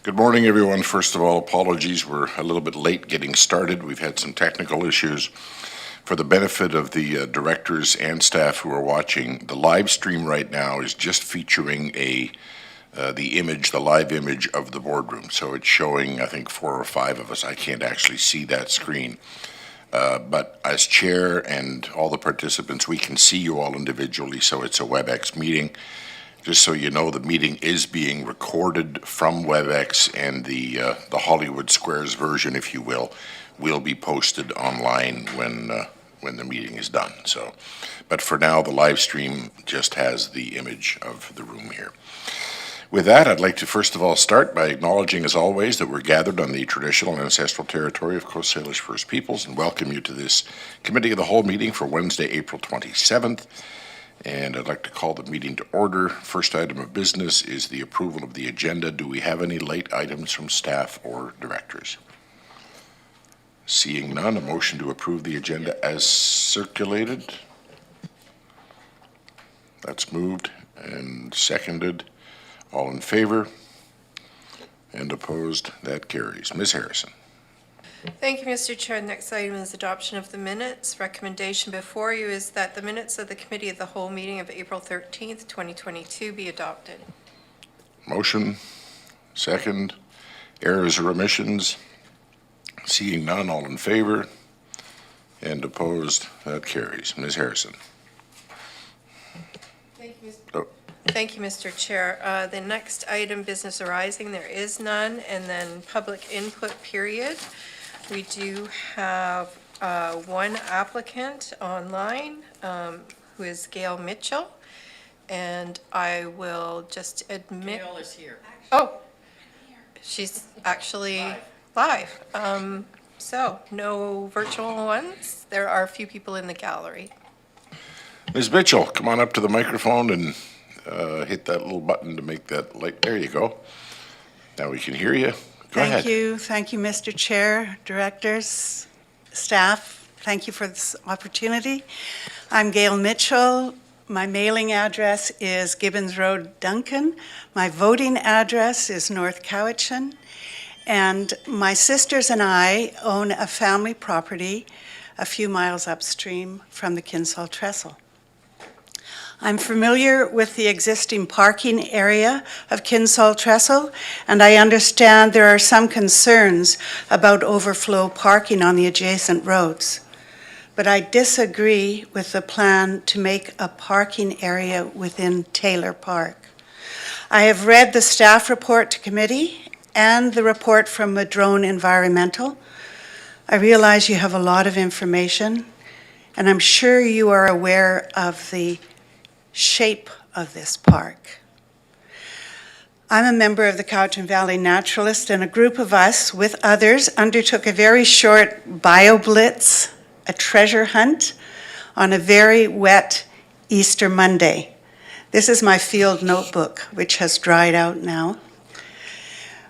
Good morning, everyone. First of all, apologies. We're a little bit late getting started. We've had some technical issues. For the benefit of the directors and staff who are watching, the live stream right now is just featuring the live image of the boardroom. So it's showing, I think, 4 or 5 of us. I can't actually see that screen. But as chair and all the participants, we can see you all individually, so it's a WebEx meeting. Just so you know, the meeting is being recorded from WebEx, and the Hollywood Squares version, if you will be posted online when the meeting is done. So, but for now, the live stream just has the image of the room here. With that, I'd like to first of all start by acknowledging, as always, that we're gathered on the traditional and ancestral territory of Coast Salish First Peoples, and welcome you to this Committee of the Whole meeting for Wednesday, April 27th. And I'd like to call the meeting to order. First item of business is the approval of the agenda. Do we have any late items from staff or directors? Seeing none, a motion to approve the agenda as circulated. That's moved and seconded. All in favor and opposed, that carries. Ms. Harrison. Thank you, Mr. Chair. Next item is adoption of the minutes. Recommendation before you is that the minutes of the Committee of the Whole meeting of April 13th, 2022 be adopted. Motion, second. Errors or omissions? Seeing none, all in favor and opposed, that carries. Ms. Harrison. Thank you, Thank you, Mr. Chair. The next item, business arising, there is none, and then public input period. We do have one applicant online who is Gail Mitchell, and I will just admit. Gail is here. Oh, she's actually live. So no virtual ones. There are a few people in the gallery. Ms. Mitchell, come on up to the microphone and hit that little button to make that light. There you go. Now we can hear you. Go ahead. Thank you, Mr. Chair, directors, staff. Thank you for this opportunity. I'm Gail Mitchell. My mailing address is Gibbons Road, Duncan. My voting address is North Cowichan. And my sisters and I own a family property a few miles upstream from the Kinsall Trestle. I'm familiar with the existing parking area of Kinsall Trestle, and I understand there are some concerns about overflow parking on the adjacent roads. But I disagree with the plan to make a parking area within Taylor Park. I have read the staff report to committee and the report from Madrone Environmental. I realize you have a lot of information, and I'm sure you are aware of the shape of this park. I'm a member of the Cowichan Valley Naturalist, and a group of us with others undertook a very short bio-blitz, a treasure hunt, on a very wet Easter Monday. This is my field notebook, which has dried out now.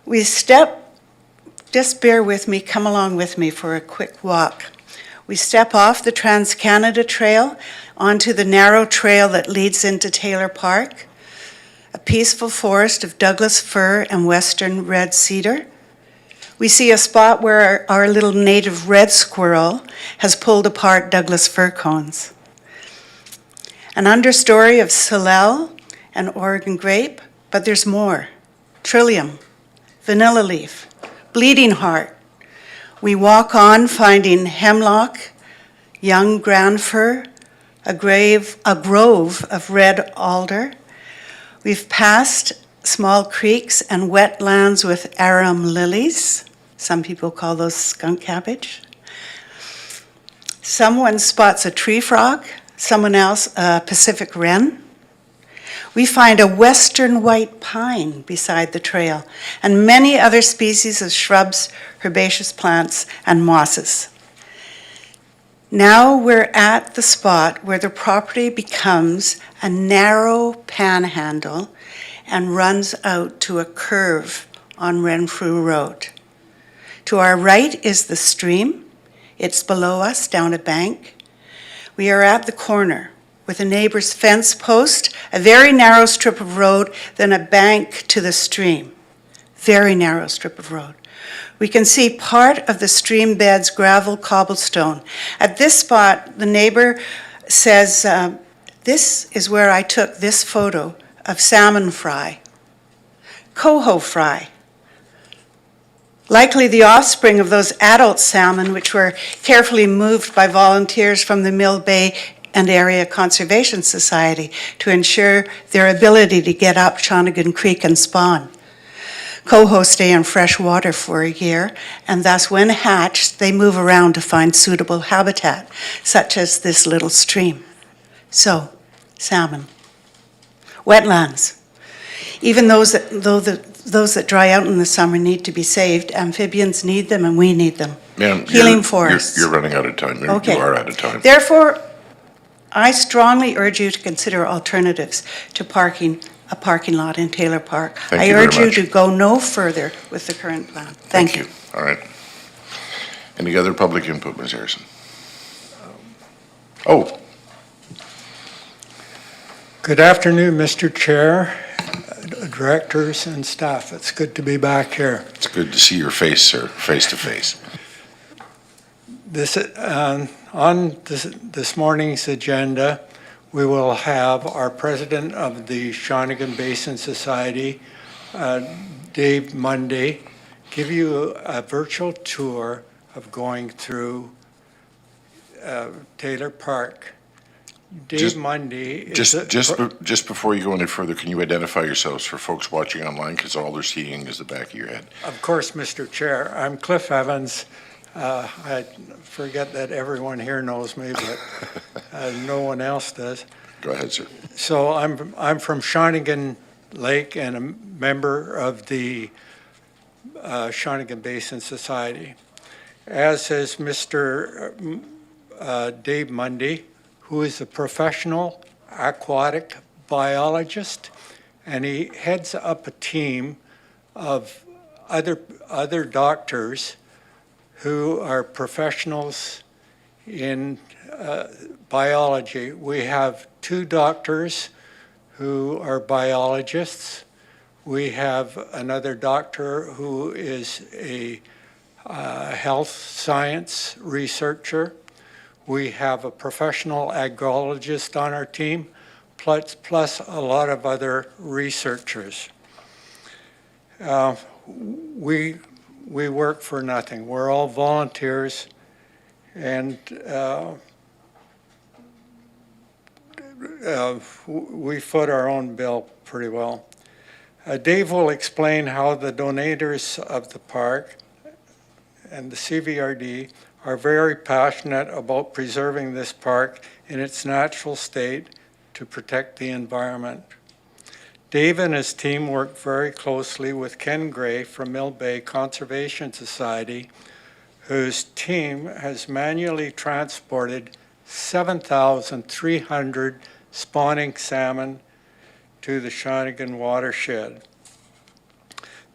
Just bear with me, come along with me for a quick walk. We step off the Trans-Canada Trail onto the narrow trail that leads into Taylor Park, a peaceful forest of Douglas fir and western red cedar. We see a spot where our little native red squirrel has pulled apart Douglas fir cones. An understory of Salal and Oregon grape, but there's more. Trillium, vanilla leaf, bleeding heart. We walk on finding hemlock, young grand fir, a grove of red alder. We've passed small creeks and wetlands with arum lilies. Some people call those skunk cabbage. Someone spots a tree frog, someone else a Pacific wren. We find a western white pine beside the trail and many other species of shrubs, herbaceous plants, and mosses. Now we're at the spot where the property becomes a narrow panhandle and runs out to a curve on Renfrew Road. To our right is the stream. It's below us down a bank. We are at the corner with a neighbor's fence post, a very narrow strip of road, then a bank to the stream. very narrow strip of road. We can see part of the stream bed's gravel cobblestone. At this spot, the neighbor says, this is where I took this photo of salmon fry, coho fry, likely the offspring of those adult salmon which were carefully moved by volunteers from the Mill Bay and Area Conservation Society to ensure their ability to get up Shawnigan Creek and spawn. Coho stay in fresh water for a year, and thus when hatched, they move around to find suitable habitat, such as this little stream. So, salmon. Wetlands. Even those that dry out in the summer need to be saved. Amphibians need them, and we need them. Ma'am, Healing forests. You're running out of time. Okay. You are out of time. Therefore, I strongly urge you to consider alternatives to a parking lot in Taylor Park. Thank I you very urge you much. to go no further with the current plan. Thank you. All right. Any other public input, Ms. Harrison? Oh, Good afternoon, Mr. Chair, directors and staff. It's good to be back here. it's good to see your face, sir, face to face. On this morning's agenda, we will have our president of the Shawnigan Basin Society, Dave Mundy, give you a virtual tour of going through Taylor Park. Dave Just- Mundy is Just before you go any further, can you identify yourselves for folks watching online? Because all they're seeing is the back of your head. Of course, Mr. Chair. I'm Cliff Evans. I forget that everyone here knows me, but no one else does. Go ahead, sir. So I'm from Shawnigan Lake and a member of the Shawnigan Basin Society, as is Mr. Dave Mundy, who is a professional aquatic biologist, and he heads up a team of other doctors who are professionals in biology. We have 2 doctors who are biologists. We have another doctor who is a health science researcher. We have a professional agrologist on our team, plus a lot of other researchers. We work for nothing. We're all volunteers, and we foot our own bill pretty well. Dave will explain how the donators of the park and the CVRD are very passionate about preserving this park in its natural state to protect the environment. Dave and his team work very closely with Ken Gray from Mill Bay Conservation Society, whose team has manually transported 7,300 spawning salmon to the Shawnigan watershed.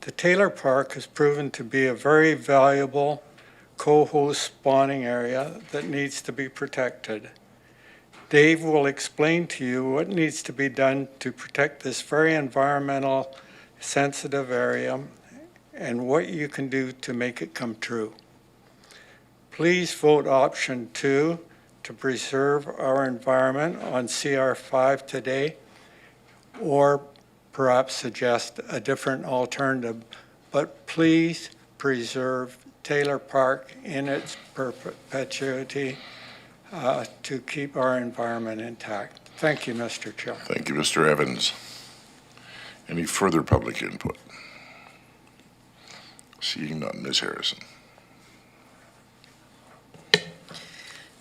The Taylor Park has proven to be a very valuable coho spawning area that needs to be protected. Dave will explain to you what needs to be done to protect this very environmental sensitive area and what you can do to make it come true. Please vote option 2 to preserve our environment on CR5 today, or perhaps suggest a different alternative, but please preserve Taylor Park in its perpetuity to keep our environment intact. Thank you, Mr. Chair. Thank you, Mr. Evans. Any further public input? Seeing none, Ms. Harrison.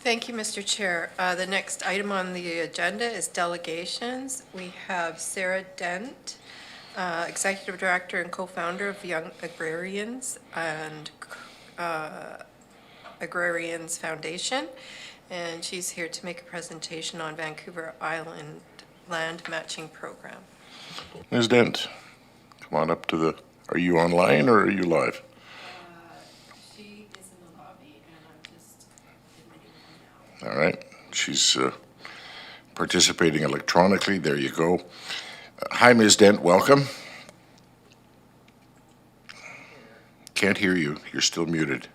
Thank you, Mr. Chair. The next item on the agenda is delegations. We have Sarah Dent, Executive Director and co-founder of Young Agrarians and Agrarians Foundation, and she's here to make a presentation on Vancouver Island Land Matching Program. Ms. Dent, come on up to the, are you online or are you live? She is in the lobby, and I'm just admitting her now. All right, she's participating electronically. There you go. Hi, Ms. Dent, welcome. can't hear you. You're still muted.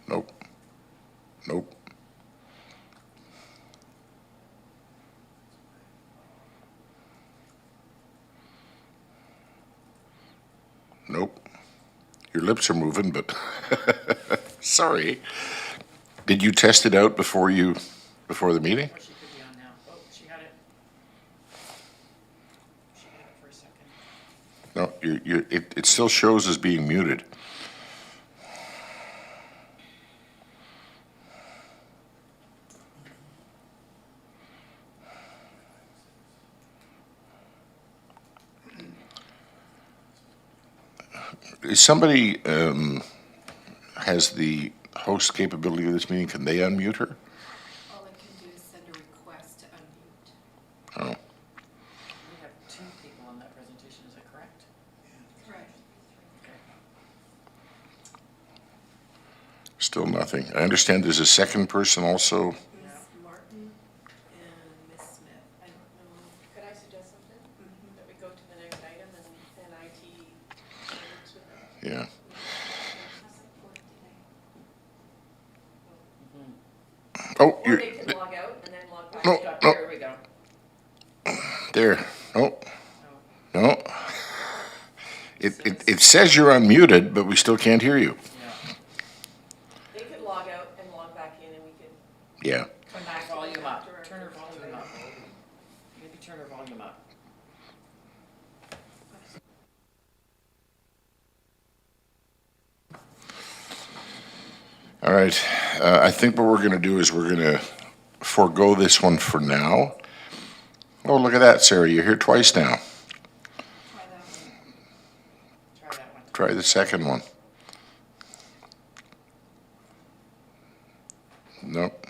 Nope. Nope. Nope. Your lips are moving, but sorry. Did you test it out before the meeting? Or she could be on now. Oh, she had it. She had it for a second. No, it still shows as being muted. Is somebody has the host capability of this meeting? Can they unmute her? All I can do is send a request to unmute. Oh, We have two people on that presentation, is that correct? Correct. Okay. still nothing. I understand there's a second person also. Ms. Martin and Ms. Smith. I don't know. Could I suggest something? That we go to the next item and IT works with that? Yeah. Oh, Or you're, they could log out and then log back. no, no, There we go. there. No, no. It says you're unmuted, but we still can't hear you. Yeah. They could log out and log back in and we could. Yeah. Turn that volume up. Turn her volume up. Maybe turn her volume up. All right. I think what we're going to do is we're going to forego this one for now. Oh, look at that, Sarah. You're here twice now. Try that one. Try the second one. Nope.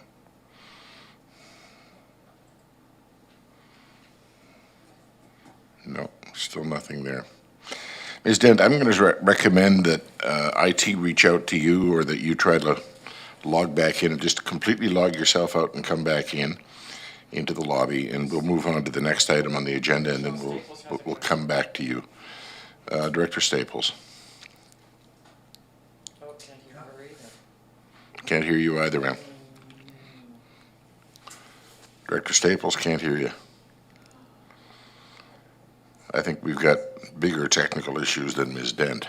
Nope, still nothing there. Ms. Dent, I'm going to recommend that IT reach out to you, or that you try to log back in and just completely log yourself out and come back into the lobby, and we'll move on to the next item on the agenda, and then we'll come back to you. Director Staples. Oh, can't hear her either. Can't hear you either, ma'am. Director Staples, can't hear you. I think we've got bigger technical issues than Ms. Dent.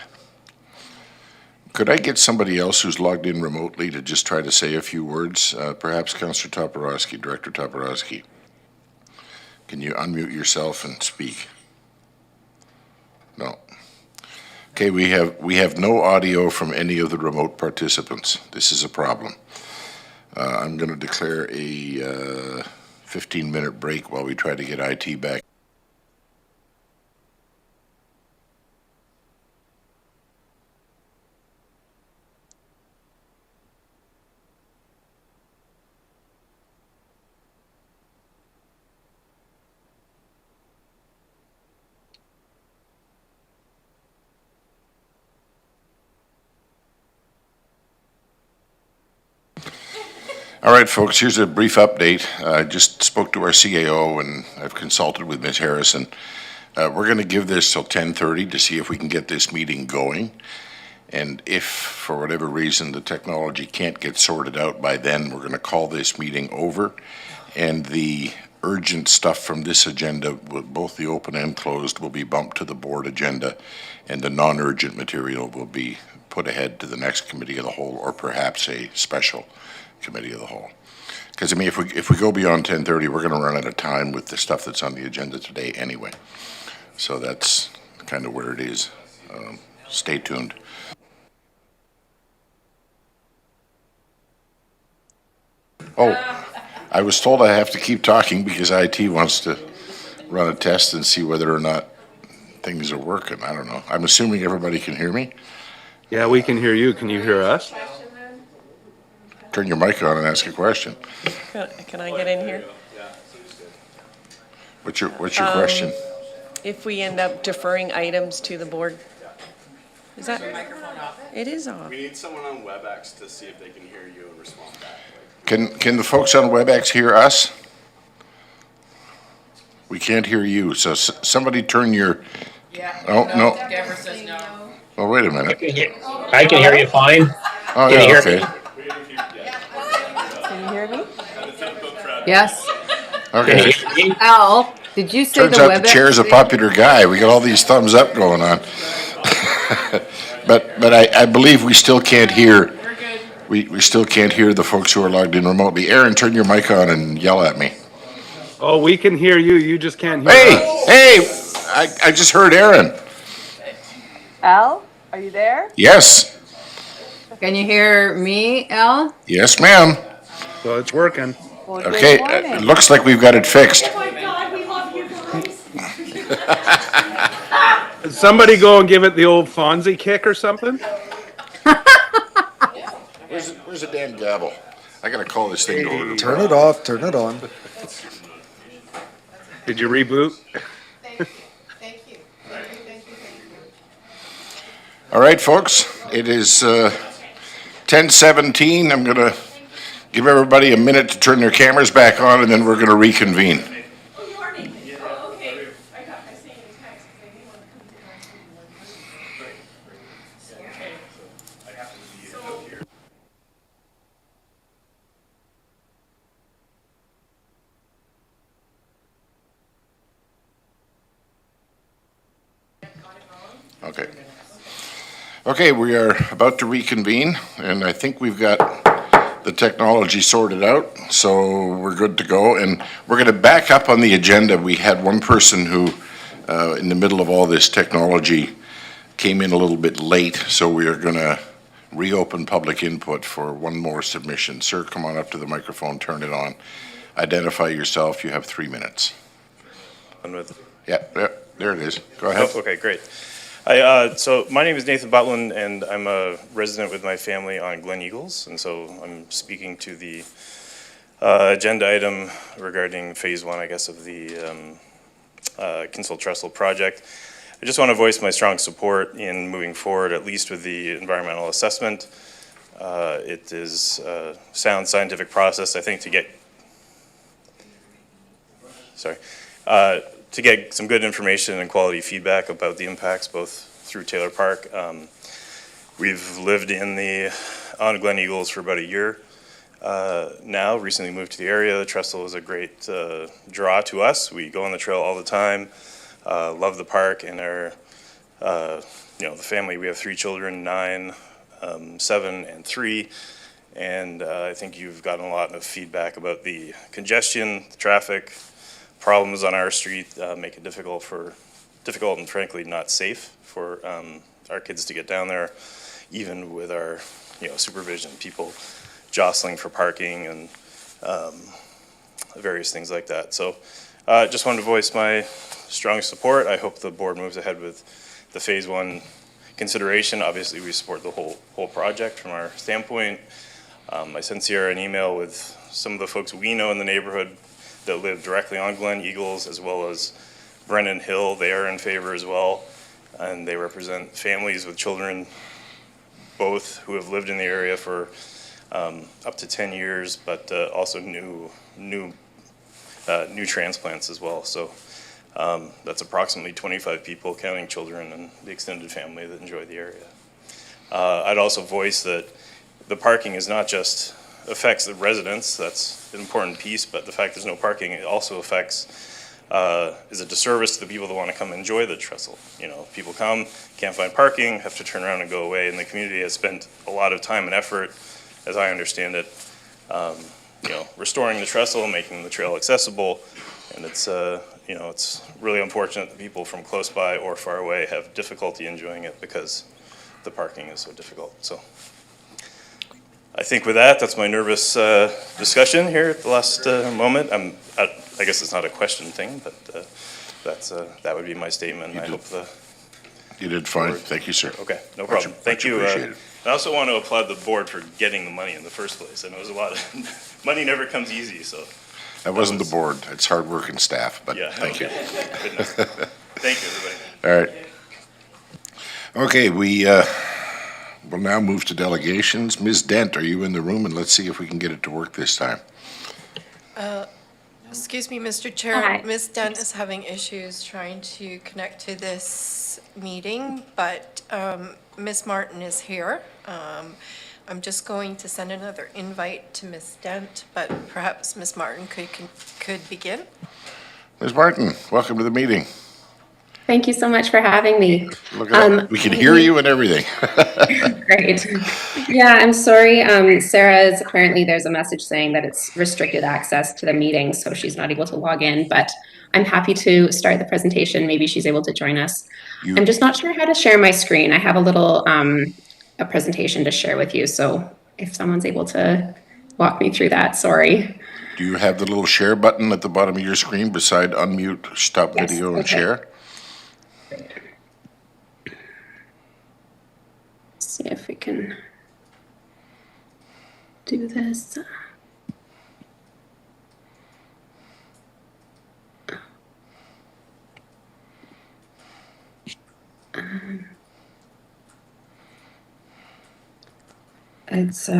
Could I get somebody else who's logged in remotely to just try to say a few words? Perhaps Councillor Toporowski, Director Toporowski. Can you unmute yourself and speak? No. Okay, we have no audio from any of the remote participants. This is a problem. I'm going to declare a 15-minute break while we try to get IT back. All right, folks, here's a brief update. I just spoke to our CAO, and I've consulted with Ms. Harrison. We're going to give this till 10:30 to see if we can get this meeting going. And if, for whatever reason, the technology can't get sorted out by then, we're going to call this meeting over. And the urgent stuff from this agenda, both the open and closed, will be bumped to the board agenda, and the non-urgent material will be put ahead to the next committee of the whole, or perhaps a special committee of the whole. Because, I mean, if we go beyond 10:30, we're going to run out of time with the stuff that's on the agenda today anyway. So that's kind of where it is. Stay tuned. Oh, I was told I have to keep talking because IT wants to run a test and see whether or not things are working. I don't know. I'm assuming everybody can hear me. Yeah, we can hear you. Can you hear us? Turn your mic on and ask a question. Can I get in here? What's your question? If we end up deferring items to the board? Is that? Microphone off. It is off. We need someone on WebEx to see if they can hear you and respond back. Can the folks on WebEx hear us? We can't hear you, so somebody turn your, Yeah. Oh, no. Deborah says no. Oh, wait a minute. I can hear you fine. Oh, Can you yeah, hear okay. me? Can you hear me? Yes. Can you Okay. hear me? Al, did you say Turns the out the chair's a WebEx? popular guy. We got all these thumbs up going on. But I believe we still can't hear, we still can't hear the folks who are logged in remotely. Aaron, turn your mic on and yell at me. Oh, we can hear you. You just can't hear Hey, us. hey, I just heard Aaron. Al, are you there? Yes, Can you hear me, Al? yes, ma'am. So it's working. Well, good Okay, morning. it looks like we've got it fixed. Oh my God, we love you guys. Somebody go and give it the old Fonzie kick or something? Where's the damn gavel? I gotta call this thing to order. Turn it off, turn it on. Did you reboot? Thank you. All right, folks, it is 10:17. I'm gonna give everybody a minute to turn their cameras back on, and then we're gonna reconvene. Oh, you are naked. Oh, okay. I sent you a text because I didn't want to come to our meeting. Okay. Okay, we are about to reconvene, and I think we've got the technology sorted out, so we're good to go. And we're going to back up on the agenda. We had one person who, in the middle of all this technology, came in a little bit late, so we are going to reopen public input for one more submission. Sir, come on up to the microphone, turn it on. Identify yourself. You have 3 minutes. Yeah, there it is. Go ahead. Oh, okay, great. So my name is Nathan Butland, and I'm a resident with my family on Glen Eagles, and so I'm speaking to the agenda item regarding phase one, I guess, of the Kinsel Trestle project. I just want to voice my strong support in moving forward, at least with the environmental assessment. It is a sound scientific process, I think, to get some good information and quality feedback about the impacts, both through Taylor Park. We've lived on Glen Eagles for about a year now, recently moved to the area. The trestle is a great draw to us. We go on the trail all the time, love the park, and the family, we have 3 children, 9, 7, and 3. And I think you've gotten a lot of feedback about the congestion, the traffic, problems on our street make it difficult and frankly not safe for our kids to get down there, even with our supervision, people jostling for parking and various things like that. So just wanted to voice my strong support. I hope the board moves ahead with the phase one consideration. Obviously, we support the whole project from our standpoint. I sent Sierra an email with some of the folks we know in the neighborhood that live directly on Glen Eagles, as well as Brennan Hill. They are in favor as well, and they represent families with children, both who have lived in the area for up to 10 years, but also new transplants as well. So that's approximately 25 people, counting children and the extended family that enjoy the area. I'd also voice that the parking is not just affects the residents, that's an important piece, but the fact there's no parking, it also affects, is a disservice to the people that want to come enjoy the trestle. People come, can't find parking, have to turn around and go away, and the community has spent a lot of time and effort, as I understand it, restoring the trestle, making the trail accessible, and it's really unfortunate that people from close by or far away have difficulty enjoying it because the parking is so difficult. So I think with that's my nervous discussion here at the last moment. I guess it's not a question thing, but that would be my statement. I hope You did fine. Thank you, sir. Okay, no problem. Thank you. appreciated. I also want to applaud the board for getting the money in the first place. I know it was a lot of, money never comes easy, so. That wasn't the board. It's hardworking staff, but Yeah, thank you. Good enough. Thank you, everybody. All right. Okay, we will now move to delegations. Ms. Dent, are you in the room? And let's see if we can get it to work this time. Excuse me, Mr. Chair. Hi. Ms. Dent is having issues trying to connect to this meeting, but Ms. Martin is here. I'm just going to send another invite to Ms. Dent, but perhaps Ms. Martin could begin. Ms. Martin, welcome to the meeting. Thank you so much for having me. Look at that. We can hear you and everything. Great. Yeah, I'm sorry. Sarah apparently there's a message saying that it's restricted access to the meeting, so she's not able to log in, but I'm happy to start the presentation. Maybe she's able to join us. I'm just not sure how to share my screen. I have a little a presentation to share with you, so if someone's able to walk me through that, sorry. Do you have the little share button at the bottom of your screen beside unmute, stop Yes, video, and okay. share? See if we can do this. It's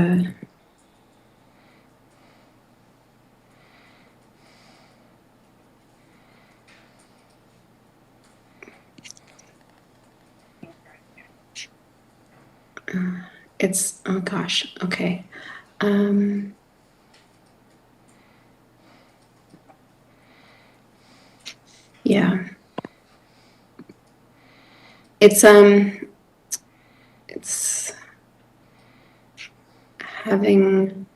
it's, oh gosh, okay. Yeah. It's having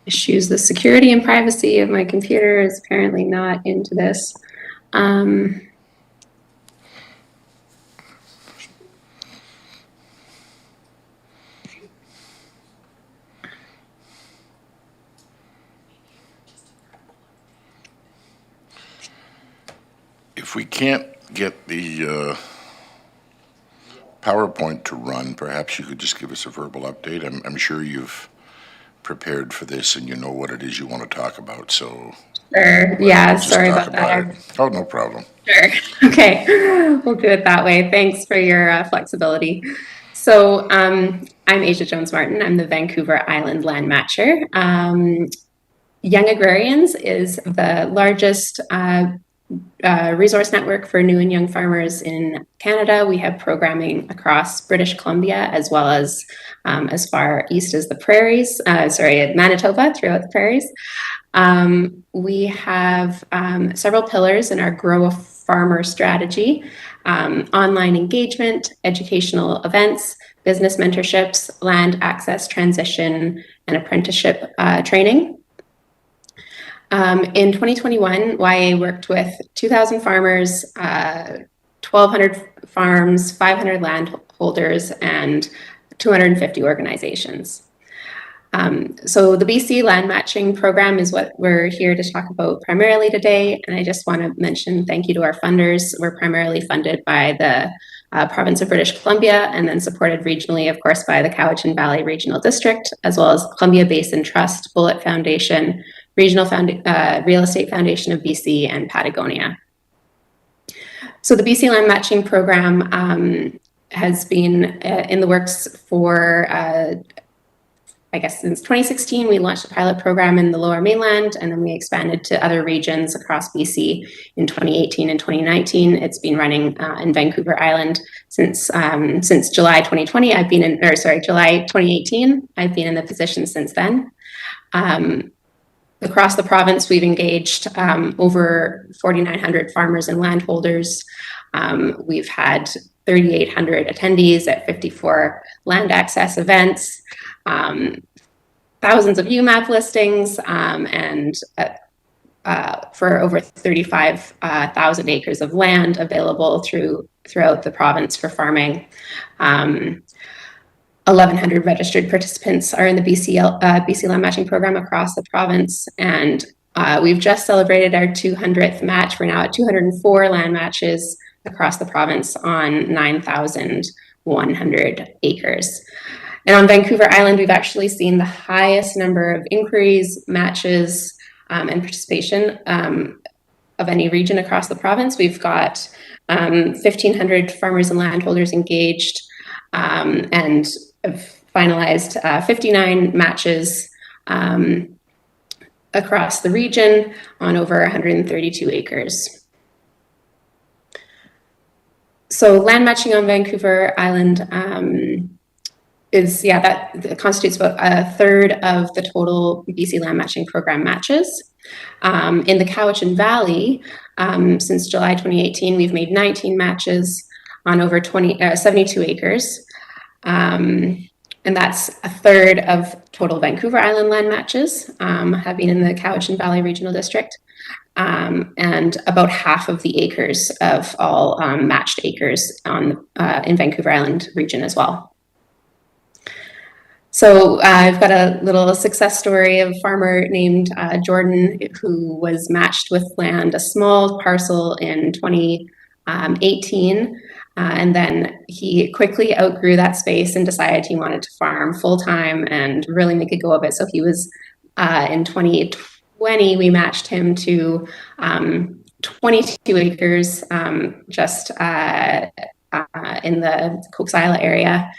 issues. The security and privacy of my computer is apparently not into this. If we can't get the PowerPoint to run, perhaps you could just give us a verbal update. I'm sure you've prepared for this and you know what it is you want to talk about, so. Sure. Yeah, Just sorry talk about that. it. Oh, no problem. Sure. Okay. We'll do it that way. Thanks for your flexibility. So I'm Asia Jones-Martin. I'm the Vancouver Island Land Matcher. Young Agrarians is the largest resource network for new and young farmers in Canada. We have programming across British Columbia as well as far east as the prairies, Manitoba, throughout the prairies. We have several pillars in our Grow a Farmer strategy: online engagement, educational events, business mentorships, land access transition, and apprenticeship training. In 2021, YA worked with 2,000 farmers, 1,200 farms, 500 landholders, and 250 organizations. So the BC Land Matching Program is what we're here to talk about primarily today. And I just want to mention thank you to our funders. We're primarily funded by the province of British Columbia and then supported regionally, of course, by the Cowichan Valley Regional District, as well as Columbia Basin Trust, Bullitt Foundation, Regional Real Estate Foundation of BC, and Patagonia. So the BC Land Matching Program has been in the works for I guess since 2016. We launched a pilot program in the Lower Mainland, and then we expanded to other regions across BC in 2018 and 2019. It's been running in Vancouver Island since July 2020. July 2018. I've been in the position since then. Across the province, we've engaged over 4,900 farmers and landholders. We've had 3,800 attendees at 54 land access events. Thousands of UMAP listings, and for over 35,000 acres of land available throughout the province for farming. 1,100 registered participants are in the BC Land Matching Program across the province, and we've just celebrated our 200th match. We're now at 204 land matches across the province on 9,100 acres. And on Vancouver Island, we've actually seen the highest number of inquiries, matches, and participation of any region across the province. We've got 1,500 farmers and landholders engaged, and have finalized 59 matches across the region on over 132 acres. So land matching on Vancouver Island that constitutes about a third of the total BC land matching program matches. In the Cowichan Valley, since July 2018, we've made 19 matches on over 72 acres. And that's a third of total Vancouver Island land matches have been in the Cowichan Valley Regional District, and about half of the acres of all matched acres in Vancouver Island region as well. So I've got a little success story of a farmer named Jordan who was matched with land, a small parcel in 2018. And then he quickly outgrew that space and decided he wanted to farm full time and really make a go of it. So he was in 2020, we matched him to 22 acres just in the Cook's Isla area.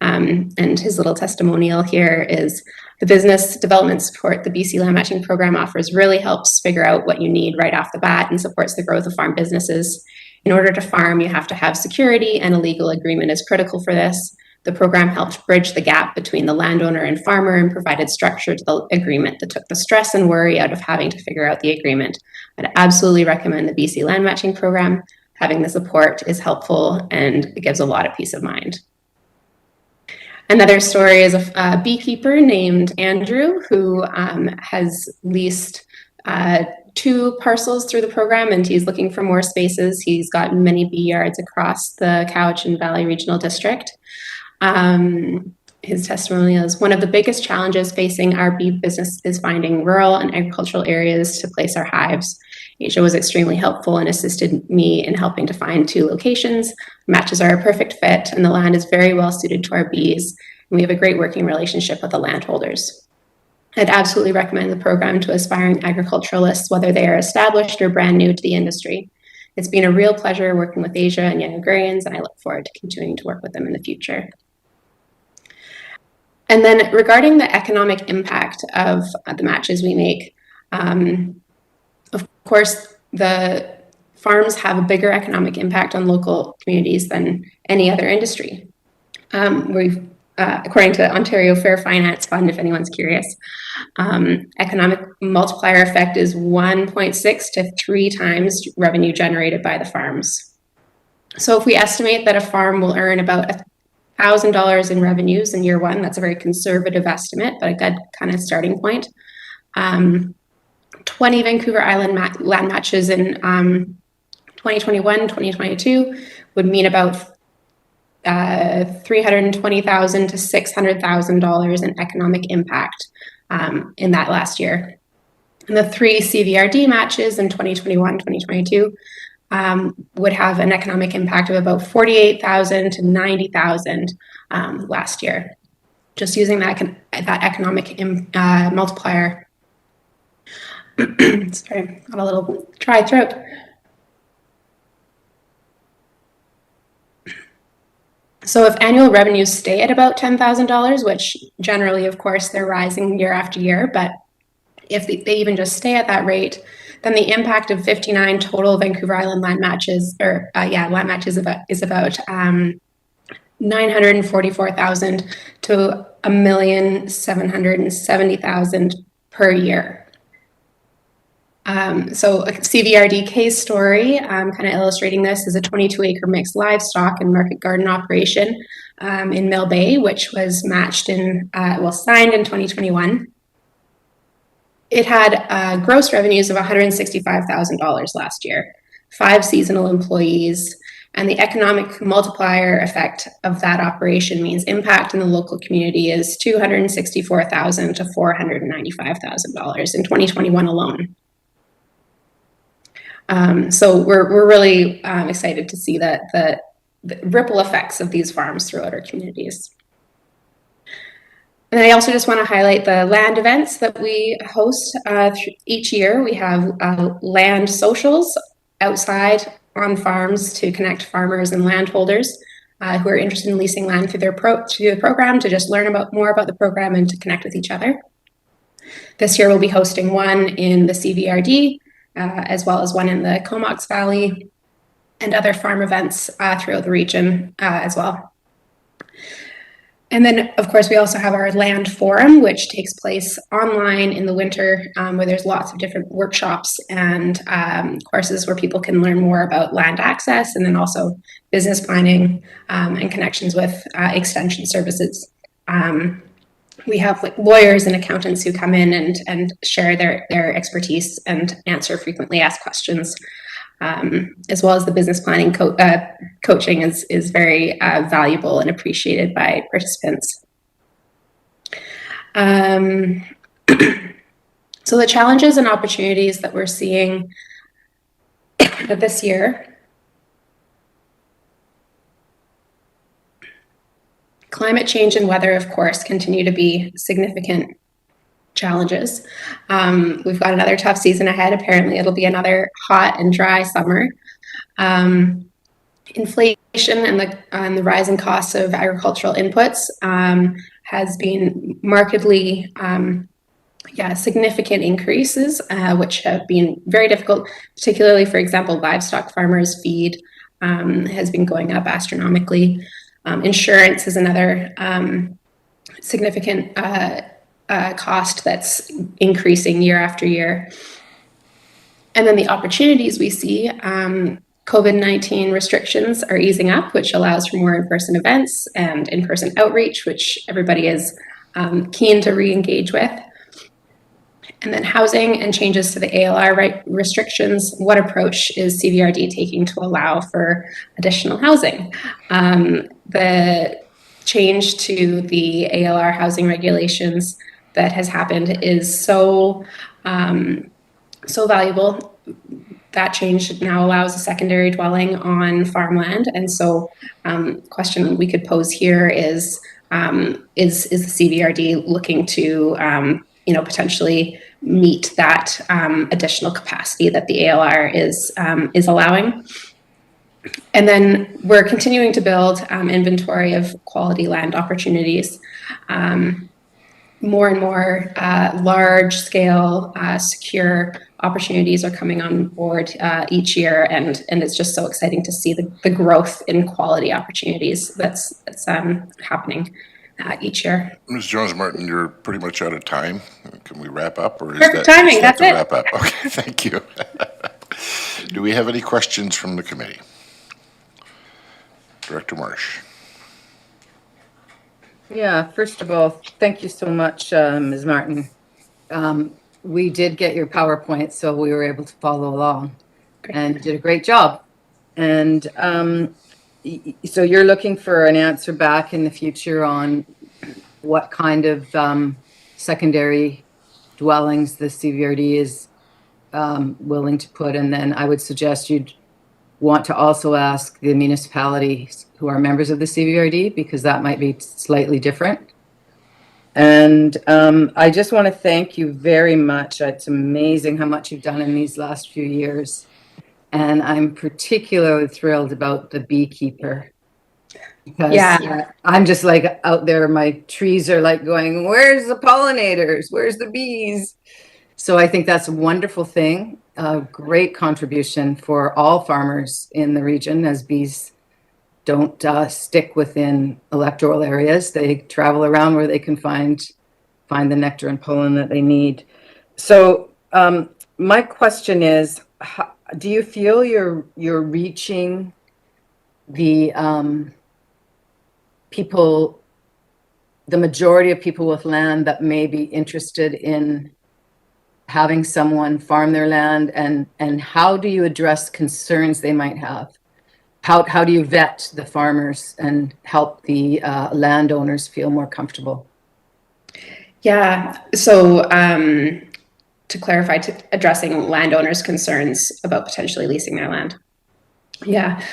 And his little testimonial here is the business development support the BC Land Matching Program offers really helps figure out what you need right off the bat and supports the growth of farm businesses. In order to farm, you have to have security, and a legal agreement is critical for this. The program helped bridge the gap between the landowner and farmer and provided structure to the agreement that took the stress and worry out of having to figure out the agreement. I'd absolutely recommend the BC Land Matching Program. Having the support is helpful and it gives a lot of peace of mind. Another story is a beekeeper named Andrew who has leased 2 parcels through the program, and he's looking for more spaces. He's got many bee yards across the Cowichan Valley Regional District. His testimonial is, one of the biggest challenges facing our bee business is finding rural and agricultural areas to place our hives. Asia was extremely helpful and assisted me in helping to find 2 locations. Matches are a perfect fit, and the land is very well suited to our bees. And we have a great working relationship with the landholders. I'd absolutely recommend the program to aspiring agriculturalists, whether they are established or brand new to the industry. It's been a real pleasure working with Asia and young agrarians, and I look forward to continuing to work with them in the future. And then regarding the economic impact of the matches we make, of course, the farms have a bigger economic impact on local communities than any other industry. According to Ontario Fair Finance Fund, if anyone's curious, economic multiplier effect is 1.6 to 3 times revenue generated by the farms. So if we estimate that a farm will earn about $1,000 in revenues in year 1, that's a very conservative estimate, but a good kind of starting point. 20 Vancouver Island land matches in 2021, 2022 would mean about $320,000 to $600,000 in economic impact in that last year. And the 3 CVRD matches in 2021, 2022 would have an economic impact of about $48,000 to $90,000 last year, just using that economic multiplier. Sorry, got a little dry throat. So if annual revenues stay at about $10,000, which generally, of course, they're rising year after year, but if they even just stay at that rate, then the impact of 59 total Vancouver Island land matches, is about $944,000 to $1,770,000 per year. So a CVRD case story, kind of illustrating this, is a 22-acre mixed livestock and market garden operation in Mill Bay, which was matched signed in 2021. It had gross revenues of $165,000 last year, 5 seasonal employees, and the economic multiplier effect of that operation means impact in the local community is $264,000 to $495,000 in 2021 alone. So we're really excited to see the ripple effects of these farms throughout our communities. And I also just want to highlight the land events that we host each year. We have land socials outside on farms to connect farmers and landholders who are interested in leasing land through the program to just learn more about the program and to connect with each other. This year we'll be hosting one in the CVRD, as well as one in the Comox Valley, and other farm events throughout the region as well. And then, of course, we also have our land forum, which takes place online in the winter, where there's lots of different workshops and courses where people can learn more about land access, and then also business planning and connections with extension services. We have lawyers and accountants who come in and share their expertise and answer frequently asked questions. As well as the business planning coaching is very valuable and appreciated by participants. So the challenges and opportunities that we're seeing this year: climate change and weather, of course, continue to be significant challenges. We've got another tough season ahead. Apparently, it'll be another hot and dry summer. Inflation and the rising costs of agricultural inputs has been markedly, significant increases, which have been very difficult, particularly, for example, livestock farmers' feed has been going up astronomically. Insurance is another significant cost that's increasing year after year. And then the opportunities we see, COVID-19 restrictions are easing up, which allows for more in-person events and in-person outreach, which everybody is keen to re-engage with. And then housing and changes to the ALR restrictions. What approach is CVRD taking to allow for additional housing? The change to the ALR housing regulations that has happened is so valuable. That change now allows a secondary dwelling on farmland, and so question we could pose here is the CVRD looking to potentially meet that additional capacity that the ALR is allowing? And then we're continuing to build inventory of quality land opportunities. More and more large-scale, secure opportunities are coming on board each year, and it's just so exciting to see the growth in quality opportunities that's happening each year. Ms. Jones-Martin, you're pretty much out of time. Can we wrap up, or is Perfect that timing, is that that's the it. wrap up? Okay, thank you. Do we have any questions from the committee? Director Marsh. Yeah, first of all, thank you so much, Ms. Martin. We did get your PowerPoint, so we were able to follow along, and you did a great job. And so you're looking for an answer back in the future on what kind of secondary dwellings the CVRD is willing to put, and then I would suggest you'd want to also ask the municipalities who are members of the CVRD, because that might be slightly different. And I just want to thank you very much. It's amazing how much you've done in these last few years. And I'm particularly thrilled about the beekeeper. Because I'm just like out there, my trees are like going, where's the pollinators? Where's the bees? So I think that's a wonderful thing, a great contribution for all farmers in the region, as bees don't stick within electoral areas. They travel around where they can find the nectar and pollen that they need. So my question is, do you feel you're reaching the people, the majority of people with land that may be interested in having someone farm their land, and how do you address concerns they might have? How do you vet the farmers and help the landowners feel more comfortable? Yeah, so to clarify, addressing landowners' concerns about potentially leasing their land. Yeah,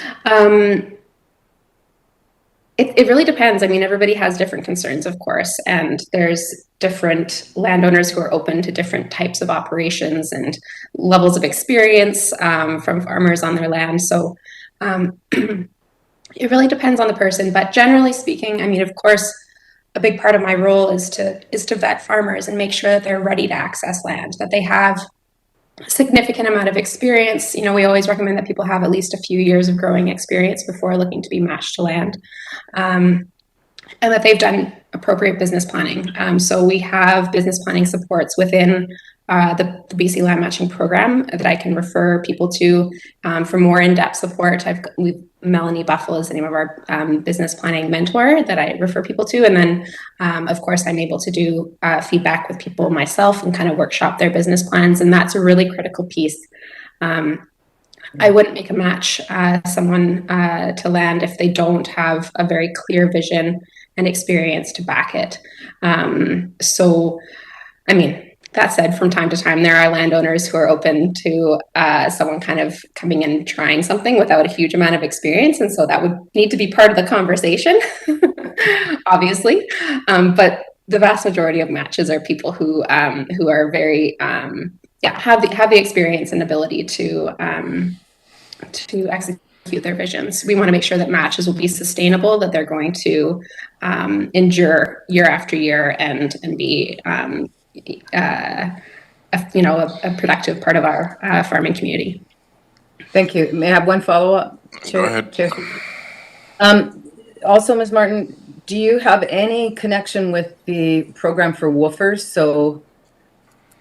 it really depends. I mean, everybody has different concerns, of course, and there's different landowners who are open to different types of operations and levels of experience from farmers on their land. So it really depends on the person, but generally speaking, I mean, of course, a big part of my role is to vet farmers and make sure that they're ready to access land, that they have a significant amount of experience. You know, we always recommend that people have at least a few years of growing experience before looking to be matched to land. And that they've done appropriate business planning. So we have business planning supports within the BC Land Matching Program that I can refer people to for more in-depth support. Melanie Buffalo is the name of our business planning mentor that I refer people to. And then, of course, I'm able to do feedback with people myself and kind of workshop their business plans. And that's a really critical piece. I wouldn't make a match someone to land if they don't have a very clear vision and experience to back it. So, I mean, that said, from time to time, there are landowners who are open to someone kind of coming in and trying something without a huge amount of experience. And so that would need to be part of the conversation, obviously. But the vast majority of matches are people who are very, have the experience and ability to execute their visions. We want to make sure that matches will be sustainable, that they're going to endure year after year and be a productive part of our farming community. Thank you. May I have one follow-up? Go ahead. Chair? Also, Ms. Martin, do you have any connection with the program for woofers? So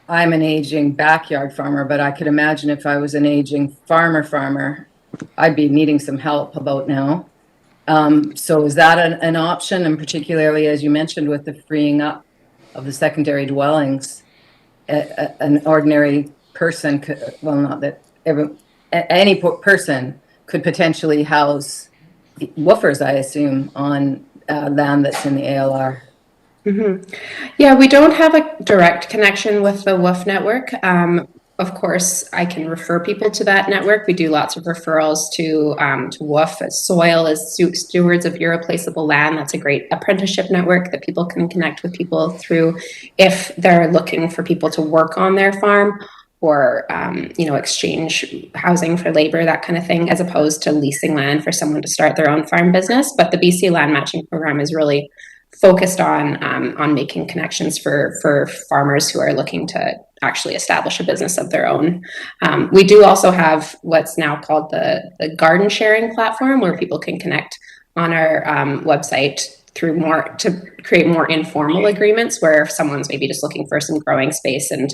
I'm an aging backyard farmer, but I could imagine if I was an aging farmer, I'd be needing some help about now. So is that an option? And particularly, as you mentioned, with the freeing up of the secondary dwellings, an ordinary person could, well, not that any person could potentially house woofers, I assume, on land that's in the ALR. Mm-hmm. Yeah, we don't have a direct connection with the WOOF network. Of course, I can refer people to that network. We do lots of referrals to WOOF. Soil is Stewards of Irreplaceable Land. That's a great apprenticeship network that people can connect with people through if they're looking for people to work on their farm or, exchange housing for labor, that kind of thing, as opposed to leasing land for someone to start their own farm business. But the BC Land Matching Program is really focused on making connections for farmers who are looking to actually establish a business of their own. We do also have what's now called the garden sharing platform, where people can connect on our website to create more informal agreements, where if someone's maybe just looking for some growing space and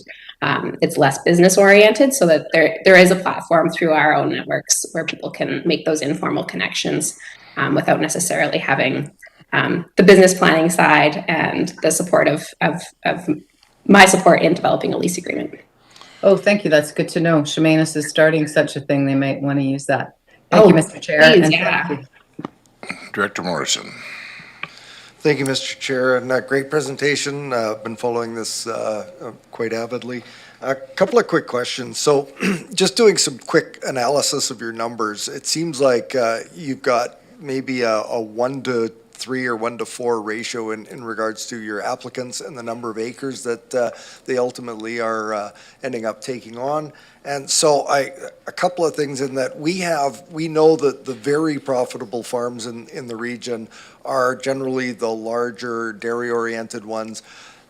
it's less business oriented, so that there is a platform through our own networks where people can make those informal connections without necessarily having the business planning side and the support of my support in developing a lease agreement. Oh, thank you. That's good to know. Shemanis is starting such a thing. They might want to use that. Thank you, Mr. Chair. Please, and yeah. thank you. Director Morrison. Thank you, Mr. Chair, and great presentation. I've been following this quite avidly. A couple of quick questions. So just doing some quick analysis of your numbers, it seems like you've got maybe a 1-to-3 or 1-to-4 ratio in regards to your applicants and the number of acres that they ultimately are ending up taking on. And so a couple of things in that we know that the very profitable farms in the region are generally the larger dairy-oriented ones.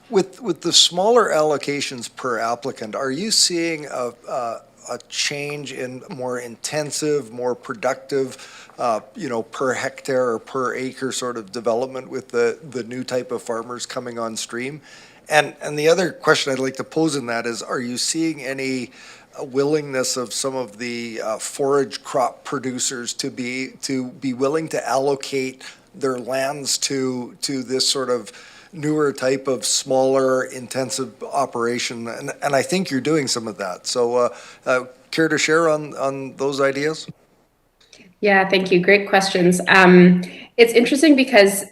With the smaller allocations per applicant, are you seeing a change in more intensive, more productive, per hectare or per acre sort of development with the new type of farmers coming on stream? And the other question I'd like to pose in that is, are you seeing any willingness of some of the forage crop producers to be willing to allocate their lands to this sort of newer type of smaller intensive operation? And I think you're doing some of that. So care to share on those ideas? Yeah, thank you. Great questions. It's interesting because,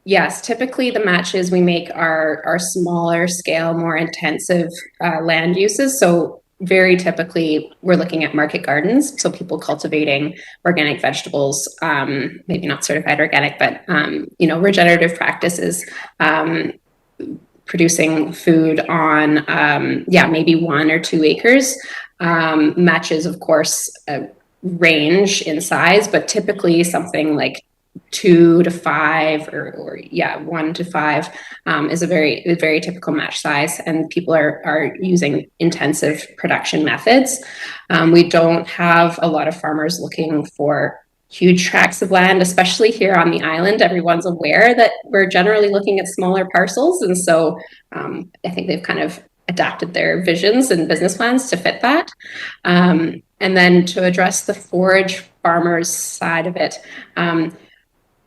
yes, typically the matches we make are smaller scale, more intensive land uses. So very typically we're looking at market gardens. So people cultivating organic vegetables, maybe not certified organic, but, regenerative practices, producing food on, maybe 1 or 2 acres. Matches, of course, range in size, but typically something like 2 to 5 or 1 to 5 is a very typical match size, and people are using intensive production methods. We don't have a lot of farmers looking for huge tracts of land, especially here on the island. Everyone's aware that we're generally looking at smaller parcels, and so I think they've kind of adapted their visions and business plans to fit that. And then to address the forage farmers side of it,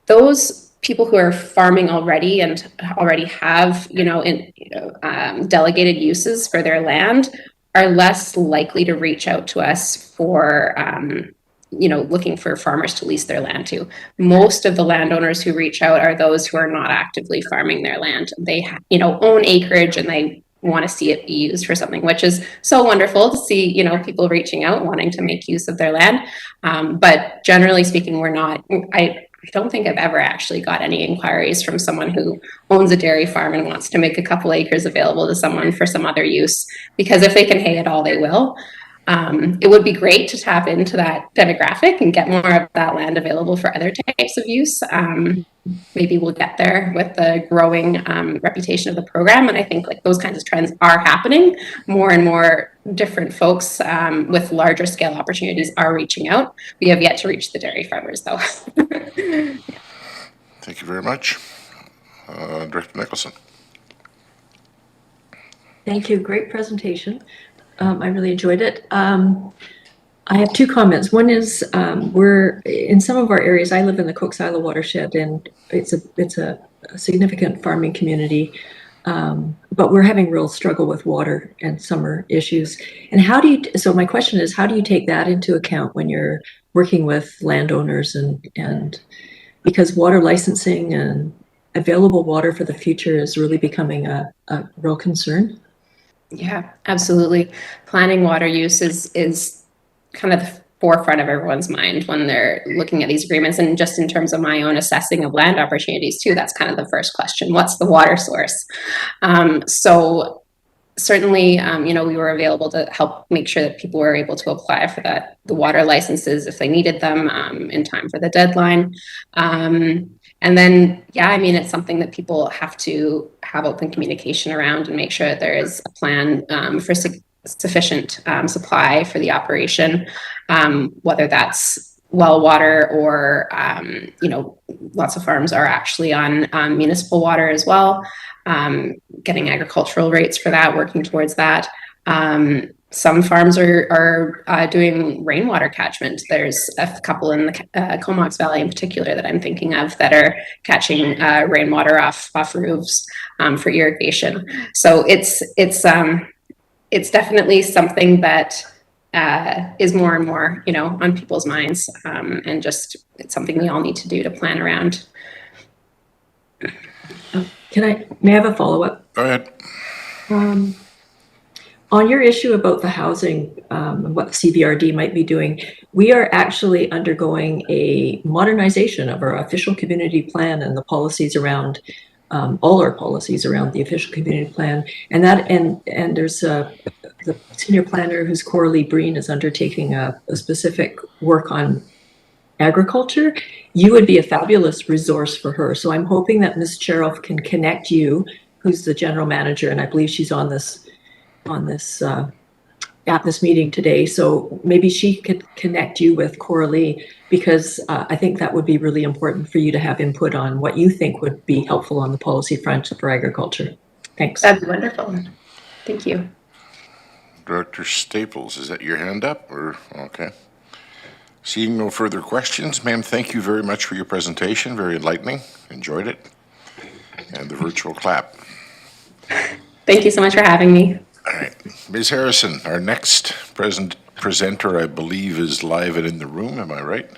those people who are farming already and already have, delegated uses for their land are less likely to reach out to us for, looking for farmers to lease their land to. Most of the landowners who reach out are those who are not actively farming their land. They, own acreage and they want to see it be used for something, which is so wonderful to see, people reaching out, wanting to make use of their land. But generally speaking, I don't think I've ever actually got any inquiries from someone who owns a dairy farm and wants to make a couple acres available to someone for some other use, because if they can hay it all, they will. It would be great to tap into that demographic and get more of that land available for other types of use. Maybe we'll get there with the growing reputation of the program. And I think like those kinds of trends are happening. More and more different folks with larger scale opportunities are reaching out. We have yet to reach the dairy farmers though. Thank you very much. Director Nicholson. Thank you. Great presentation. I really enjoyed it. I have two comments. One is we're in some of our areas. I live in the Cooks Isle watershed, and it's a significant farming community. But we're having real struggle with water and summer issues. And so my question is, how do you take that into account when you're working with landowners and because water licensing and available water for the future is really becoming a real concern? Yeah, absolutely. Planning water use is kind of the forefront of everyone's mind when they're looking at these agreements. And just in terms of my own assessing of land opportunities too, that's kind of the first question. What's the water source? So certainly, we were available to help make sure that people were able to apply for the water licenses if they needed them in time for the deadline. And then, it's something that people have to have open communication around and make sure that there is a plan for sufficient supply for the operation, whether that's well water or, lots of farms are actually on municipal water as well, getting agricultural rates for that, working towards that. Some farms are doing rainwater catchment. There's a couple in the Comox Valley in particular that I'm thinking of that are catching rainwater off roofs for irrigation. So it's definitely something that is more and more, on people's minds, and just it's something we all need to do to plan around. May I have a follow-up? Go ahead. On your issue about the housing and what the CVRD might be doing, we are actually undergoing a modernization of our official community plan and the policies around all our policies around the official community plan, and there's the senior planner who's Coralie Breen is undertaking a specific work on agriculture. You would be a fabulous resource for her. So I'm hoping that Ms. Cheroff can connect you, who's the general manager, and I believe she's on this at this meeting today. So maybe she could connect you with Coralie, because I think that would be really important for you to have input on what you think would be helpful on the policy front for agriculture. Thanks. That'd be wonderful. Thank you. Director Staples, is that your hand up or okay? Seeing no further questions, ma'am, thank you very much for your presentation. Very enlightening. Enjoyed it. And the virtual clap. Thank you so much for having me. All right. Ms. Harrison, our next presenter, I believe, is live and in the room. Am I right?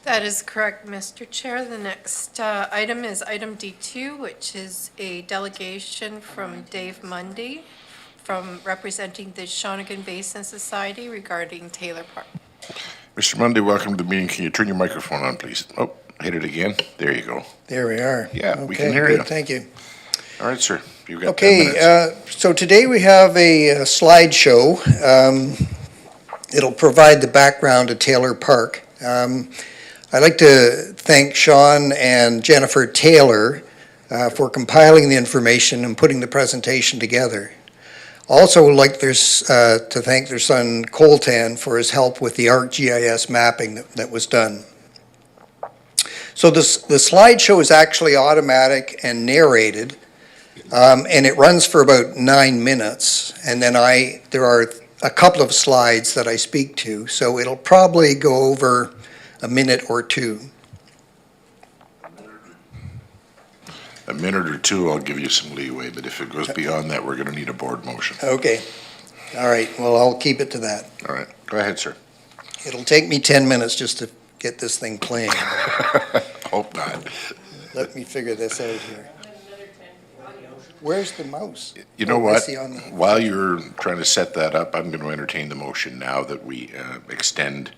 That is correct, Mr. Chair. The next item is item D2, which is a delegation from Dave Mundy from representing the Shawnigan Basin Society regarding Taylor Park. Mr. Mundy, welcome to the meeting. Can you turn your microphone on, please? Oh, hit it again. There you go. There we are. Yeah, we Okay, can hear great, you. thank you. All right, sir. You've got 10 minutes. Okay, so today we have a slideshow. It'll provide the background to Taylor Park. I'd like to thank Sean and Jennifer Taylor for compiling the information and putting the presentation together. Also would like to thank their son Coltan for his help with the ArcGIS mapping that was done. So the slideshow is actually automatic and narrated, and it runs for about 9 minutes. And then there are a couple of slides that I speak to, so it'll probably go over a minute or two. A minute or two, I'll give you some leeway, but if it goes beyond that, we're going to need a board motion. Okay. All right. Well, I'll keep it to that. All right. Go ahead, sir. It'll take me 10 minutes just to get this thing playing. Hope not. Let me figure this out here. Where's the mouse? You know Oh, I what? see on the- While you're trying to set that up, I'm going to entertain the motion now that we extend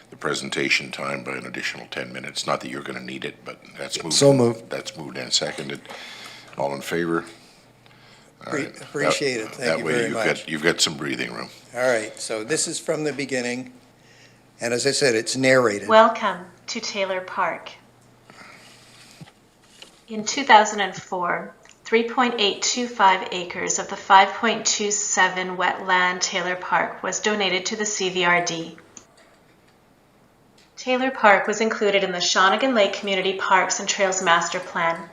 the presentation time by an additional 10 minutes. Not that you're going to need it, but that's moved. So moved. That's moved and seconded. All in favor? All right. Appreciate it. Thank you very much. You've got some breathing room. All right. So this is from the beginning. And as I said, it's narrated. Welcome to Taylor Park. In 2004, 3.825 acres of the 5.27 wetland Taylor Park was donated to the CVRD. Taylor Park was included in the Shawnigan Lake Community Parks and Trails Master Plan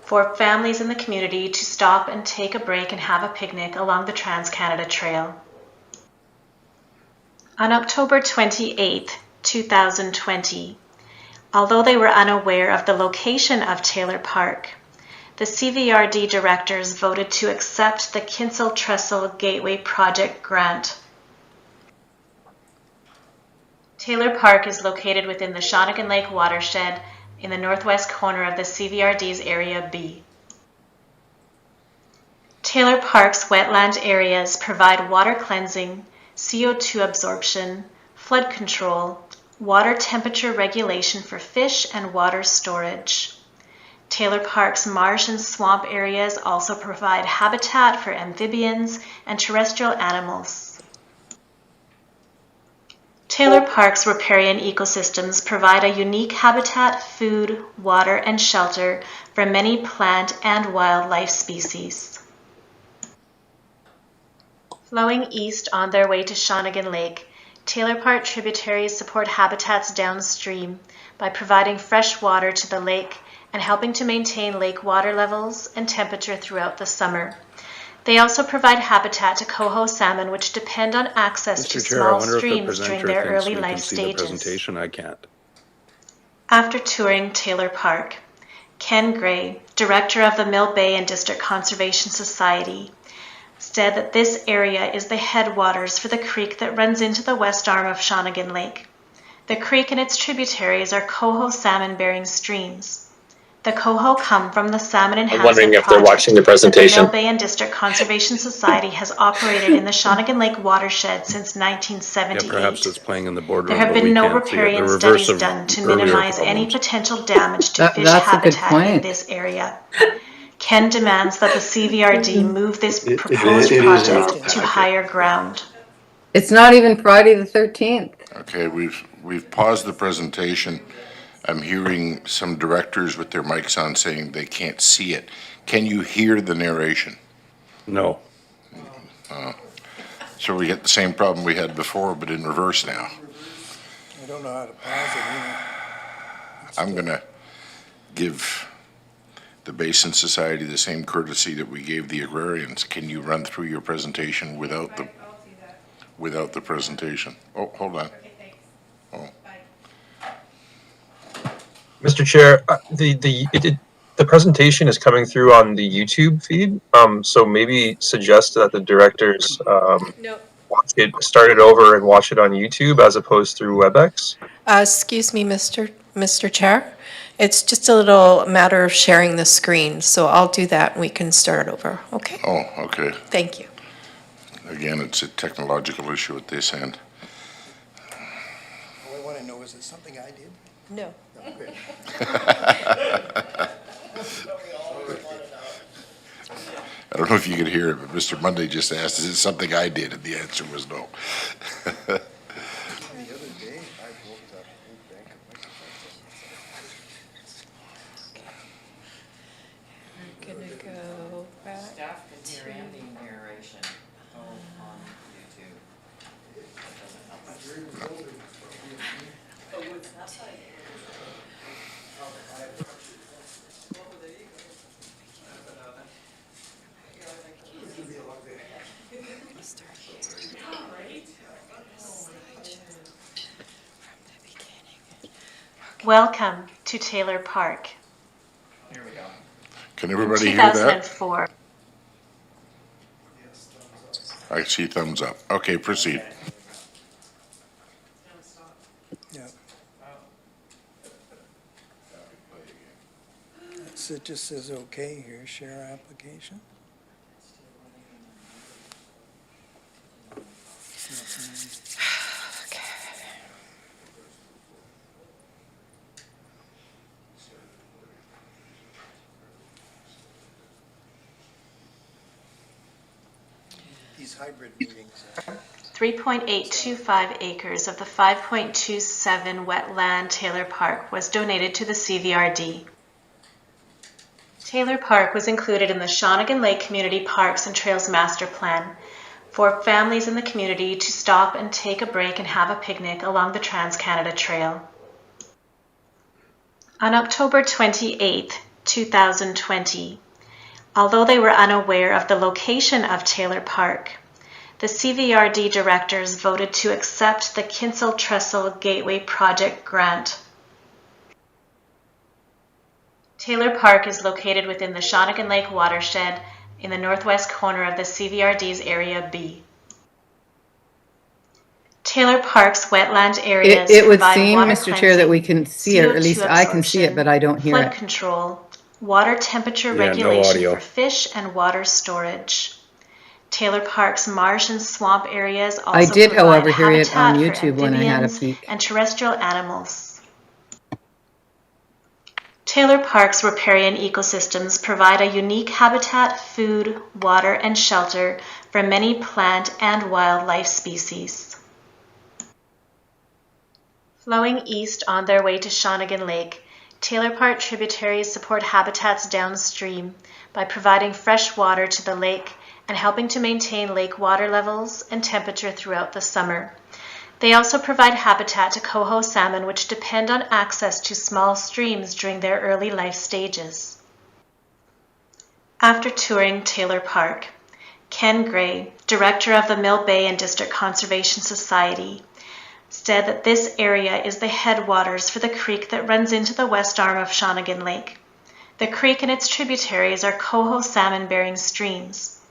for families in the community to stop and take a break and have a picnic along the Trans-Canada Trail. On October 28, 2020, although they were unaware of the location of Taylor Park, the CVRD directors voted to accept the Kinsel Trestle Gateway Project grant. Taylor Park is located within the Shawnigan Lake watershed in the northwest corner of the CVRD's Area B. Taylor Park's wetland areas provide water cleansing, CO2 absorption, flood control, water temperature regulation for fish and water storage. Taylor Park's marsh and swamp areas also provide habitat for amphibians and terrestrial animals. Taylor Park's riparian ecosystems provide a unique habitat, food, water, and shelter for many plant and wildlife species. Flowing east on their way to Shawnigan Lake, Taylor Park tributaries support habitats downstream by providing fresh water to the lake and helping to maintain lake water levels and temperature throughout the summer. They also provide habitat to coho salmon, which depend on access to small streams during their early life stages. I can't. After touring Taylor Park, Ken Gray, director of the Mill Bay and District Conservation Society, said that this area is the headwaters for the creek that runs into the west arm of Shawnigan Lake. The creek and its tributaries are coho salmon-bearing streams. The coho come from the salmon enhancement I'm wondering if they're project watching the that presentation. The Mill Bay and District Conservation Society has operated in the Shawnigan Lake watershed since Yeah, 1978. perhaps it's playing in the boardroom. There have but we been no can't see it. The riparian reverse studies of done to earlier minimize any problems. potential damage to fish That's a good habitat in point. this area. Ken demands that the CVRD move this proposed it is project not to higher ground. It's not even Friday the 13th. Okay, we've paused the presentation. I'm hearing some directors with their mics on saying they can't see it. Can you hear the narration? No. So we get the same problem we had before, but in reverse now. I don't know how to pause it either. I'm going to give the Basin Society the same courtesy that we gave the agrarians. Can you run through your presentation without the presentation? Oh, hold on. Oh. Mr. Chair, the presentation is coming through on the YouTube feed, so maybe suggest that the directors start it over and watch it on YouTube as opposed through WebEx. Excuse me, Mr. Chair. It's just a little matter of sharing the screen, so I'll do that and we can start over, okay? Oh, okay. Thank you. Again, it's a technological issue at this end. All I want to know is it something I did? No. Okay. I don't know if you could hear it, but Mr. Monday just asked, is it something I did? And the answer was no. Welcome to Taylor Park. Can everybody hear that? 2004. I see thumbs up. Okay, proceed. It just says okay here, share application. These hybrid meetings. 3.825 acres of the 5.27 wetland Taylor Park was donated to the CVRD. Taylor Park was included in the Shawnigan Lake Community Parks and Trails Master Plan for families in the community to stop and take a break and have a picnic along the Trans-Canada Trail. On October 28, 2020, although they were unaware of the location of Taylor Park, the CVRD directors voted to accept the Kinsel Trestle Gateway Project grant. Taylor Park is located within the Shawnigan Lake watershed in the northwest corner of the CVRD's Area B. Taylor Park's wetland areas It would provide seem, water Mr. Chair, that we cleansing, can see it, or at least CO2 I can see it, but I don't hear flood it. control, water temperature Yeah, no regulation audio. for fish and water storage. Taylor Park's marsh and swamp areas also I did, provide however, hear it on habitat for YouTube when I had a amphibians peek. and terrestrial animals. Taylor Park's riparian ecosystems provide a unique habitat, food, water, and shelter for many plant and wildlife species. Flowing east on their way to Shawnigan Lake, Taylor Park tributaries support habitats downstream by providing fresh water to the lake and helping to maintain lake water levels and temperature throughout the summer. They also provide habitat to coho salmon, which depend on access to small streams during their early life stages. After touring Taylor Park, Ken Gray, director of the Mill Bay and District Conservation Society, said that this area is the headwaters for the creek that runs into the west arm of Shawnigan Lake. The creek and its tributaries are coho salmon-bearing streams.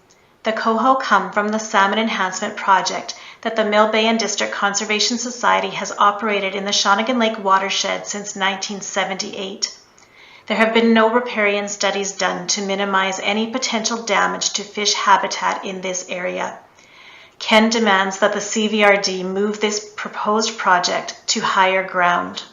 The coho come from the Salmon Enhancement Project that the Mill Bay and District Conservation Society has operated in the Shawnigan Lake watershed since 1978. There have been no riparian studies done to minimize any potential damage to fish habitat in this area. Ken demands that the CVRD move this proposed project to higher ground.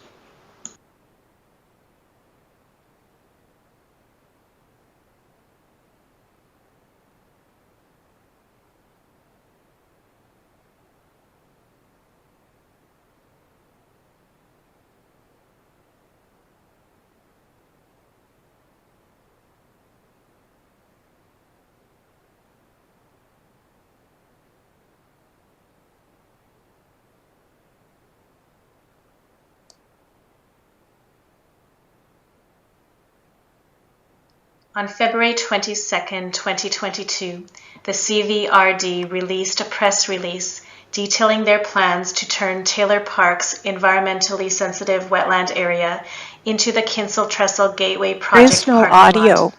On February 22, 2022, the CVRD released a press release detailing their plans to turn Taylor Park's environmentally sensitive wetland area into the Kinsel Trestle Gateway Project There's no parking audio, lot,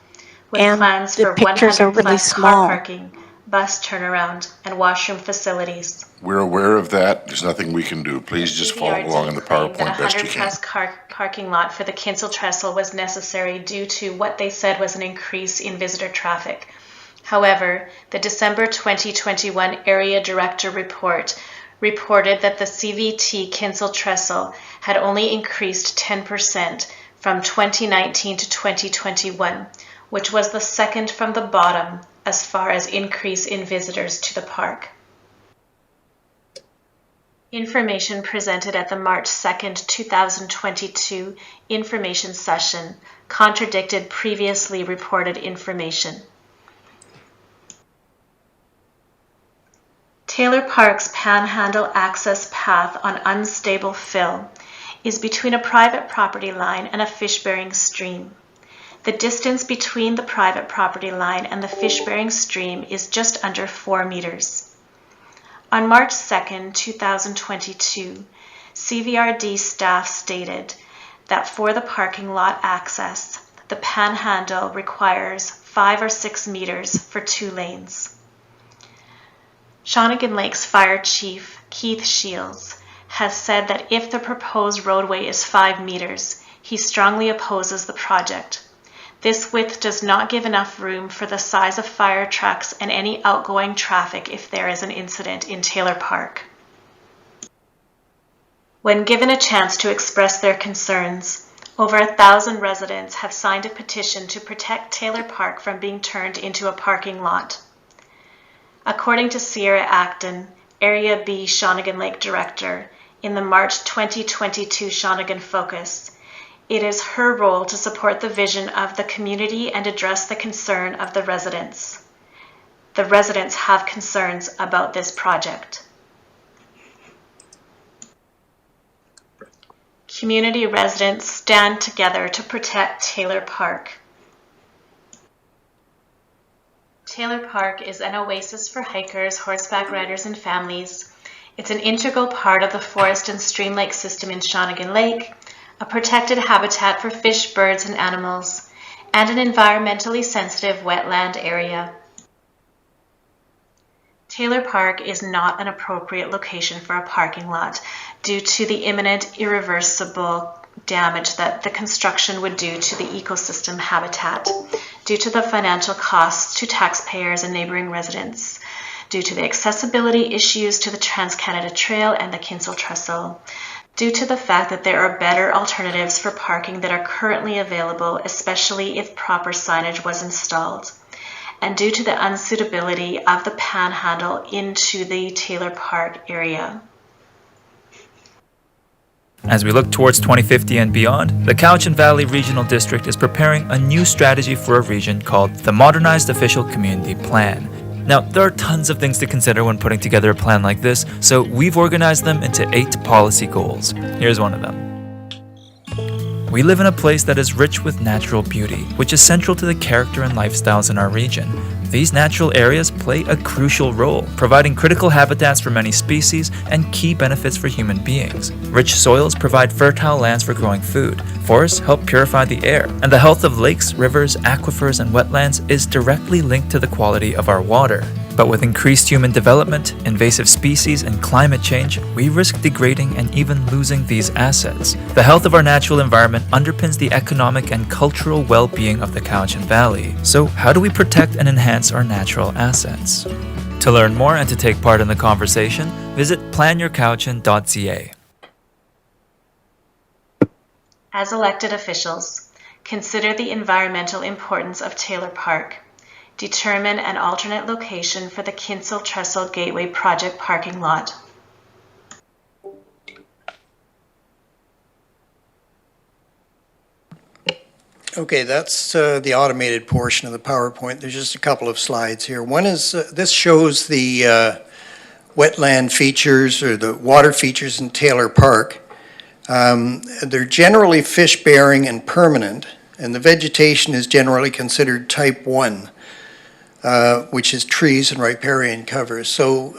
with and plans the for pictures are 100 really plus car small. parking, bus turnaround, and washroom facilities. We're aware of that. There's nothing we can do. Please just follow along in the Claimed that PowerPoint best you 100 can. plus car parking lot for the Kinsel Trestle was necessary due to what they said was an increase in visitor traffic. However, the December 2021 Area Director report reported that the CVT Kinsel Trestle had only increased 10% from 2019 to 2021, which was the second from the bottom as far as increase in visitors to the park. Information presented at the March 2, 2022 information session contradicted previously reported information. Taylor Park's Panhandle access path on unstable fill is between a private property line and a fish-bearing stream. The distance between the private property line and the fish-bearing stream is just under 4 meters. On March 2, 2022, CVRD staff stated that for the parking lot access, the panhandle requires 5 or 6 meters for 2 lanes. Shawnigan Lake's Fire Chief, Keith Shields, has said that if the proposed roadway is 5 meters, he strongly opposes the project. This width does not give enough room for the size of fire trucks and any outgoing traffic if there is an incident in Taylor Park. When given a chance to express their concerns, over 1,000 residents have signed a petition to protect Taylor Park from being turned into a parking lot. According to Sierra Acton, Area B Shawnigan Lake Director, in the March 2022 Shawnigan Focus, it is her role to support the vision of the community and address the concern of the residents. The residents have concerns about this project. Community residents stand together to protect Taylor Park. Taylor Park is an oasis for hikers, horseback riders, and families. It's an integral part of the forest and stream lake system in Shawnigan Lake, a protected habitat for fish, birds, and animals, and an environmentally sensitive wetland area. Taylor Park is not an appropriate location for a parking lot due to the imminent irreversible damage that the construction would do to the ecosystem habitat, due to the financial costs to taxpayers and neighboring residents, due to the accessibility issues to the Trans-Canada Trail and the Kinsel Trestle, due to the fact that there are better alternatives for parking that are currently available, especially if proper signage was installed, and due to the unsuitability of the panhandle into the Taylor Park area. As we look towards 2050 and beyond, the Cowichan Valley Regional District is preparing a new strategy for a region called the Modernized Official Community Plan. Now, there are tons of things to consider when putting together a plan like this, so we've organized them into 8 policy goals. Here's one of them. We live in a place that is rich with natural beauty, which is central to the character and lifestyles in our region. These natural areas play a crucial role, providing critical habitats for many species and key benefits for human beings. Rich soils provide fertile lands for growing food. Forests help purify the air, and the health of lakes, rivers, aquifers, and wetlands is directly linked to the quality of our water. But with increased human development, invasive species, and climate change, we risk degrading and even losing these assets. The health of our natural environment underpins the economic and cultural well-being of the Cowichan Valley. So how do we protect and enhance our natural assets? To learn more and to take part in the conversation, visit planyourcowichan.ca. As elected officials, consider the environmental importance of Taylor Park. Determine an alternate location for the Kinsel Trestle Gateway Project parking lot. Okay, that's the automated portion of the PowerPoint. There's just a couple of slides here. One is, this shows the wetland features or the water features in Taylor Park. They're generally fish-bearing and permanent, and the vegetation is generally considered type 1. Which is trees and riparian covers. So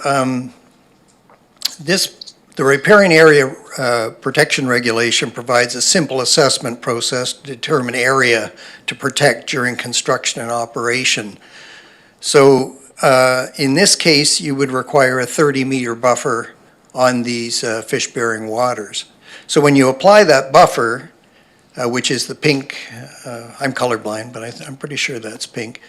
the riparian area protection regulation provides a simple assessment process to determine area to protect during construction and operation. So in this case, you would require a 30-meter buffer on these fish-bearing waters. So when you apply that buffer, which is the pink, I'm colorblind, but I'm pretty sure that's pink,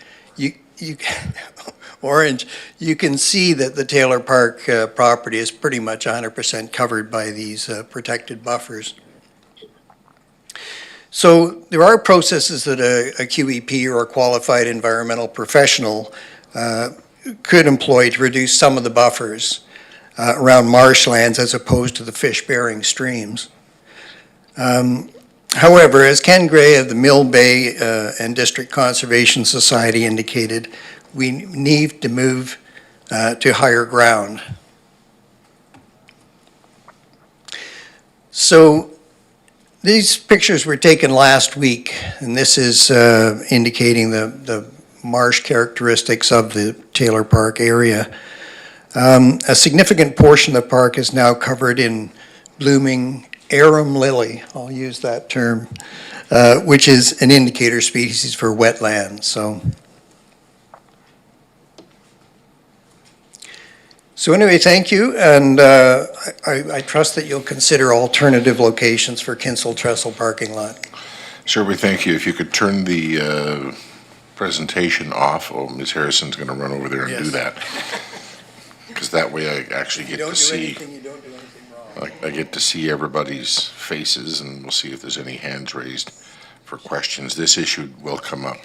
orange, you can see that the Taylor Park property is pretty much 100% covered by these protected buffers. So there are processes that a QEP or a qualified environmental professional could employ to reduce some of the buffers around marshlands as opposed to the fish-bearing streams. However, as Ken Gray of the Mill Bay and District Conservation Society indicated, we need to move to higher ground. So these pictures were taken last week, and this is indicating the marsh characteristics of the Taylor Park area. A significant portion of the park is now covered in blooming arum lily, I'll use that term, which is an indicator species for wetlands. So anyway, thank you, and I trust that you'll consider alternative locations for Kinsel Trestle parking lot. Sir, we thank you. If you could turn the presentation off. Oh, Ms. Harrison's going to run over there and do Yes. that. Because that way I actually get to see. You don't do anything wrong. I get to see everybody's faces, and we'll see if there's any hands raised for questions. This issue will come up,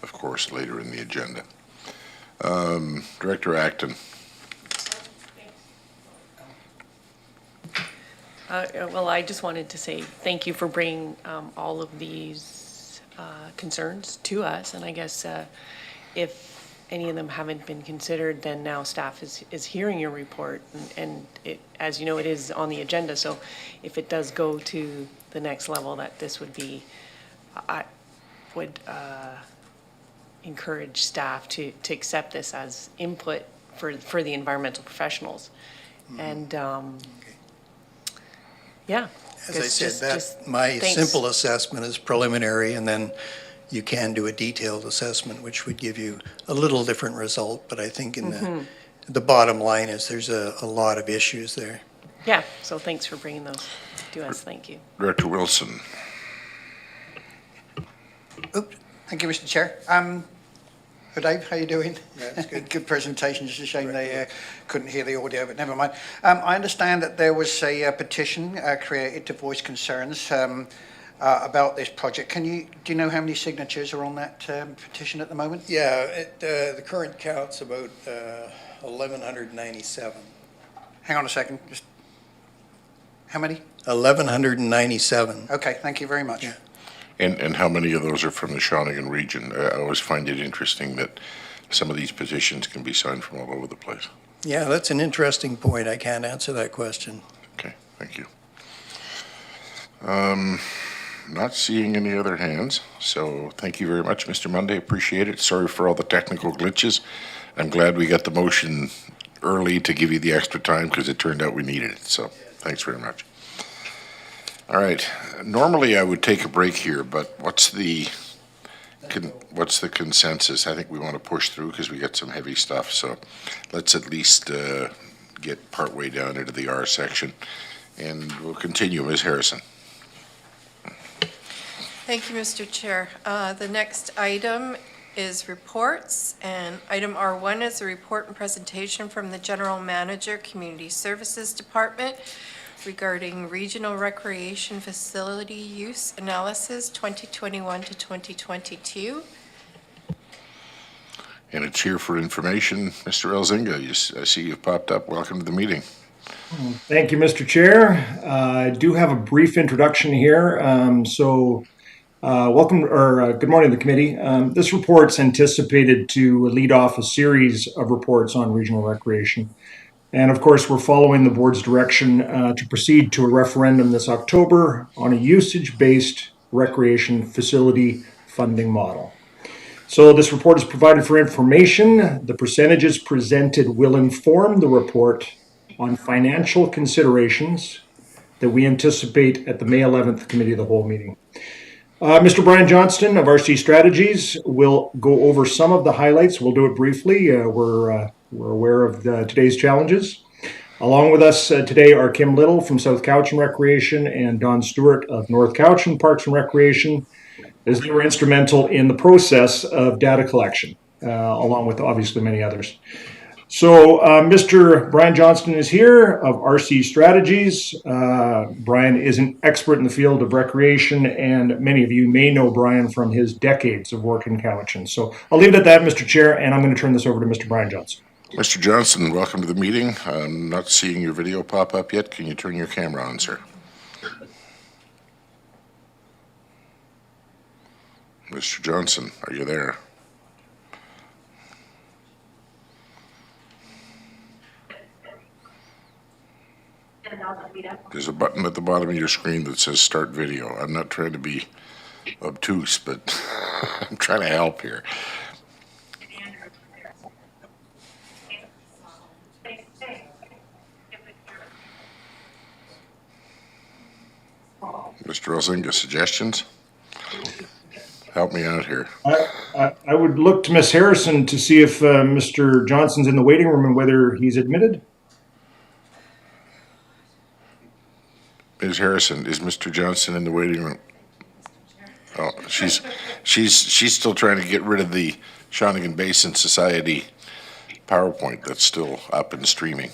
of course, later in the agenda. Director Acton. Well, I just wanted to say thank you for bringing all of these concerns to us. And I guess if any of them haven't been considered, then now staff is hearing your report. And it, as you know, it is on the agenda. So if it does go to the next level, that this would be, I would encourage staff to accept this as input for the environmental professionals. Mm-hmm. And yeah. As I said, my thanks. simple assessment is preliminary, and then you can do a detailed assessment, which would give you a little different result. But I think in the bottom line is there's a lot of issues there. Yeah, so thanks for bringing those to us. Thank you. Director Wilson. Oops. Thank you, Mr. Chair. Dave, how you doing? That's good. Good presentation. Just a shame they couldn't hear the audio, but never mind. I understand that there was a petition created to voice concerns about this project. Do you know how many signatures are on that petition at the moment? Yeah, the current count's about 1,197. Hang on a second. Just how many? 1,197. Okay, thank you very much. Yeah. And how many of those are from the Shawnigan region? I always find it interesting that some of these petitions can be signed from all over the place. Yeah, that's an interesting point. I can't answer that question. Okay, thank you. Not seeing any other hands, so thank you very much, Mr. Monday. Appreciate it. Sorry for all the technical glitches. I'm glad we got the motion early to give you the extra time because it turned out we needed it. So thanks very much. All right. Normally I would take a break here, but what's the consensus? I think we want to push through because we got some heavy stuff. So let's at least get partway down into the R section, and we'll continue. Ms. Harrison. Thank you, Mr. Chair. The next item is reports, and item R1 is a report and presentation from the General Manager, Community Services Department regarding Regional Recreation Facility Use Analysis 2021 to 2022. And it's here for information. Mr. Elzinga, I see you've popped up. Welcome to the meeting. Thank you, Mr. Chair. I do have a brief introduction here. Welcome, or good morning to the committee. This report's anticipated to lead off a series of reports on regional recreation. And of course, we're following the board's direction to proceed to a referendum this October on a usage-based recreation facility funding model. So this report is provided for information. The percentages presented will inform the report on financial considerations that we anticipate at the May 11th Committee of the Whole meeting. Mr. Brian Johnston of RC Strategies will go over some of the highlights. We'll do it briefly. We're aware of today's challenges. Along with us today are Kim Little from South Cowichan Recreation and Don Stewart of North Cowichan Parks and Recreation, as they were instrumental in the process of data collection, along with obviously many others. So Mr. Brian Johnston is here of RC Strategies. Brian is an expert in the field of recreation, and many of you may know Brian from his decades of work in Cowichan. So I'll leave it at that, Mr. Chair, and I'm going to turn this over to Mr. Brian Johnston. Mr. Johnson, welcome to the meeting. I'm not seeing your video pop up yet. Can you turn your camera on, sir? Mr. Johnson, are you there? There's a button at the bottom of your screen that says start video. I'm not trying to be obtuse, but I'm trying to help here. Mr. Elzinga, suggestions? Help me out here. I would look to Ms. Harrison to see if Mr. Johnson's in the waiting room and whether he's admitted. Ms. Harrison, is Mr. Johnson in the waiting room? Oh, she's still trying to get rid of the Shawnigan Basin Society PowerPoint that's still up and streaming.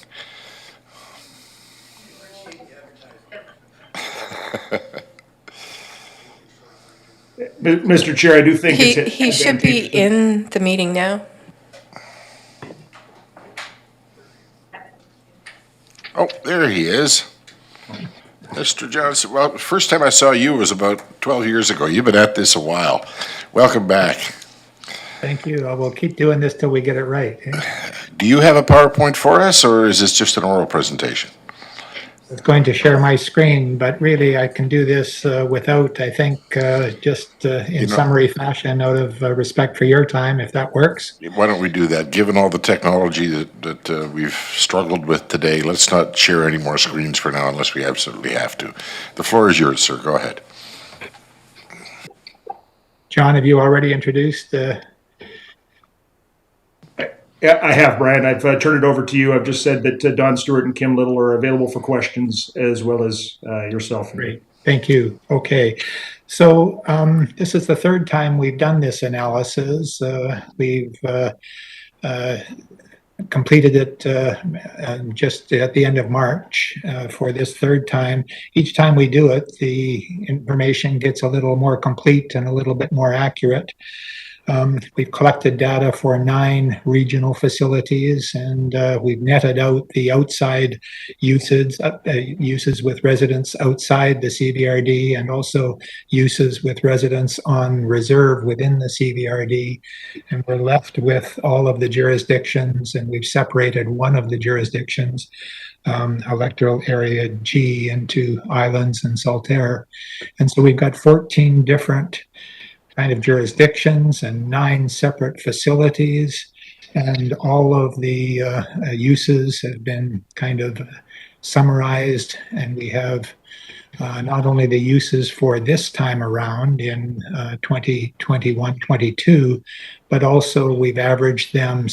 Mr. Chair, I do think He should be in the meeting now. Oh, there he is. Mr. Johnson, well, the first time I saw you was about 12 years ago. You've been at this a while. Welcome back. Thank you. We'll keep doing this till we get it right. Do you have a PowerPoint for us, or is this just an oral presentation? I was going to share my screen, but really I can do this without, I think, just in summary fashion out of respect for your time, if that works. Why don't we do that? Given all the technology that we've struggled with today, let's not share any more screens for now unless we absolutely have to. The floor is yours, sir. Go ahead. John, have you already introduced? Yeah, I have, Brian. I've turned it over to you. I've just said that Don Stewart and Kim Little are available for questions, as well as yourself. Great. Thank you. Okay. So this is the third time we've done this analysis. We've completed it just at the end of March for this third time. Each time we do it, the information gets a little more complete and a little bit more accurate. We've collected data for 9 regional facilities, and we've netted out the outside uses with residents outside the CVRD, and also uses with residents on reserve within the CVRD. And we're left with all of the jurisdictions, and we've separated one of the jurisdictions, electoral area G, into islands and Saltaire. And so we've got 14 different kind of jurisdictions and 9 separate facilities, and all of the uses have been kind of summarized, and we have not only the uses for this time around in 2021-22, but also we've averaged them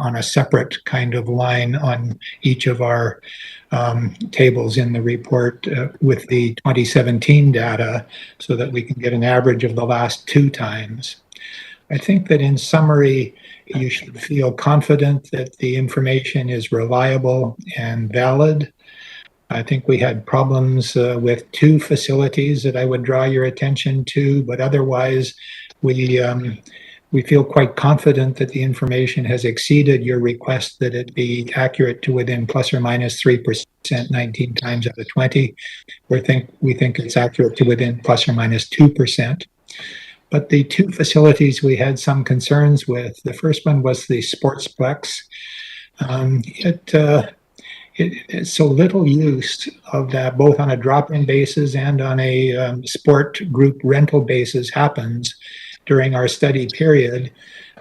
on a separate kind of line on each of our tables in the report with the 2017 data, so that we can get an average of the last 2 times. I think that in summary, you should feel confident that the information is reliable and valid. I think we had problems with 2 facilities that I would draw your attention to, but otherwise we feel quite confident that the information has exceeded your request that it be accurate to within plus or minus 3% 19 times out of 20. We think it's accurate to within plus or minus 2%. But the 2 facilities we had some concerns with, the first one was the Sportsplex. It's so little use of that, both on a drop-in basis and on a sport group rental basis, happens during our study period,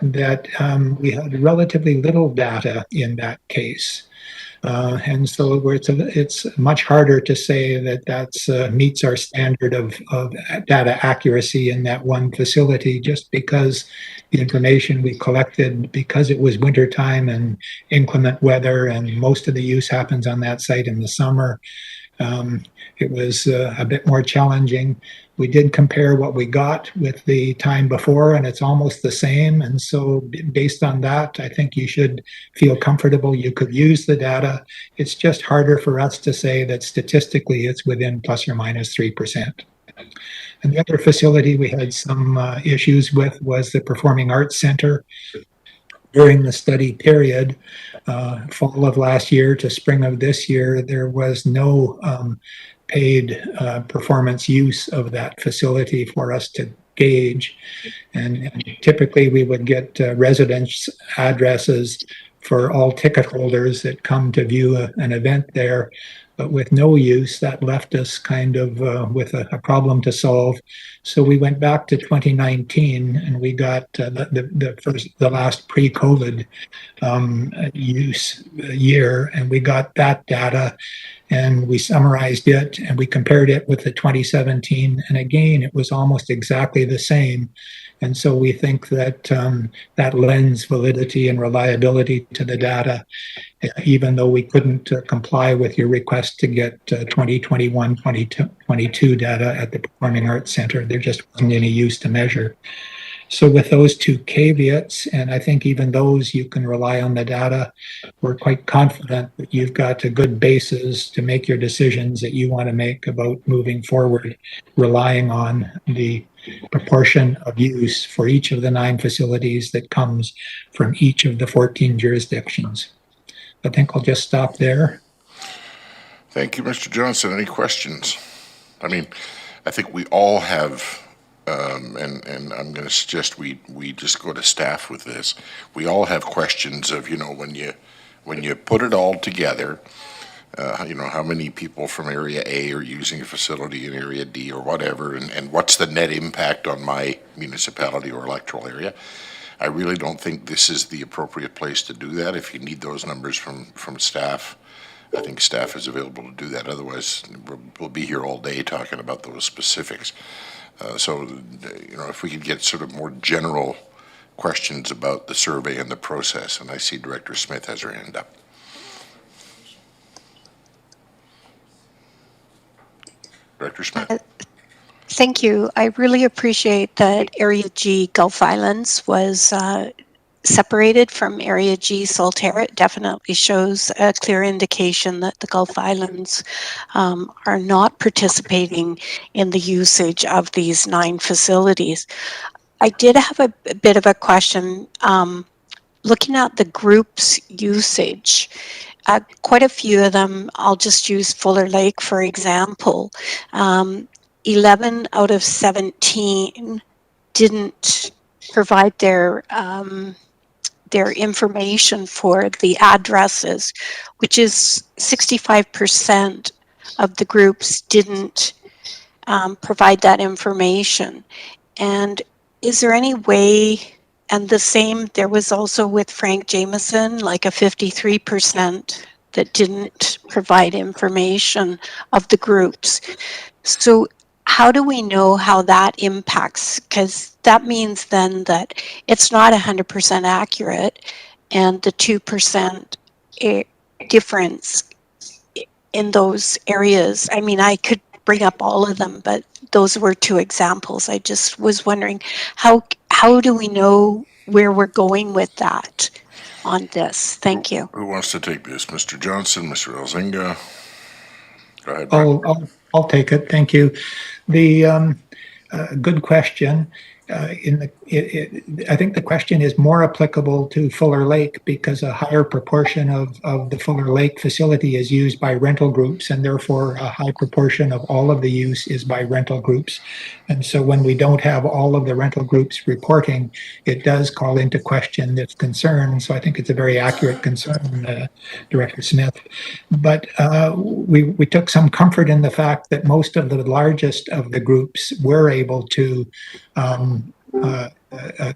that we had relatively little data in that case. And so it's much harder to say that that meets our standard of data accuracy in that one facility, just because the information we collected, because it was wintertime and inclement weather, and most of the use happens on that site in the summer, it was a bit more challenging. We did compare what we got with the time before, and it's almost the same. And so based on that, I think you should feel comfortable you could use the data. It's just harder for us to say that statistically it's within plus or minus 3%. And the other facility we had some issues with was the Performing Arts Center. During the study period, fall of last year to spring of this year, there was no paid performance use of that facility for us to gauge. And typically we would get residence addresses for all ticket holders that come to view an event there. but with no use, that left us kind of with a problem to solve. So we went back to 2019 and we got the last pre-COVID use year, and we got that data and we summarized it and we compared it with the 2017, and again it was almost exactly the same. And so we think that that lends validity and reliability to the data, even though we couldn't comply with your request to get 2021, 2022 data at the Performing Arts Center. There just wasn't any use to measure. So with those two caveats, and I think even those you can rely on the data, we're quite confident that you've got a good basis to make your decisions that you want to make about moving forward, relying on the proportion of use for each of the 9 facilities that comes from each of the 14 jurisdictions. I think I'll just stop there. Thank you, Mr. Johnson. Any questions? I mean, I think we all have, and I'm going to suggest we just go to staff with this. We all have questions of, when you put it all together, how many people from area A are using a facility in area D or whatever, and what's the net impact on my municipality or electoral area. I really don't think this is the appropriate place to do that. If you need those numbers from staff, I think staff is available to do that. Otherwise, we'll be here all day talking about those specifics. So, if we could get sort of more general questions about the survey and the process, and I see Director Smith has her hand up. Director Smith. Thank you. I really appreciate that Area G Gulf Islands was separated from Area G Saltaire. It definitely shows a clear indication that the Gulf Islands are not participating in the usage of these 9 facilities. I did have a bit of a question. Looking at the group's usage, quite a few of them, I'll just use Fuller Lake for example, 11 out of 17 didn't provide their information for the addresses, which is 65% of the groups didn't provide that information. And is there any way, and the same, there was also with Frank Jameson, like a 53% that didn't provide information of the groups. So how do we know how that impacts? Because that means then that it's not 100% accurate, and the 2% difference in those areas. I mean, I could bring up all of them, but those were 2 examples. I just was wondering, how do we know where we're going with that on this? Thank you. Who wants to take this? Mr. Johnson, Mr. Elzinga? Go ahead, Brian. I'll take it. Thank you. The good question. I think the question is more applicable to Fuller Lake because a higher proportion of the Fuller Lake facility is used by rental groups, and therefore a high proportion of all of the use is by rental groups. And so when we don't have all of the rental groups reporting, it does call into question this concern. So I think it's a very accurate concern, Director Smith. But we took some comfort in the fact that most of the largest of the groups were able to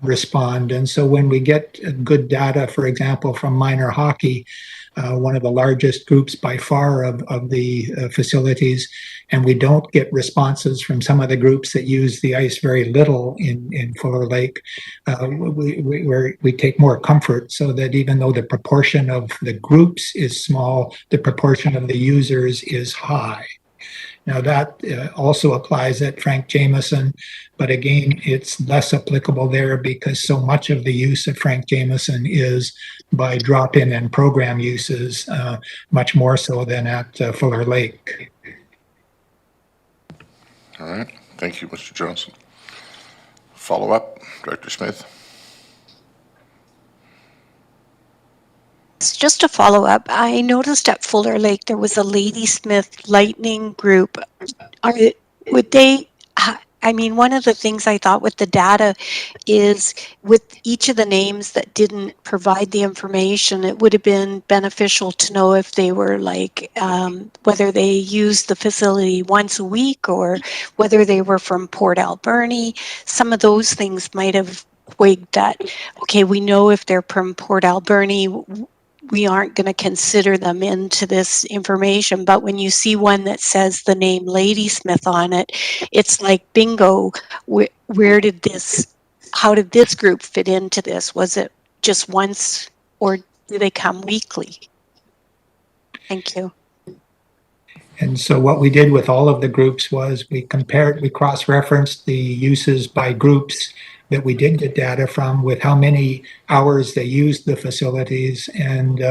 respond. And so when we get good data, for example, from minor hockey, one of the largest groups by far of the facilities, and we don't get responses from some of the groups that use the ice very little in Fuller Lake, we take more comfort, so that even though the proportion of the groups is small, the proportion of the users is high. Now that also applies at Frank Jameson, but again, it's less applicable there because so much of the use of Frank Jameson is by drop-in and program uses, much more so than at Fuller Lake. All right. Thank you, Mr. Johnson. Follow up, Director Smith. Just a follow-up, I noticed at Fuller Lake there was a Ladysmith Lightning group. I I mean, one of the things I thought with the data is with each of the names that didn't provide the information, it would have been beneficial to know if they were like, whether they used the facility once a week or whether they were from Port Alberni. Some of those things might have twigged that, okay, we know if they're from Port Alberni, we aren't going to consider them into this information. But when you see one that says the name Ladysmith on it, it's like bingo. Where did this, how did this group fit into this? Was it just once or do they come weekly? Thank you. And so what we did with all of the groups was we cross-referenced the uses by groups that we did get data from with how many hours they used the facilities and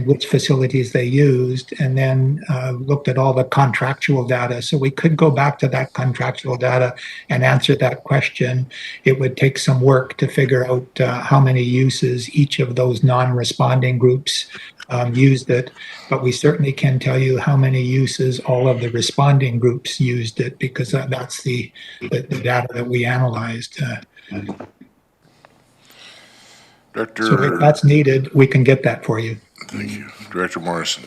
which facilities they used, and then looked at all the contractual data. So we could go back to that contractual data and answer that question. It would take some work to figure out how many uses each of those non-responding groups used it, but we certainly can tell you how many uses all of the responding groups used it, because that's the data that we analyzed. Director. So if that's needed, we can get that for you. Thank you. Director Morrison.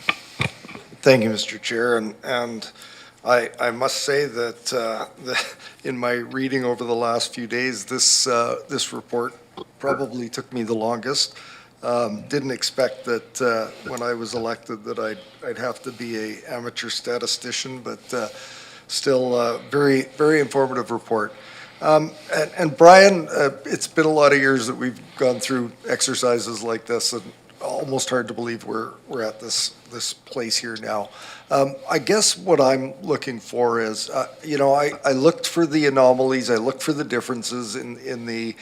Thank you, Mr. Chair. And I must say that in my reading over the last few days, this report probably took me the longest. Didn't expect that when I was elected that I'd have to be an amateur statistician, but still very, very informative report. And Brian, it's been a lot of years that we've gone through exercises like this, and almost hard to believe we're at this place here now. I guess what I'm looking for is, I looked for the anomalies, I looked for the differences in the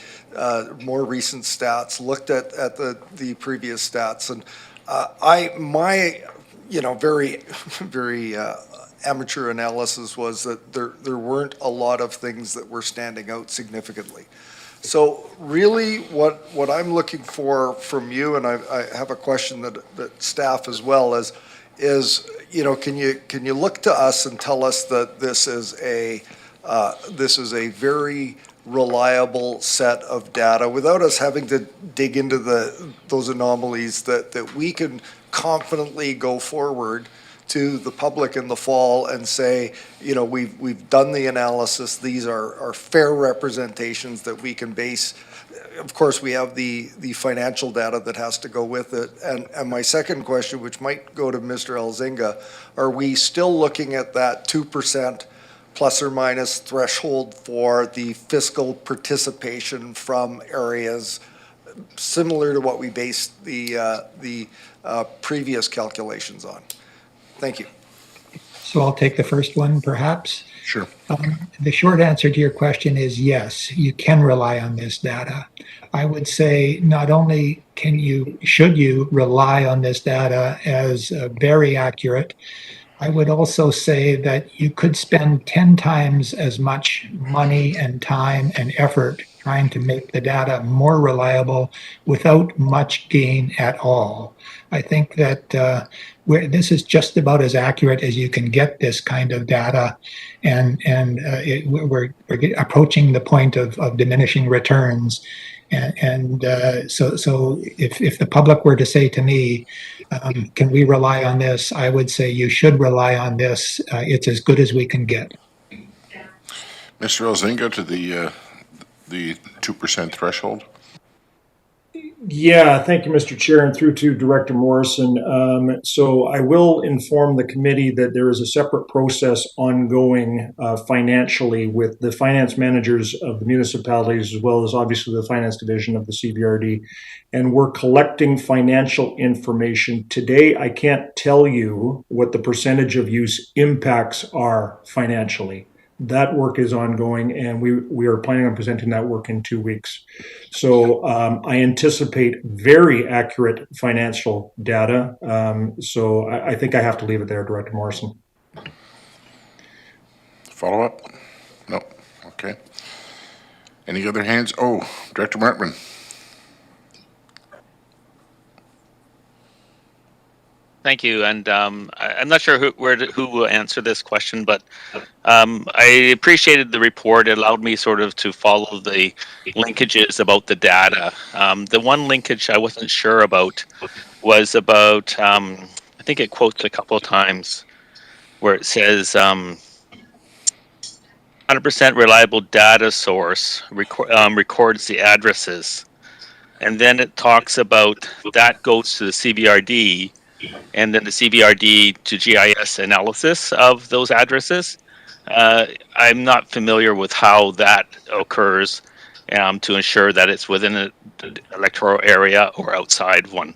more recent stats, looked at the previous stats, and my very, very amateur analysis was that there weren't a lot of things that were standing out significantly. So really what I'm looking for from you, and I have a question that staff as well, is can you look to us and tell us that this is a very reliable set of data without us having to dig into those anomalies, that we can confidently go forward to the public in the fall and say, we've done the analysis. These are fair representations that we can base. Of course, we have the financial data that has to go with it. And my second question, which might go to Mr. Elzinga, are we still looking at that 2% plus or minus threshold for the fiscal participation from areas similar to what we based the previous calculations on? Thank you. So I'll take the first one, perhaps. Sure. The short answer to your question is yes, you can rely on this data. I would say not only should you rely on this data as very accurate, I would also say that you could spend 10 times as much money and time and effort trying to make the data more reliable without much gain at all. I think that this is just about as accurate as you can get this kind of data, and we're approaching the point of diminishing returns. So if the public were to say to me, can we rely on this? I would say you should rely on this. It's as good as we can get. Mr. Elzinga, to the 2% threshold. Yeah, thank you, Mr. Chair, and through to Director Morrison. So I will inform the committee that there is a separate process ongoing financially with the finance managers of the municipalities, as well as obviously the finance division of the CBRD. And we're collecting financial information. Today, I can't tell you what the percentage of use impacts are financially. That work is ongoing, and we are planning on presenting that work in 2 weeks. So I anticipate very accurate financial data. So I think I have to leave it there, Director Morrison. Follow up? No. Okay. Any other hands? Oh, Director Martman. Thank you. And I'm not sure who will answer this question, but I appreciated the report. It allowed me sort of to follow the linkages about the data. The one linkage I wasn't sure about was about, I think it quotes a couple of times where it says 100% reliable data source records the addresses. And then it talks about that goes to the CBRD, and then the CBRD to GIS analysis of those addresses. I'm not familiar with how that occurs to ensure that it's within the electoral area or outside one.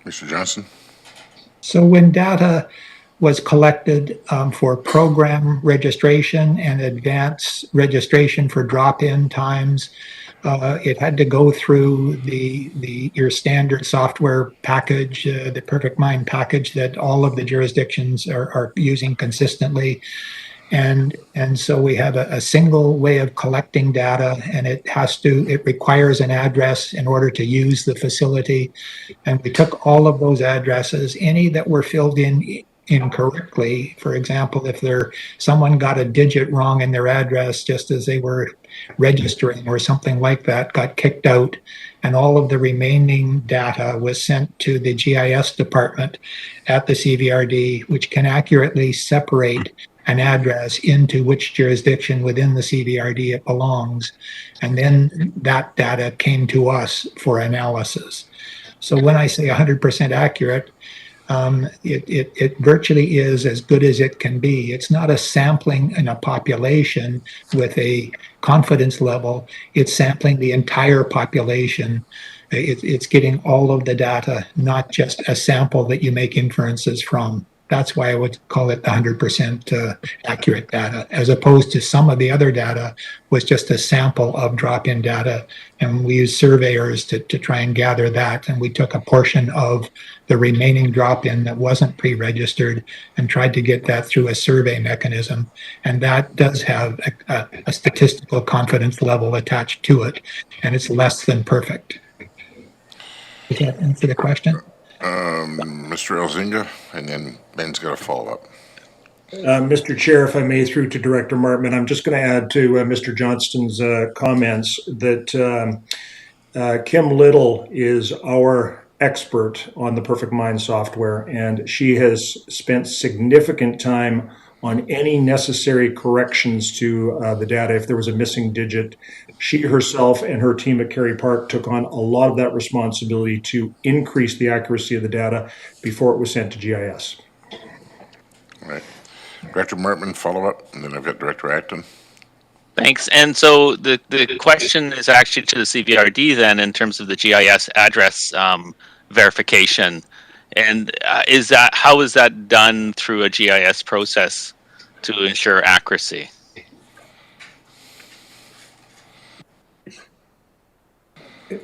Mr. Johnson? So when data was collected for program registration and advance registration for drop-in times, it had to go through your standard software package, the Perfect Mind package that all of the jurisdictions are using consistently. And so we have a single way of collecting data, and it requires an address in order to use the facility. And we took all of those addresses, any that were filled in incorrectly. For example, if someone got a digit wrong in their address just as they were registering or something like that, got kicked out, and all of the remaining data was sent to the GIS department at the CVRD, which can accurately separate an address into which jurisdiction within the CVRD it belongs. And then that data came to us for analysis. So when I say 100% accurate, it virtually is as good as it can be. It's not a sampling in a population with a confidence level. It's sampling the entire population. It's getting all of the data, not just a sample that you make inferences from. That's why I would call it the 100% accurate data, as opposed to some of the other data was just a sample of drop-in data. And we used surveyors to try and gather that. And we took a portion of the remaining drop-in that wasn't pre-registered and tried to get that through a survey mechanism. And that does have a statistical confidence level attached to it. And it's less than perfect. Does that answer the question? Mr. Elzinga, and then Ben's got a follow-up. Mr. Chair, if I may, through to Director Martman, I'm just going to add to Mr. Johnston's comments that Kim Little is our expert on the Perfect Mind software, and she has spent significant time on any necessary corrections to the data. If there was a missing digit, she herself and her team at Kerry Park took on a lot of that responsibility to increase the accuracy of the data before it was sent to GIS. All right. Director Martman, follow-up, and then I've got Director Acton. Thanks. And so the question is actually to the CVRD then in terms of the GIS address verification. And how is that done through a GIS process to ensure accuracy?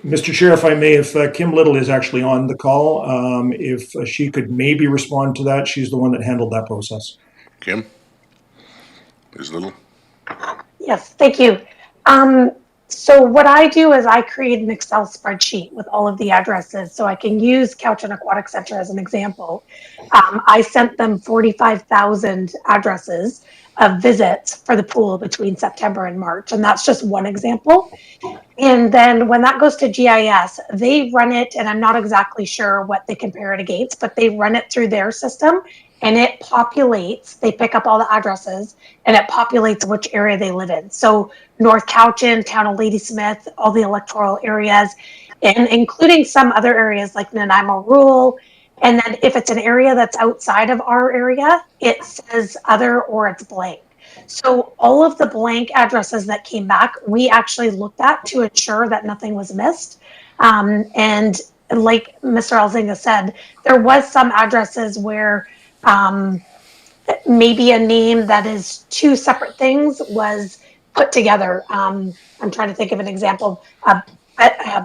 Mr. Chair, if I may, if Kim Little is actually on the call, if she could maybe respond to that, she's the one that handled that process. Kim? Ms. Little? Yes, thank you. So what I do is I create an Excel spreadsheet with all of the addresses. So I can use Couch and Aquatic Center as an example. I sent them 45,000 addresses of visits for the pool between September and March. And that's just one example. And then when that goes to GIS, they run it, and I'm not exactly sure what they compare it against, but they run it through their system. And it populates, they pick up all the addresses, and it populates which area they live in. So North Cowichan, Town of Ladysmith, all the electoral areas, and including some other areas like Nanaimo Rural. And then if it's an area that's outside of our area, it says other or it's blank. So all of the blank addresses that came back, we actually looked at to ensure that nothing was missed. And like Mr. Elzinga said, there was some addresses where maybe a name that is two separate things was put together. I'm trying to think of an example.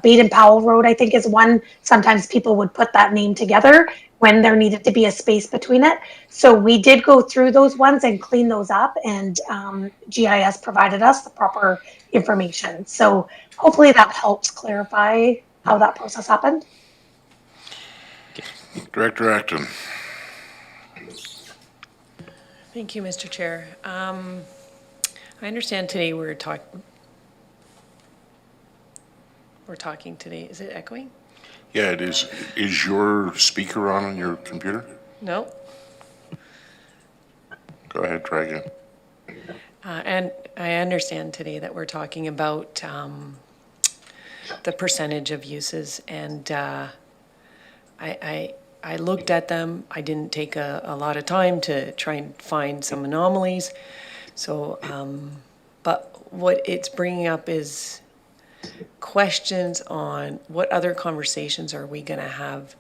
Baden Powell Road, I think, is one. Sometimes people would put that name together when there needed to be a space between it. So we did go through those ones and clean those up, and GIS provided us the proper information. So hopefully that helps clarify how that process happened. Director Acton. Thank you, Mr. Chair. I understand today we're talking today, is it echoing? Yeah, it is. Is your speaker on your computer? No? Go ahead, try again. And I understand today that we're talking about the percentage of uses, and I looked at them. I didn't take a lot of time to try and find some anomalies. So, but what it's bringing up is questions on what other conversations are we going to have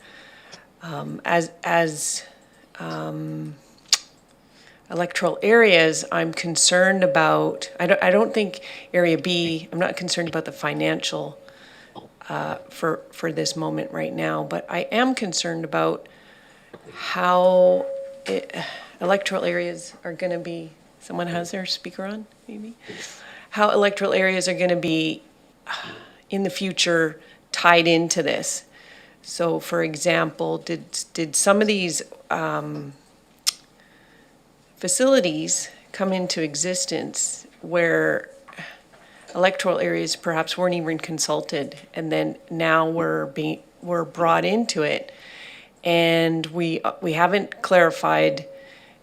as electoral areas. I'm concerned about, I don't think Area B, I'm not concerned about the financial for this moment right now, but I am concerned about how electoral areas are going to be, someone has their speaker on, maybe? How electoral areas are going to be in the future tied into this. So for example, did some of these facilities come into existence where electoral areas perhaps weren't even consulted, and then now we're brought into it, and we haven't clarified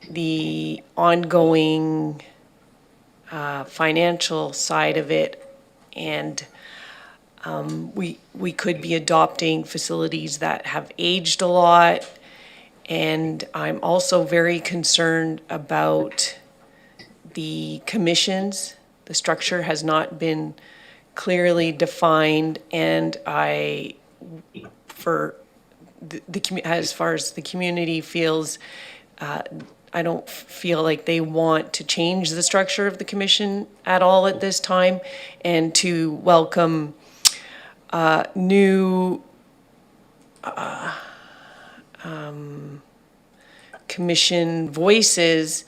the ongoing financial side of it, and we could be adopting facilities that have aged a lot. And I'm also very concerned about the commissions. The structure has not been clearly defined, and as far as the community feels, I don't feel like they want to change the structure of the commission at all at this time, and to welcome new commission voices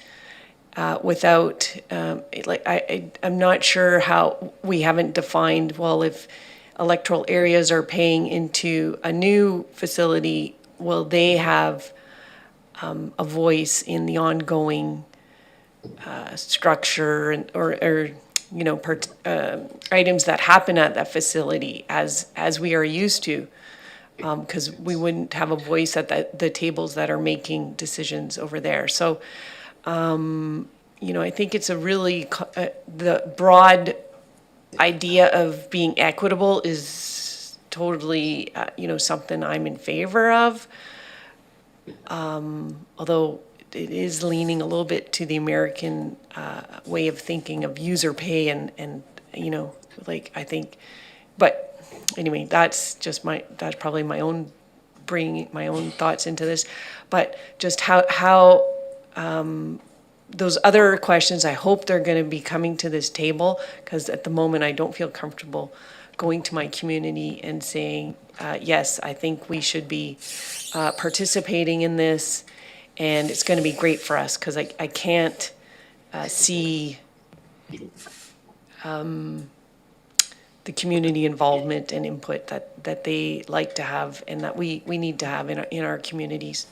without, I'm not sure how, we haven't defined, well, if electoral areas are paying into a new facility, will they have a voice in the ongoing structure or items that happen at that facility as we are used to? Because we wouldn't have a voice at the tables that are making decisions over there. So, I think it's a really, the broad idea of being equitable is totally, something I'm in favor of. Although it is leaning a little bit to the American way of thinking of user pay and I think, but anyway, that's probably my own, bringing my own thoughts into this. But just how those other questions, I hope they're going to be coming to this table, because at the moment I don't feel comfortable going to my community and saying, yes, I think we should be participating in this, and it's going to be great for us, because I can't see the community involvement and input that they like to have, and that we need to have in our communities.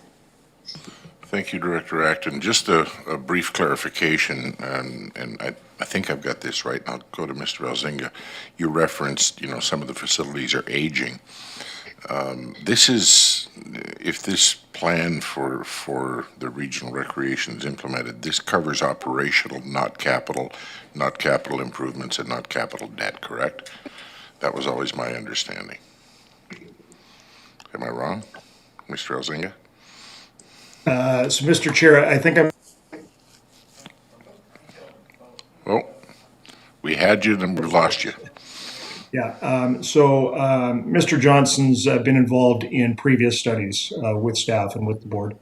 Thank you, Director Acton. Just a brief clarification, and I think I've got this right, and I'll go to Mr. Elzinga. You referenced, some of the facilities are aging. This is, if this plan for the regional recreation is implemented, this covers operational, not capital improvements and not capital debt, correct? That was always my understanding. Am I wrong, Mr. Elzinga? So, Mr. Chair, I think I'm. Oh, we had you, then we lost you. Yeah. Mr. Johnson's been involved in previous studies with staff and with the board.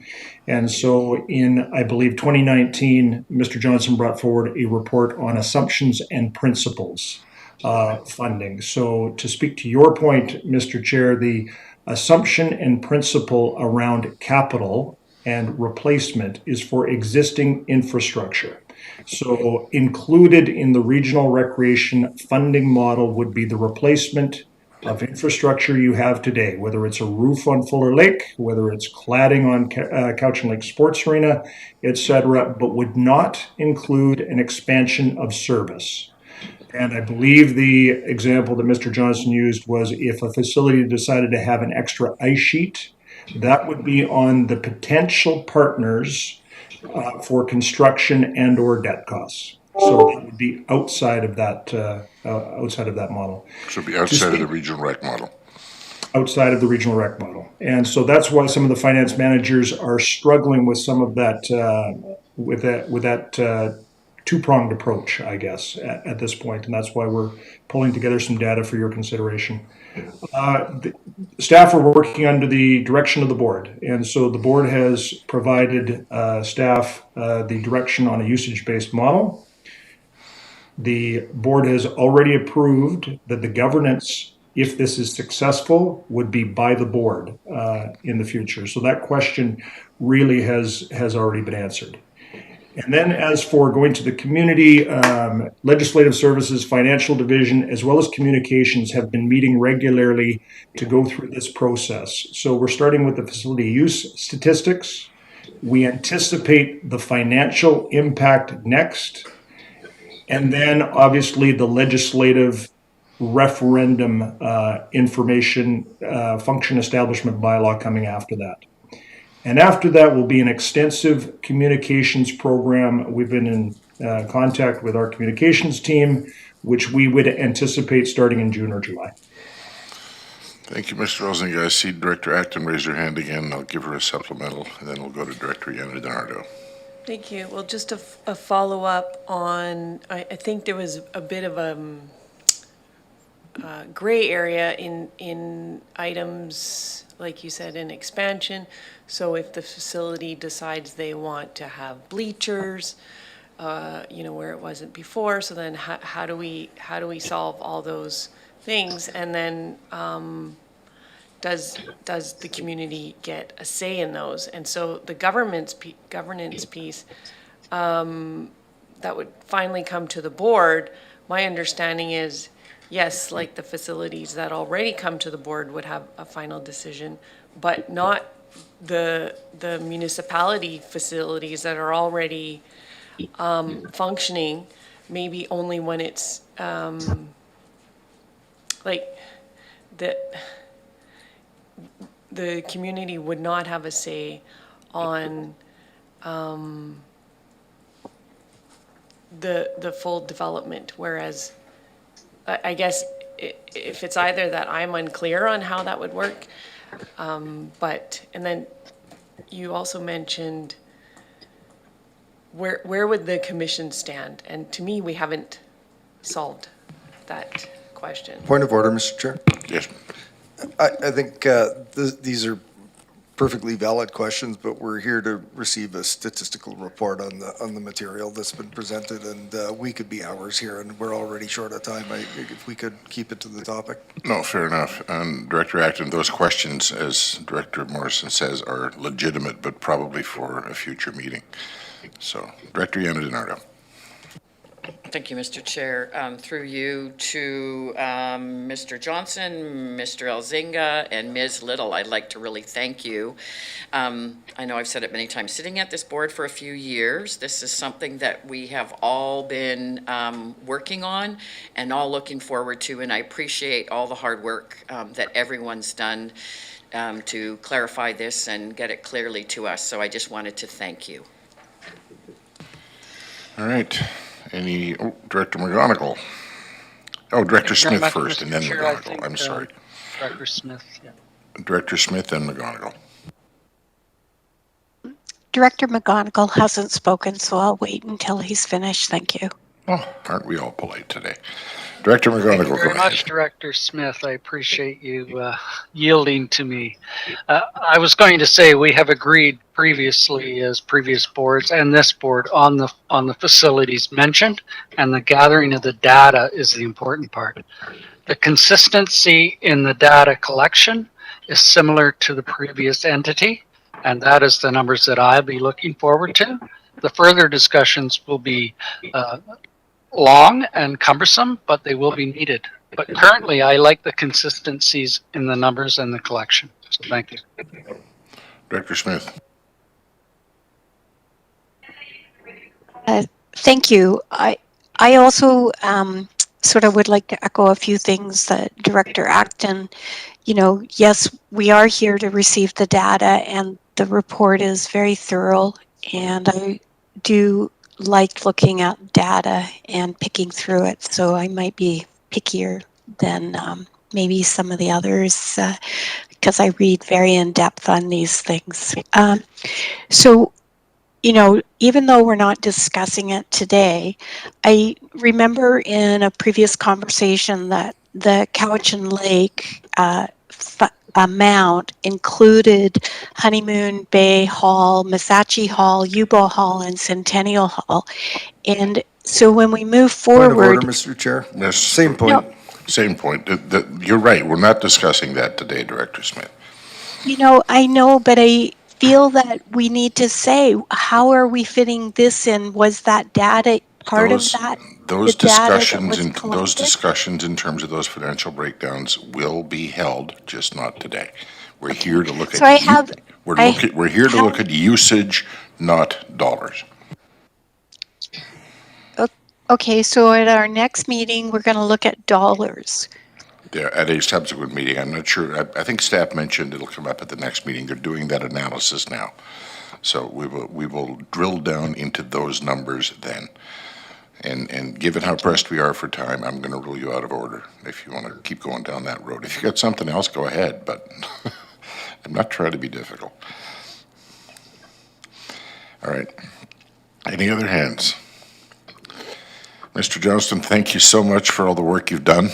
And so in, I believe, 2019, Mr. Johnson brought forward a report on assumptions and principles funding. So to speak to your point, Mr. Chair, the assumption and principle around capital and replacement is for existing infrastructure. So included in the regional recreation funding model would be the replacement, of infrastructure you have today, whether it's a roof on Fuller Lake, whether it's cladding on Cowichan Lake Sports Arena, etc., but would not include an expansion of service. And I believe the example that Mr. Johnson used was if a facility decided to have an extra ice sheet, that would be on the potential partners for construction and or debt costs. So that would be outside of that model. So it'd be outside of the regional rec model. Outside of the regional rec model. And so that's why some of the finance managers are struggling with some of that, with that two-pronged approach, I guess, at this point. And that's why we're pulling together some data for your consideration. The staff are working under the direction of the board. And so the board has provided staff the direction on a usage-based model. The board has already approved that the governance, if this is successful, would be by the board in the future. So that question really has already been answered. And then as for going to the community, legislative services, financial division, as well as communications have been meeting regularly to go through this process. So we're starting with the facility use statistics. We anticipate the financial impact next. And then obviously the legislative referendum information function establishment bylaw coming after that. And after that will be an extensive communications program. We've been in contact with our communications team, which we would anticipate starting in June or July. Thank you, Mr. Elzinga. I see Director Acton raise her hand again. I'll give her a supplemental, and then we'll go to Director Yanadinardo. Thank you. Well, just a follow-up on, I think there was a bit of a gray area in items, like you said, in expansion. So if the facility decides they want to have bleachers, where it wasn't before, so then how do we solve all those things? And then does the community get a say in those? And so the governance piece that would finally come to the board, my understanding is, yes, like the facilities that already come to the board would have a final decision, but not the municipality facilities that are already functioning, maybe only when it's like the community would not have a say on the full development, whereas I guess if it's either that I'm unclear on how that would work, and then you also mentioned where would the commission stand? And to me, we haven't solved that question. Point of order, Mr. Chair. Yes. I think these are perfectly valid questions, but we're here to receive a statistical report on the material that's been presented, and we could be hours here, and we're already short of time. If we could keep it to the topic. No, fair enough. Director Acton, those questions, as Director Morrison says, are legitimate, but probably for a future meeting. So, Director Yanadinardo. Thank you, Mr. Chair. Through you to Mr. Johnson, Mr. Elzinga, and Ms. Little, I'd like to really thank you. I know I've said it many times, sitting at this board for a few years, this is something that we have all been working on and all looking forward to, and I appreciate all the hard work that everyone's done to clarify this and get it clearly to us. So I just wanted to thank you. All right. Director McGonigal. Oh, Director Smith first, and then McGonigal. I'm sorry. Director Smith, yeah. Director Smith and McGonigal. Director McGonigal hasn't spoken, so I'll wait until he's finished. Thank you. Oh, aren't we all polite today? Director McGonigal, Thank you very much, Director Smith. I appreciate you yielding to me. I was going to say we have agreed previously as previous boards and this board on the facilities mentioned, and the gathering of the data is the important part. The consistency in the data collection is similar to the previous entity, and that is the numbers that I'll be looking forward to. The further discussions will be long and cumbersome, but they will be needed. But currently, I like the consistencies in the numbers and the collection. So thank you. Director Smith. Thank you. I also sort of would like to echo a few things that Director Acton, yes, we are here to receive the data, and the report is very thorough, and I do like looking at data and picking through it, so I might be pickier than maybe some of the others because I read very in depth on these things. So even though we're not discussing it today, I remember in a previous conversation that the Cowichan Lake amount included Honeymoon Bay Hall, Missachi Hall, Yubo Hall, and Centennial Hall. And so when we move forward... Point of order, Mr. Chair. Yes. Same point. No. Same point. You're right. We're not discussing that today, Director Smith. I know, but I feel that we need to say, how are we fitting this in? Was that data part of that? Those the data that discussions was and collected? those discussions in terms of those financial breakdowns will be held, just not today. We're here to look So at we're here to look at usage, not dollars. Okay, so at our next meeting, we're going to look at dollars. Yeah, at a subsequent meeting. I'm not sure. I think staff mentioned it'll come up at the next meeting. They're doing that analysis now. So we will drill down into those numbers then. And given how pressed we are for time, I'm going to rule you out of order if you want to keep going down that road. If you got something else, go ahead, but I'm not trying to be difficult. All right. Any other hands? Mr. Johnston, thank you so much for all the work you've done.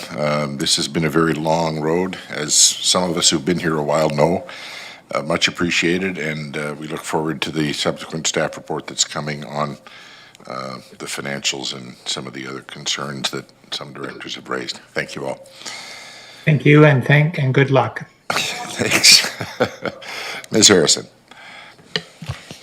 This has been a very long road, as some of us who've been here a while know. Much appreciated, and we look forward to the subsequent staff report that's coming on the financials and some of the other concerns that some directors have raised. Thank you all. Thank you, and good luck. Thanks. Ms. Harrison.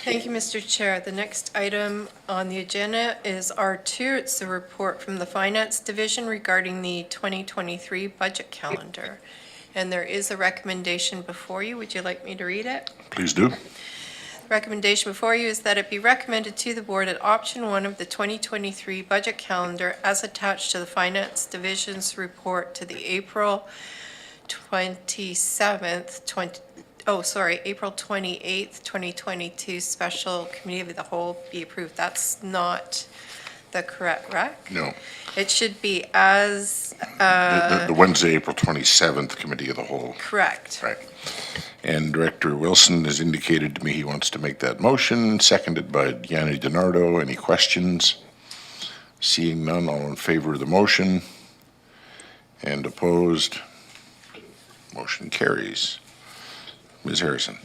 Thank you, Mr. Chair. The next item on the agenda is R2. It's the report from the Finance Division regarding the 2023 budget calendar. And there is a recommendation before you. Would you like me to read it? Please do. Recommendation before you is that it be recommended to the board that option 1 of the 2023 budget calendar as attached to the Finance Division's report to the April 27th, April 28th, 2022 Special Committee of the Whole be approved. That's not the correct rec. No. It should be as... The Wednesday, April 27th Committee of the Whole. Correct. Right. And Director Wilson has indicated to me he wants to make that motion, seconded by Yanni DiNardo. Any questions? Seeing none, all in favor of the motion? And opposed? Motion carries. Ms. Harrison.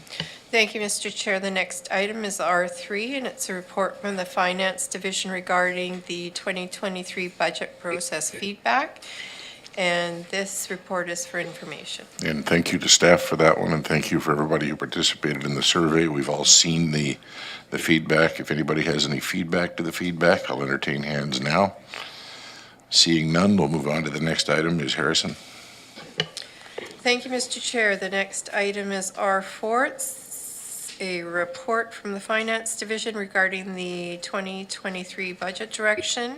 Thank you, Mr. Chair. The next item is R3, and it's a report from the Finance Division regarding the 2023 budget process feedback. And this report is for information. And thank you to staff for that one, and thank you for everybody who participated in the survey. We've all seen the feedback. If anybody has any feedback to the feedback, I'll entertain hands now. Seeing none, we'll move on to the next item. Ms. Harrison. Thank you, Mr. Chair. The next item is R4. It's a report from the Finance Division regarding the 2023 budget direction.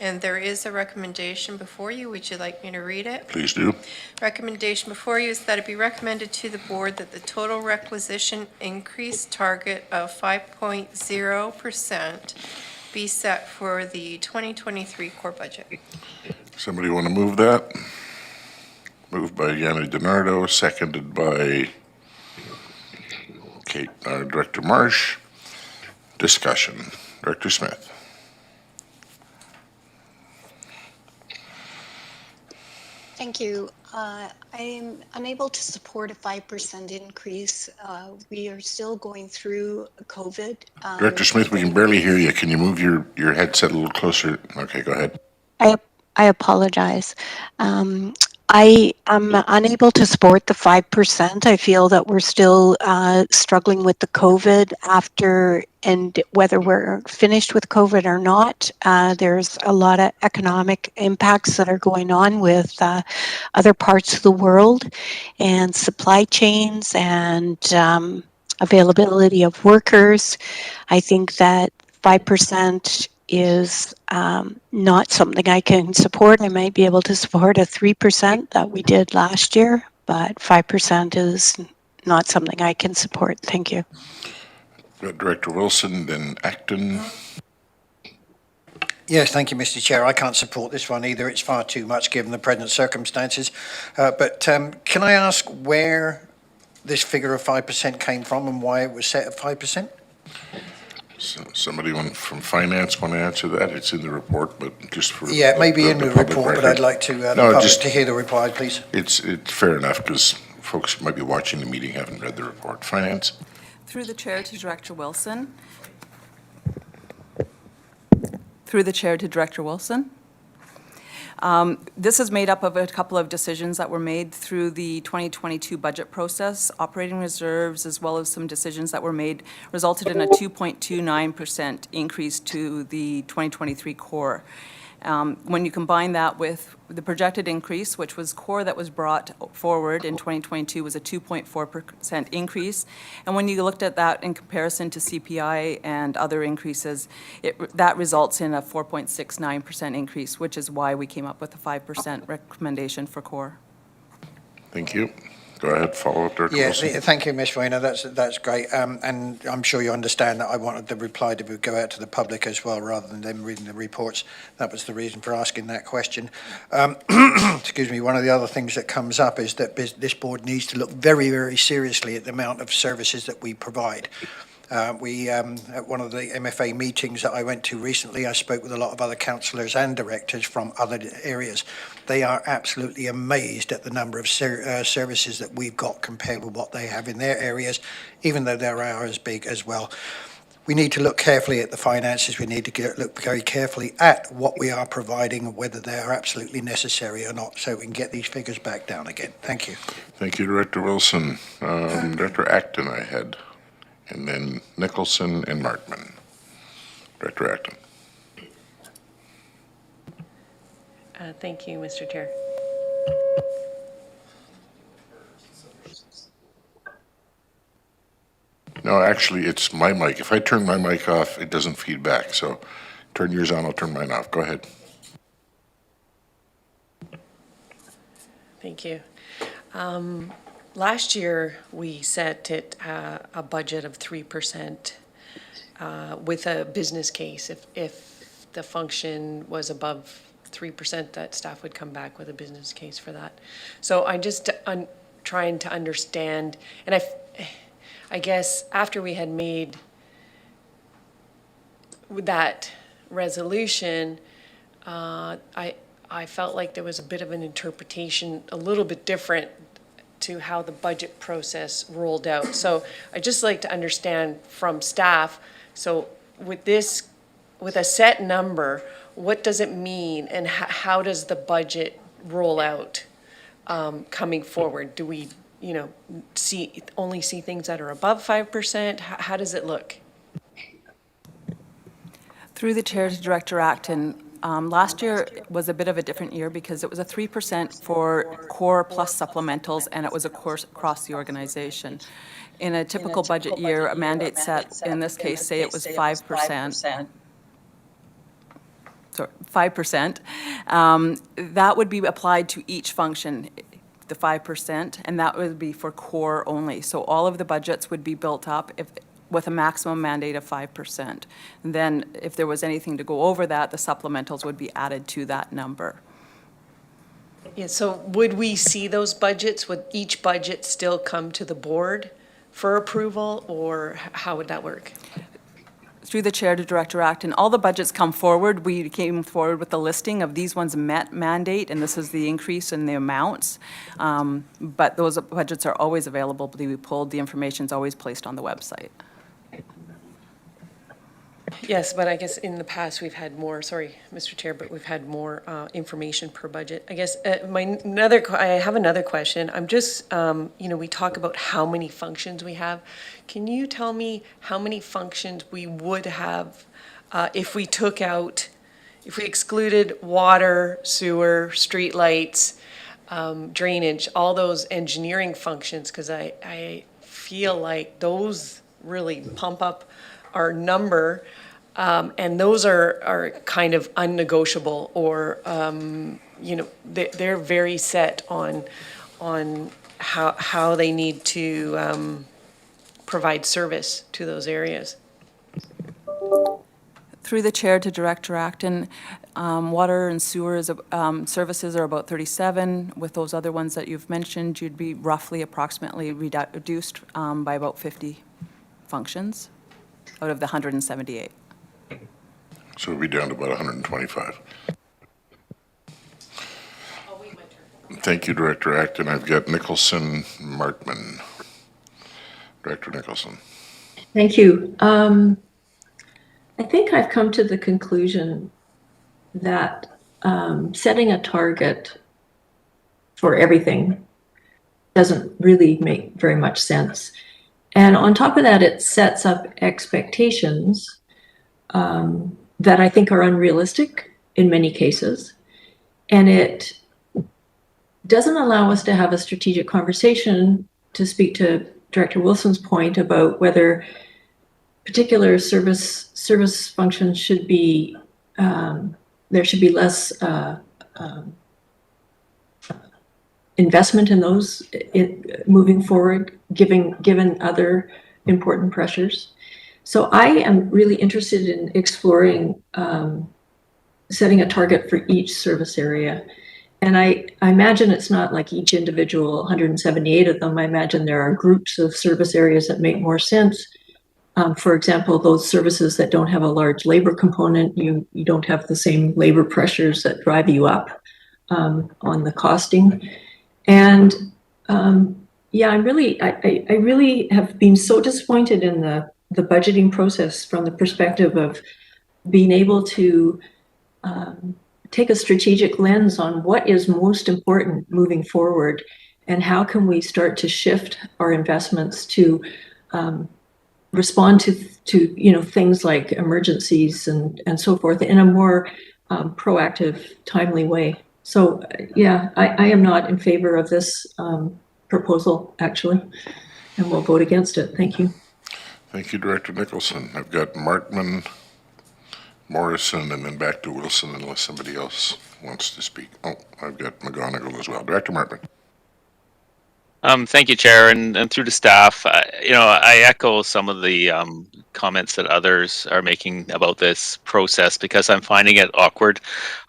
And there is a recommendation before you. Would you like me to read it? Please do. Recommendation before you is that it be recommended to the board that the total requisition increase target of 5.0% be set for the 2023 core budget. Somebody want to move that? Moved by Yanni DiNardo, seconded by Director Marsh. Discussion. Director Smith. Thank you. I am unable to support a 5% increase. We are still going through COVID. Director Smith, we can barely hear you. Can you move your headset a little closer? Okay, go ahead. I apologize. I am unable to support the 5%. I feel that we're still struggling with the COVID after, and whether we're finished with COVID or not, there's a lot of economic impacts that are going on with other parts of the world and supply chains and availability of workers. I think that 5% is not something I can support. I might be able to support a 3% that we did last year, but 5% is not something I can support. Thank you. Director Wilson, then Acton. Yes, thank you, Mr. Chair. I can't support this one either. It's far too much given the present circumstances. But can I ask where this figure of 5% came from and why it was set at 5%? So somebody from finance want to answer that? It's in the report, but just for Yeah, it may be in the public report, but record. I'd like to the No, public just- to hear the reply, please. It's fair enough because folks who might be watching the meeting haven't read the report. Finance? Through the chair to Director Wilson. Through the chair to Director Wilson. This is made up of a couple of decisions that were made through the 2022 budget process. Operating reserves, as well as some decisions that were made, resulted in a 2.29% increase to the 2023 core. When you combine that with the projected increase, which was core that was brought forward in 2022, was a 2.4% increase. And when you looked at that in comparison to CPI and other increases, that results in a 4.69% increase, which is why we came up with a 5% recommendation for core. Thank you. Go ahead, follow up, Director Yeah, Wilson. thank you, Ms. Rayner. That's great. And I'm sure you understand that I wanted the reply to go out to the public as well, rather than them reading the reports. That was the reason for asking that question. Excuse me. One of the other things that comes up is that this board needs to look very, very seriously at the amount of services that we provide. At one of the MFA meetings that I went to recently, I spoke with a lot of other councillors and directors from other areas. They are absolutely amazed at the number of services that we've got compared with what they have in their areas, even though they are as big as well. We need to look carefully at the finances. We need to look very carefully at what we are providing and whether they are absolutely necessary or not, so we can get these figures back down again. Thank you. Thank you, Director Wilson. Director Acton, I had, and then Nicholson and Markman. Director Acton. Thank you, Mr. Chair. No, actually, it's my mic. If I turn my mic off, it doesn't feed back. So turn yours on, I'll turn mine off. Go ahead. Thank you. Last year, we set it a budget of 3% with a business case. If the function was above 3%, that staff would come back with a business case for that. So I'm just trying to understand, and I guess after we had made that resolution, I felt like there was a bit of an interpretation, a little bit different to how the budget process rolled out. So I'd just like to understand from staff, so with a set number, what does it mean and how does the budget roll out coming forward? Do we, only see things that are above 5%? How does it look? Through the chair to Director Acton, last year was a bit of a different year because it was a 3% for core plus supplementals, and it was across the organization. In a typical budget year, a mandate set, in this case, say it was 5%. So 5%. That would be applied to each function, the 5%, and that would be for core only. So all of the budgets would be built up with a maximum mandate of 5%. And then if there was anything to go over that, the supplementals would be added to that number. Yeah, so would we see those budgets? Would each budget still come to the board for approval, or how would that work? Through the chair to Director Acton, all the budgets come forward. We came forward with the listing of these ones met mandate, and this is the increase in the amounts. But those budgets are always available to be pulled. The information is always placed on the website. Yes, but I guess in the past, we've had more, sorry, Mr. Chair, but we've had more information per budget. I guess I have another question. I'm just, we talk about how many functions we have. Can you tell me how many functions we would have if we took out, if we excluded water, sewer, streetlights, drainage, all those engineering functions? Because I feel like those really pump up our number. And those are kind of unnegotiable, or they're very set on how they need to provide service to those areas. Through the chair to Director Acton, water and sewers services are about 37. With those other ones that you've mentioned, you'd be roughly approximately reduced by about 50 functions out of the 178. So we'll be down to about 125. Thank you, Director Acton. I've got Nicholson Markman. Director Nicholson. Thank you. I think I've come to the conclusion that setting a target for everything doesn't really make very much sense. And on top of that, it sets up expectations that I think are unrealistic in many cases. And it doesn't allow us to have a strategic conversation, to speak to Director Wilson's point about whether particular service functions should be, there should be less investment in those moving forward, given other important pressures. So I am really interested in exploring setting a target for each service area. And I imagine it's not like each individual 178 of them. I imagine there are groups of service areas that make more sense. For example, those services that don't have a large labor component, you don't have the same labor pressures that drive you up on the costing. And yeah, I really have been so disappointed in the budgeting process from the perspective of being able to take a strategic lens on what is most important moving forward, and how can we start to shift our investments to respond to things like emergencies and so forth in a more proactive, timely way. So yeah, I am not in favor of this proposal, actually, and we'll vote against it. Thank you. Thank you, Director Nicholson. I've got Markman, Morrison, and then back to Wilson unless somebody else wants to speak. Oh, I've got McGonigal as well. Director Markman. Thank you, Chair, and through the staff. I echo some of the comments that others are making about this process, because I'm finding it awkward.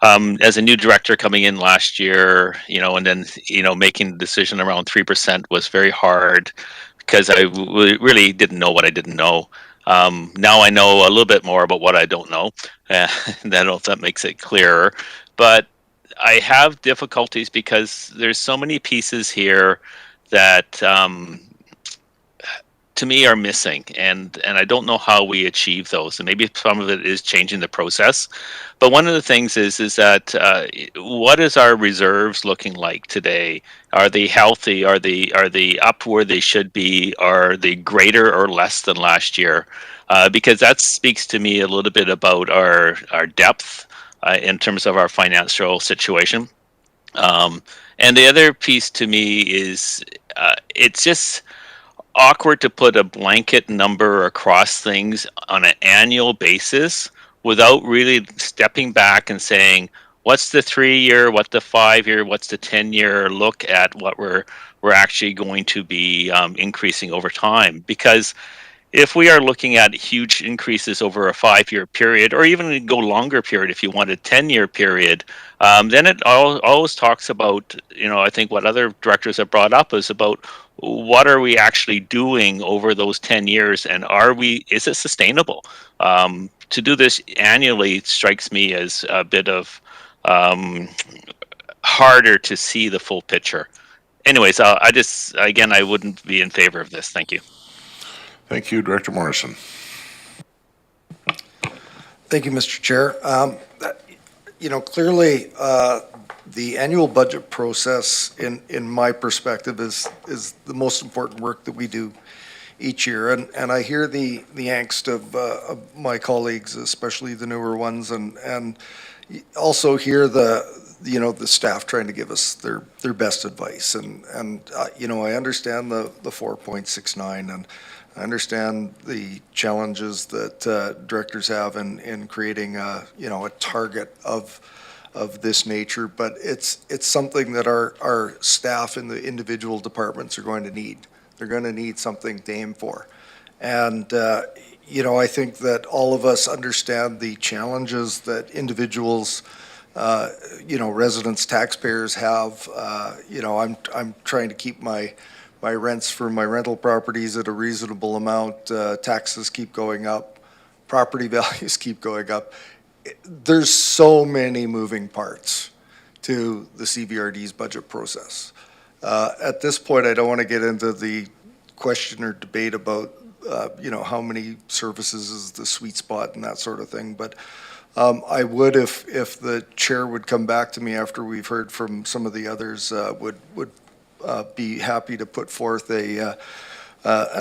As a new director coming in last year, and then, making the decision around 3% was very hard, because I really didn't know what I didn't know. Now I know a little bit more about what I don't know. I don't know if that makes it clearer, but I have difficulties because there's so many pieces here that to me are missing, and I don't know how we achieve those. And maybe some of it is changing the process, but one of the things is that what is our reserves looking like today? Are they healthy? Are they up where they should be? Are they greater or less than last year? Because that speaks to me a little bit about our depth in terms of our financial situation. And the other piece to me is it's just awkward to put a blanket number across things on an annual basis without really stepping back and saying, what's the 3-year, what's the 5-year, what's the 10-year look at what we're actually going to be increasing over time? Because if we are looking at huge increases over a 5-year period, or even go longer period if you want a 10-year period, then it always talks about, I think what other directors have brought up is about what are we actually doing over those 10 years, and is it sustainable? To do this annually strikes me as a bit of harder to see the full picture. Anyways, I wouldn't be in favor of this. Thank you. Thank you, Director Morrison. Thank you, Mr. Chair. Clearly, the annual budget process, in my perspective, is the most important work that we do each year. And I hear the angst of my colleagues, especially the newer ones, and also hear the staff trying to give us their best advice. And I understand the 4.69, and I understand the challenges that directors have in creating a target of this nature, but it's something that our staff in the individual departments are going to need. They're going to need something to aim for. And, I think that all of us understand the challenges that individuals, residents, taxpayers have. I'm trying to keep my rents for my rental properties at a reasonable amount. Taxes keep going up. Property values keep going up. There's so many moving parts to the CVRD's budget process. At this point, I don't want to get into the question or debate about, how many services is the sweet spot and that sort of thing. But I would, if the chair would come back to me after we've heard from some of the others, would be happy to put forth an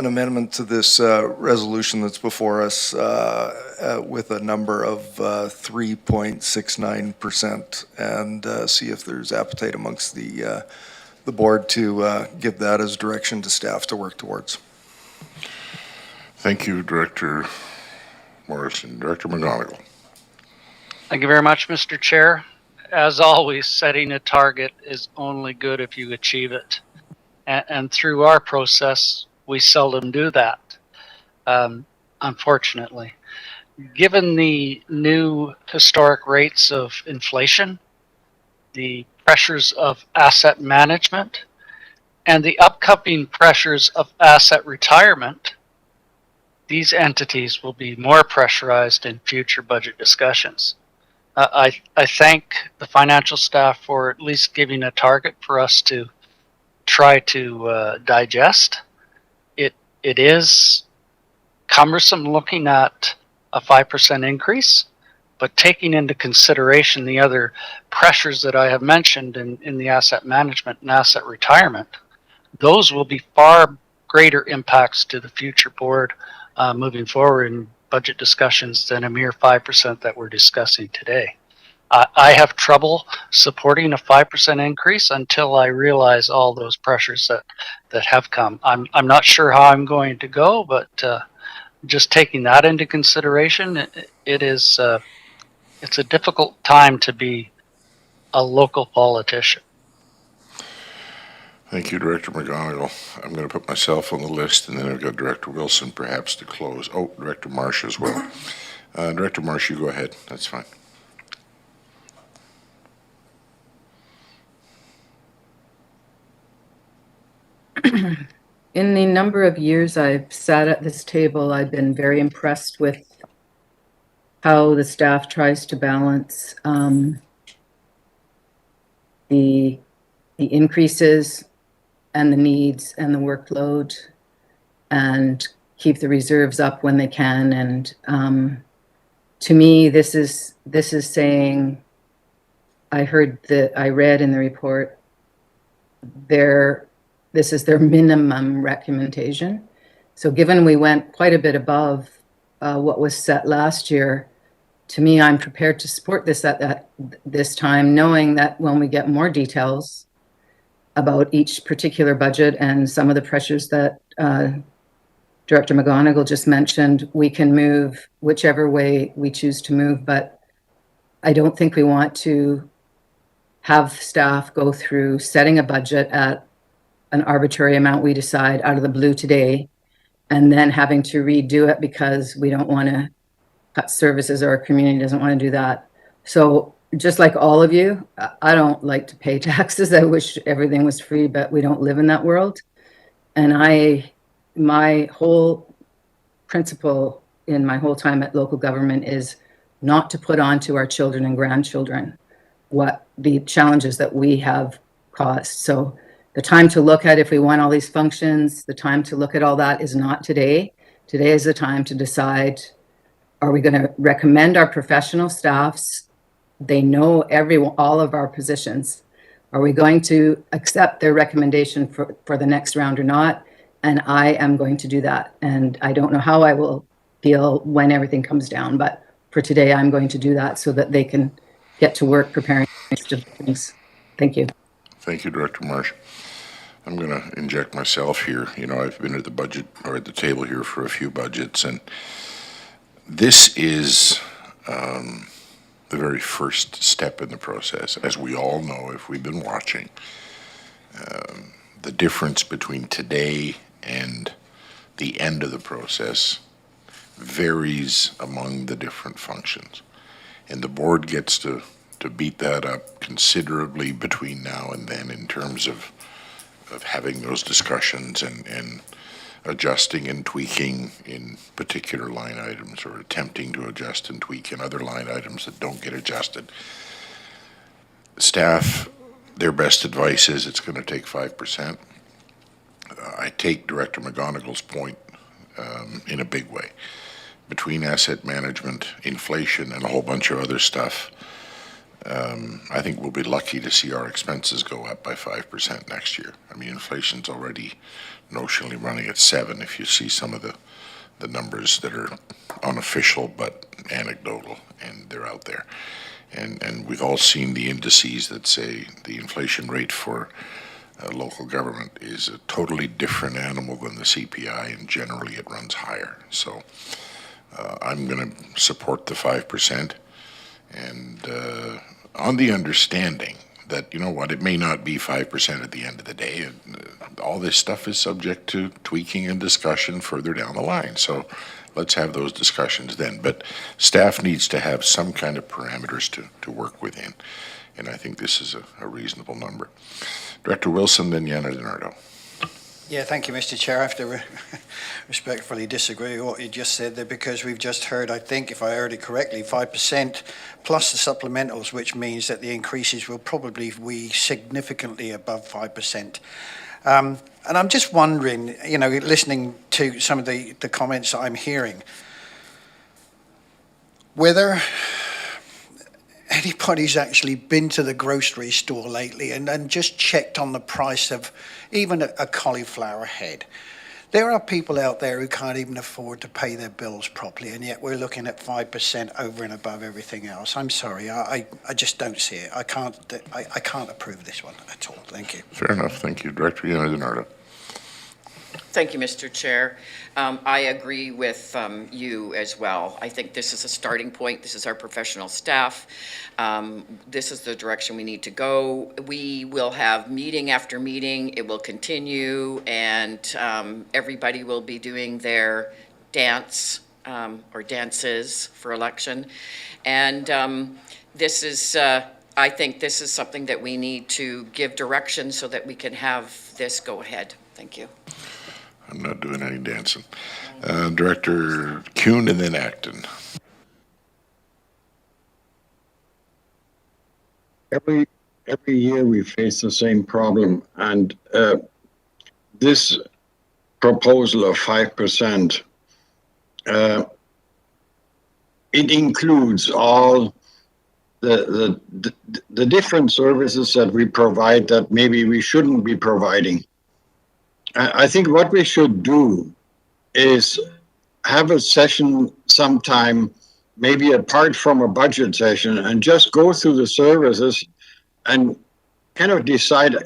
amendment to this resolution that's before us with a number of 3.69% and see if there's appetite amongst the board to give that as direction to staff to work towards. Thank you, Director Morrison. Director McGonigal. Thank you very much, Mr. Chair. As always, setting a target is only good if you achieve it. And through our process, we seldom do that, unfortunately. Given the new historic rates of inflation, the pressures of asset management, and the upcoming pressures of asset retirement, these entities will be more pressurized in future budget discussions. I thank the financial staff for at least giving a target for us to try to digest. It is cumbersome looking at a 5% increase, but taking into consideration the other pressures that I have mentioned in the asset management and asset retirement, those will be far greater impacts to the future board moving forward in budget discussions than a mere 5% that we're discussing today. I have trouble supporting a 5% increase until I realize all those pressures that have come. I'm not sure how I'm going to go, but just taking that into consideration, it's a difficult time to be a local politician. Thank you, Director McGonigal. I'm going to put myself on the list, and then I've got Director Wilson perhaps to close. Oh, Director Marsh as well. Director Marsh, you go ahead. That's fine. In the number of years I've sat at this table, I've been very impressed with how the staff tries to balance the increases and the needs and the workload and keep the reserves up when they can. And to me, this is saying, I read in the report, this is their minimum recommendation. So given we went quite a bit above what was set last year, to me, I'm prepared to support this at this time, knowing that when we get more details about each particular budget and some of the pressures that Director McGonigal just mentioned, we can move whichever way we choose to move. But I don't think we want to have staff go through setting a budget at an arbitrary amount we decide out of the blue today, and then having to redo it because we don't want to cut services or our community doesn't want to do that. So just like all of you, I don't like to pay taxes. I wish everything was free, but we don't live in that world. And my whole principle in my whole time at local government is not to put on to our children and grandchildren what the challenges that we have caused. So the time to look at if we want all these functions, the time to look at all that is not today. Today is the time to decide Are we going to recommend our professional staffs? They know all of our positions. Are we going to accept their recommendation for the next round or not? And I am going to do that. And I don't know how I will feel when everything comes down, but for today, I'm going to do that so that they can get to work preparing things. Thank you. Thank you, Director Marsh. I'm going to inject myself here. You know, I've been at the budget or at the table here for a few budgets, and this is the very first step in the process. As we all know, if we've been watching, the difference between today and the end of the process varies among the different functions. And the board gets to beat that up considerably between now and then in terms of having those discussions and adjusting and tweaking in particular line items or attempting to adjust and tweak in other line items that don't get adjusted. Staff, their best advice is it's going to take 5%. I take Director McGonigal's point in a big way. Between asset management, inflation, and a whole bunch of other stuff, I think we'll be lucky to see our expenses go up by 5% next year. I mean, inflation's already notionally running at 7% if you see some of the numbers that are unofficial but anecdotal, and they're out there. And we've all seen the indices that say the inflation rate for local government is a totally different animal than the CPI, and generally it runs higher. So I'm going to support the 5%, and on the understanding that, you know what, it may not be 5% at the end of the day. All this stuff is subject to tweaking and discussion further down the line. So let's have those discussions then. But staff needs to have some kind of parameters to work within, and I think this is a reasonable number. Director Wilson, then Yana DiNardo. Yeah, thank you, Mr. Chair. I have to respectfully disagree with what you just said there, because we've just heard, I think, if I heard it correctly, 5% plus the supplementals, which means that the increases will probably be significantly above 5%. And I'm just wondering, you know, listening to some of the comments that I'm hearing, whether anybody's actually been to the grocery store lately and just checked on the price of even a cauliflower head. There are people out there who can't even afford to pay their bills properly, and yet we're looking at 5% over and above everything else. I'm sorry, I just don't see it. I can't approve this one at all. Thank you. Fair enough. Thank you. Director Yana DiNardo. Thank you, Mr. Chair. I agree with you as well. I think this is a starting point. This is our professional staff. This is the direction we need to go. We will have meeting after meeting. It will continue, and everybody will be doing their dance or dances for election. And this is, I think this is something that we need to give direction so that we can have this go ahead. Thank you. I'm not doing any dancing. Director Kuhn and then Acton. Every year we face the same problem, and this proposal of 5%, it includes all the different services that we provide that maybe we shouldn't be providing. I think what we should do is have a session sometime, maybe apart from a budget session, and just go through the services and kind of decide,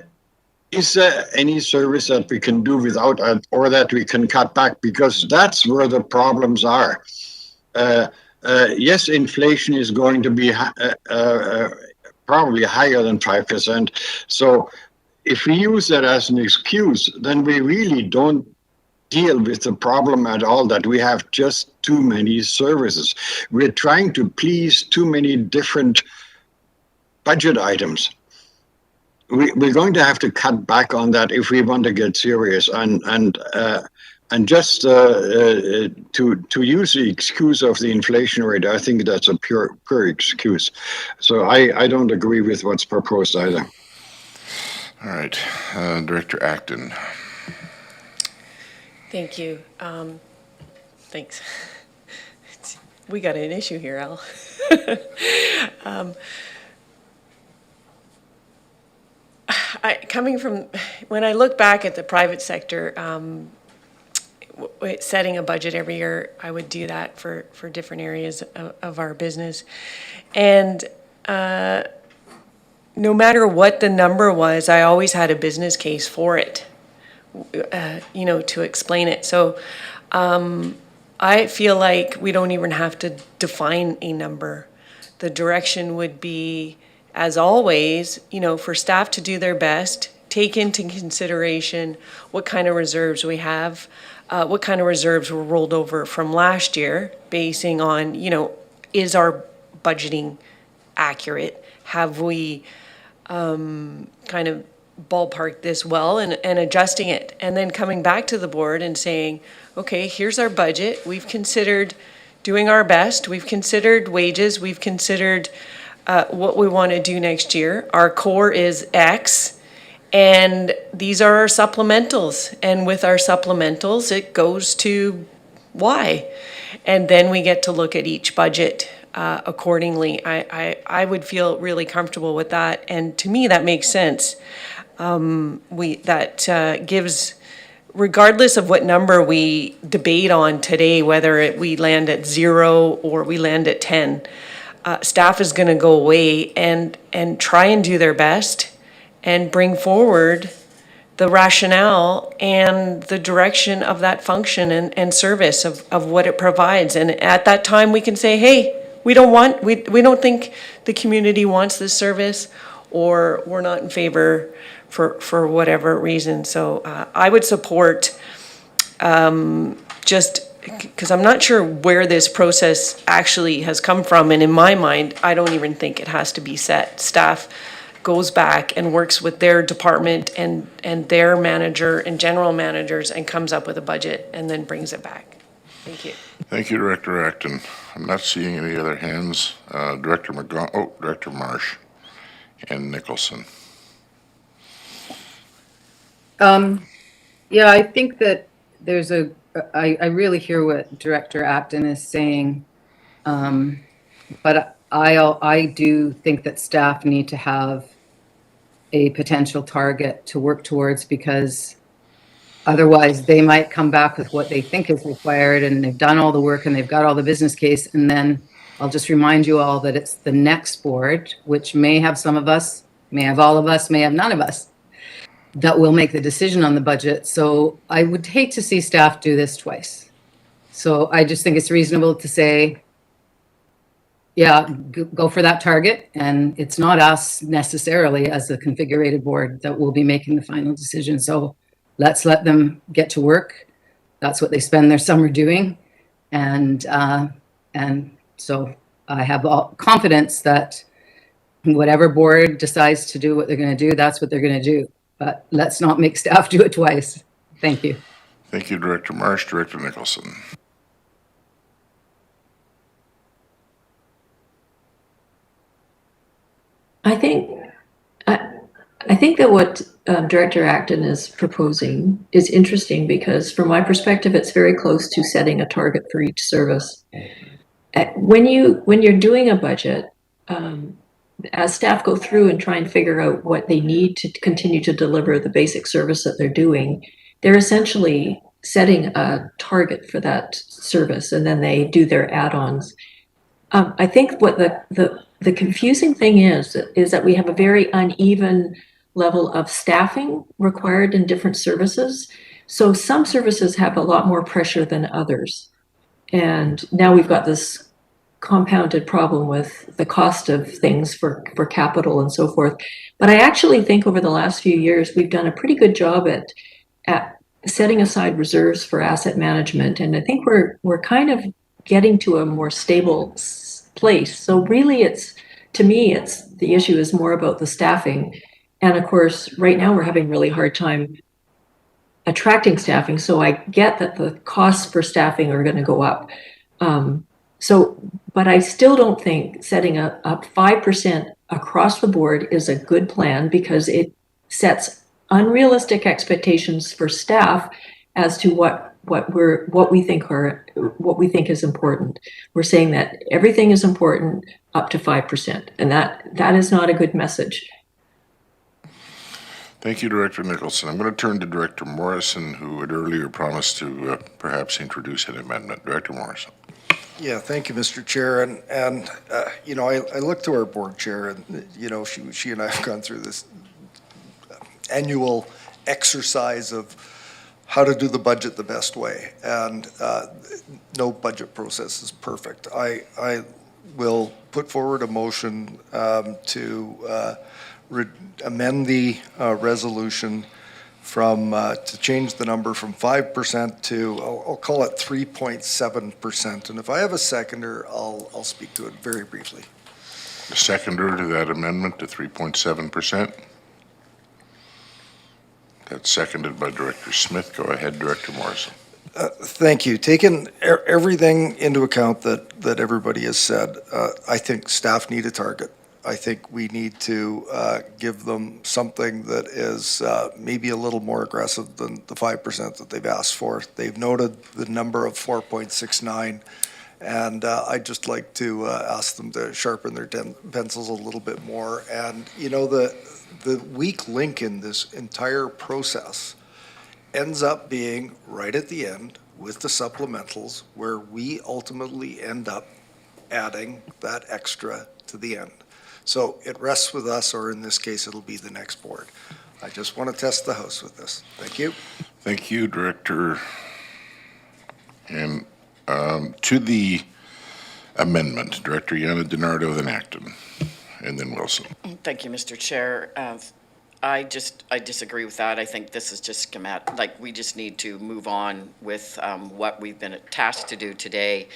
is there any service that we can do without or that we can cut back? Because that's where the problems are. Yes, inflation is going to be probably higher than 5%. So if we use that as an excuse, then we really don't deal with the problem at all, that we have just too many services. We're trying to please too many different budget items. We're going to have to cut back on that if we want to get serious. And just to use the excuse of the inflation rate, I think that's a pure excuse. So I don't agree with what's proposed either. All right, Director Acton. Thank you. Thanks. we got an issue here, Al. Coming from, when I look back at the private sector, setting a budget every year, I would do that for different areas of our business. And no matter what the number was, I always had a business case for it, to explain it. So I feel like we don't even have to define a number. The direction would be, as always, for staff to do their best, take into consideration what kind of reserves we have, what kind of reserves were rolled over from last year, basing on, is our budgeting accurate? Have we kind of ballparked this well, and adjusting it? And then coming back to the board and saying, okay, here's our budget. We've considered doing our best. We've considered wages. We've considered what we want to do next year. Our core is X, and these are our supplementals. And with our supplementals, it goes to Y. And then we get to look at each budget accordingly. I would feel really comfortable with that. And to me, that makes sense. That gives, regardless of what number we debate on today, whether we land at 0 or we land at 10, staff is going to go away and try and do their best and bring forward the rationale and the direction of that function and service of what it provides. And at that time, we can say, hey, we don't think the community wants this service, or we're not in favor for whatever reason. So I would support, just because I'm not sure where this process actually has come from. And in my mind, I don't even think it has to be set. Staff goes back and works with their department and their manager and general managers and comes up with a budget and then brings it back. Thank you. Thank you, Director Acton. I'm not seeing any other hands. Director Marsh and Nicholson. Yeah, I think that there's I really hear what Director Acton is saying, but I do think that staff need to have a potential target to work towards, because otherwise they might come back with what they think is required, and they've done all the work and they've got all the business case, and then I'll just remind you all that it's the next board, which may have some of us, may have all of us, may have none of us, that will make the decision on the budget. So I would hate to see staff do this twice. So I just think it's reasonable to say, yeah, go for that target. And it's not us necessarily as the configurated board that will be making the final decision. So let's let them get to work. That's what they spend their summer doing. And so I have all confidence that whatever board decides to do what they're going to do, that's what they're going to do. But let's not make staff do it twice. Thank you. Thank you, Director Marsh. Director Nicholson. I think that what Director Acton is proposing is interesting, because from my perspective, it's very close to setting a target for each service. When you're doing a budget, as staff go through and try and figure out what they need to continue to deliver the basic service that they're doing, they're essentially setting a target for that service, and then they do their add-ons. I think what the confusing thing is that we have a very uneven level of staffing required in different services. So some services have a lot more pressure than others. And now we've got this compounded problem with the cost of things for capital and so forth. But I actually think over the last few years, we've done a pretty good job at setting aside reserves for asset management. And I think we're kind of getting to a more stable place. So really to me, the issue is more about the staffing. And of course, right now we're having a really hard time attracting staffing. So I get that the costs for staffing are going to go up. But I still don't think setting up 5% across the board is a good plan, because it sets unrealistic expectations for staff as to what what we think is important. We're saying that everything is important up to 5%, and that is not a good message. Thank you, Director Nicholson. I'm going to turn to Director Morrison, who had earlier promised to perhaps introduce an amendment. Director Morrison. Yeah, thank you, Mr. Chair. And you know, I look to our board chair, and you know, she and I have gone through this annual exercise of how to do the budget the best way, and no budget process is perfect. I will put forward a motion to amend the resolution from to change the number from 5% to I'll call it 3.7%. And if I have a seconder, I'll speak to it very briefly. A seconder to that amendment to 3.7%. That's seconded by Director Smith. Go ahead, Director Morrison. Thank you. Taking everything into account that everybody has said, I think staff need a target. I think we need to give them something that is maybe a little more aggressive than the 5% that they've asked for. They've noted the number of 4.69, and I'd just like to ask them to sharpen their pencils a little bit more. And you know, the weak link in this entire process ends up being right at the end with the supplementals, where we ultimately end up adding that extra to the end. So it rests with us, or in this case, it'll be the next board. I just want to test the house with this. Thank you. Thank you, Director. And to the amendment, Director Yana DiNardo, then Acton, and then Wilson. Thank you, Mr. Chair. I disagree with that. I think this is just schematic. Like, we just need to move on with what we've been tasked to do today,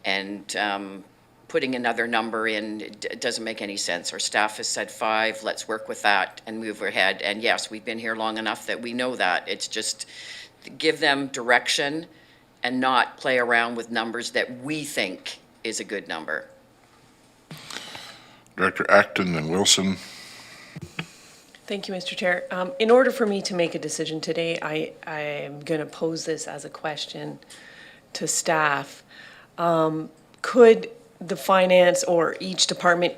and putting another number in doesn't make any sense. Our staff has said 5. Let's work with that and move ahead. And yes, we've been here long enough that we know that. It's just give them direction and not play around with numbers that we think is a good number. Director Acton and Wilson. Thank you, Mr. Chair. In order for me to make a decision today, I am going to pose this as a question to staff. Could the finance or each department,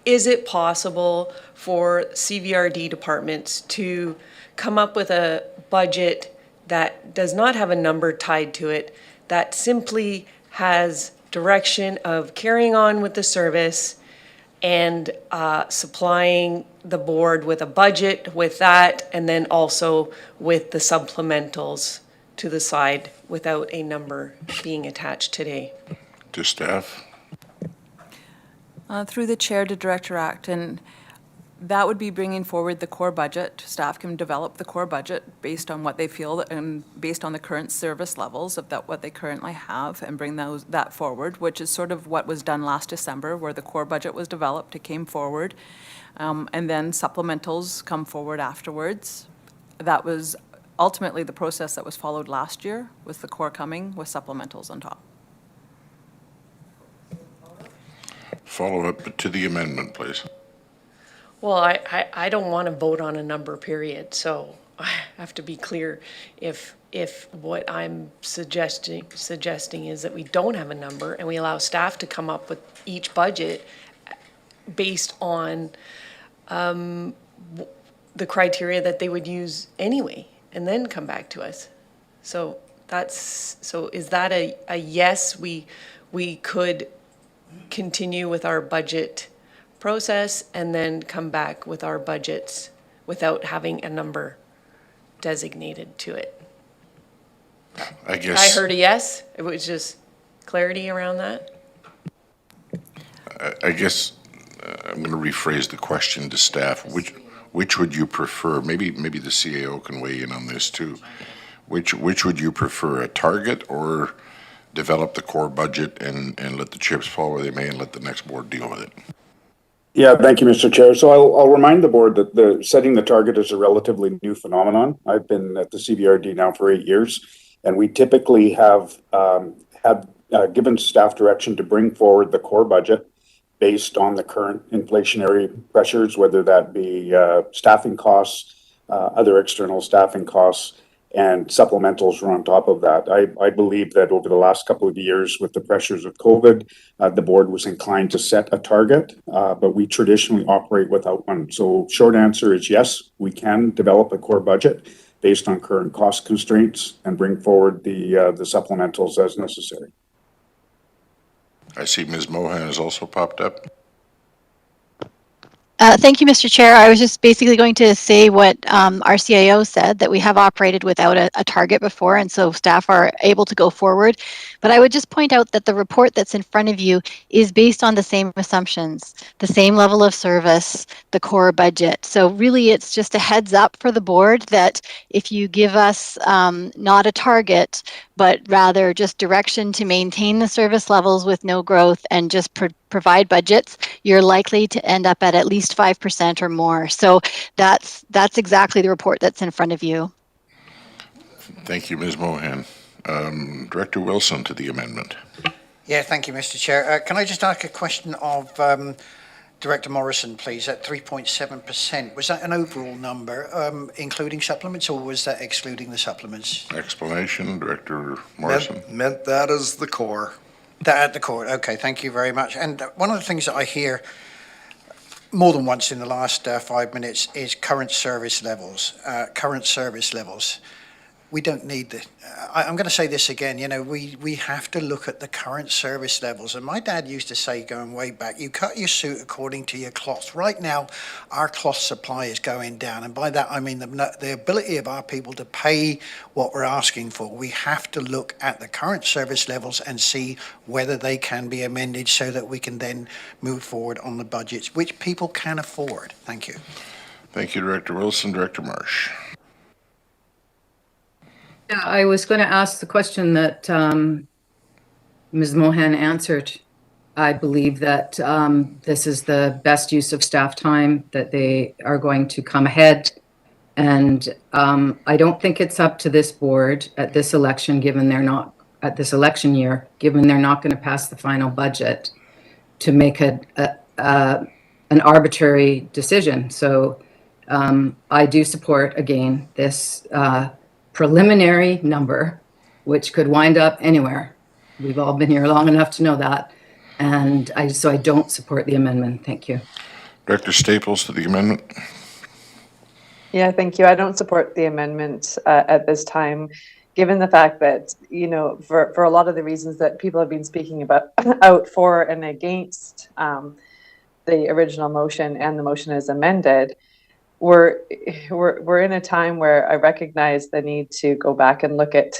is it possible for CVRD departments to come up with a budget that does not have a number tied to it, that simply has direction of carrying on with the service and supplying the board with a budget with that, and then also with the supplementals to the side without a number being attached today? To staff. Through the chair to Director Acton, that would be bringing forward the core budget. Staff can develop the core budget based on what they feel and based on the current service levels of what they currently have, and bring that forward, which is sort of what was done last December, where the core budget was developed, it came forward, and then supplementals come forward afterwards. That was ultimately the process that was followed last year, with the core coming with supplementals on top. Follow up to the amendment, please. Well, I don't want to vote on a number, period, so I have to be clear. If what I'm suggesting is that we don't have a number and we allow staff to come up with each budget based on the criteria that they would use anyway, and then come back to us. So is that a yes, we could continue with our budget process and then come back with our budgets without having a number designated to it? I guess I heard a yes. It was just clarity around that. I guess I'm going to rephrase the question to staff. Which would you prefer? Maybe the CAO can weigh in on this too. Which would you prefer, a target, or develop the core budget and let the chips fall where they may and let the next board deal with it? Yeah, thank you, Mr. Chair. So I'll remind the board that the setting the target is a relatively new phenomenon. I've been at the CVRD now for 8 years, and we typically have given staff direction to bring forward the core budget based on the current inflationary pressures, whether that be staffing costs, other external staffing costs, and supplementals are on top of that. I believe that over the last couple of years, with the pressures of COVID, the board was inclined to set a target, but we traditionally operate without one. So short answer is yes, we can develop a core budget based on current cost constraints and bring forward the supplementals as necessary. I see Ms. Mohan has also popped up. Thank you, Mr. Chair. I was just basically going to say what our CIO said, that we have operated without a target before, and so staff are able to go forward. But I would just point out that the report that's in front of you is based on the same assumptions, the same level of service, the core budget. So really, it's just a heads up for the board that if you give us not a target, but rather just direction to maintain the service levels with no growth and just provide budgets, you're likely to end up at least 5% or more. So that's exactly the report that's in front of you. Thank you, Ms. Mohan. Director Wilson to the amendment. Yeah, thank you, Mr. Chair. Can I just ask a question of Director Morrison, please? At 3.7%, was that an overall number, including supplements, or was that excluding the supplements? Explanation, Director Morrison. Meant that as the core. That at the core. Okay, thank you very much. And one of the things that I hear more than once in the last 5 minutes is current service levels. Current service levels. We don't need the, I'm going to say this again, you know, we have to look at the current service levels. And my dad used to say, going way back, you cut your suit according to your cloth. Right now, our cloth supply is going down. And by that, I mean the ability of our people to pay what we're asking for. We have to look at the current service levels and see whether they can be amended so that we can then move forward on the budgets, which people can afford. Thank you. Thank you, Director Wilson. Director Marsh. Yeah, I was going to ask the question that Ms. Mohan answered. I believe that this is the best use of staff time, that they are going to come ahead. And I don't think it's up to this board at this election, given they're not, at this election year, given they're not going to pass the final budget, to make an arbitrary decision. So I do support, again, this preliminary number, which could wind up anywhere. We've all been here long enough to know that. And so I don't support the amendment. Thank you. Director Staples to the amendment. Yeah, thank you. I don't support the amendment at this time, given the fact that, you know, for a lot of the reasons that people have been speaking about out for and against the original motion and the motion as amended, we're in a time where I recognize the need to go back and look at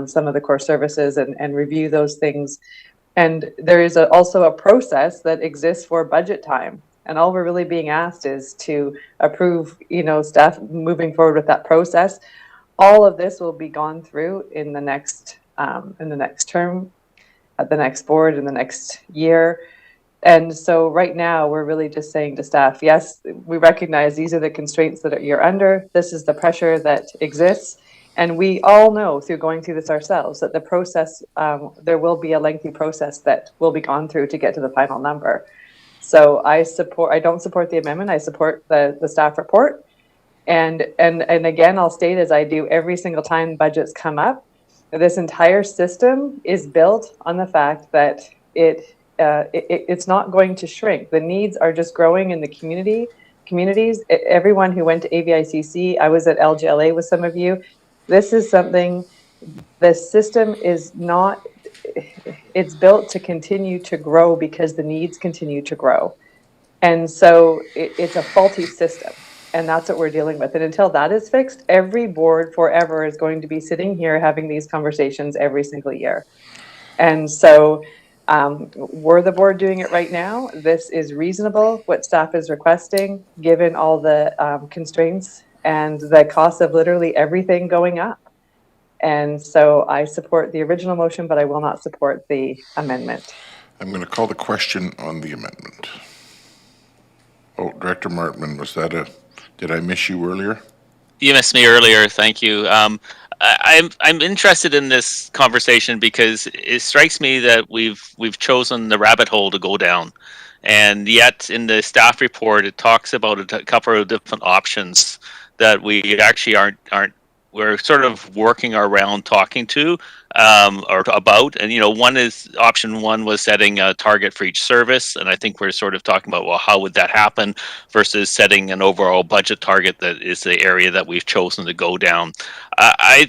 some of the core services and review those things. And there is also a process that exists for budget time. And all we're really being asked is to approve, you know, staff moving forward with that process. All of this will be gone through in the next term, at the next board, in the next year. And so right now, we're really just saying to staff, yes, we recognize these are the constraints that you're under. This is the pressure that exists. And we all know through going through this ourselves that the process, there will be a lengthy process that will be gone through to get to the final number. So I don't support the amendment. I support the staff report. And again, I'll state, as I do every single time budgets come up, this entire system is built on the fact that it's not going to shrink. The needs are just growing in the communities. Everyone who went to AVICC, I was at LGLA with some of you. This is something, the system is not, it's built to continue to grow because the needs continue to grow. And so it's a faulty system. And that's what we're dealing with. And until that is fixed, every board forever is going to be sitting here having these conversations every single year. And so we're the board doing it right now. This is reasonable, what staff is requesting, given all the constraints and the cost of literally everything going up. And so I support the original motion, but I will not support the amendment. I'm going to call the question on the amendment. Oh, Director Martman, was that did I miss you earlier? You missed me earlier. Thank you. I'm interested in this conversation because it strikes me that we've chosen the rabbit hole to go down, and yet in the staff report it talks about a couple of different options that we actually aren't we're sort of working around talking to or about. And, option one was setting a target for each service. And I think we're sort of talking about, well, how would that happen versus setting an overall budget target that is the area that we've chosen to go down. I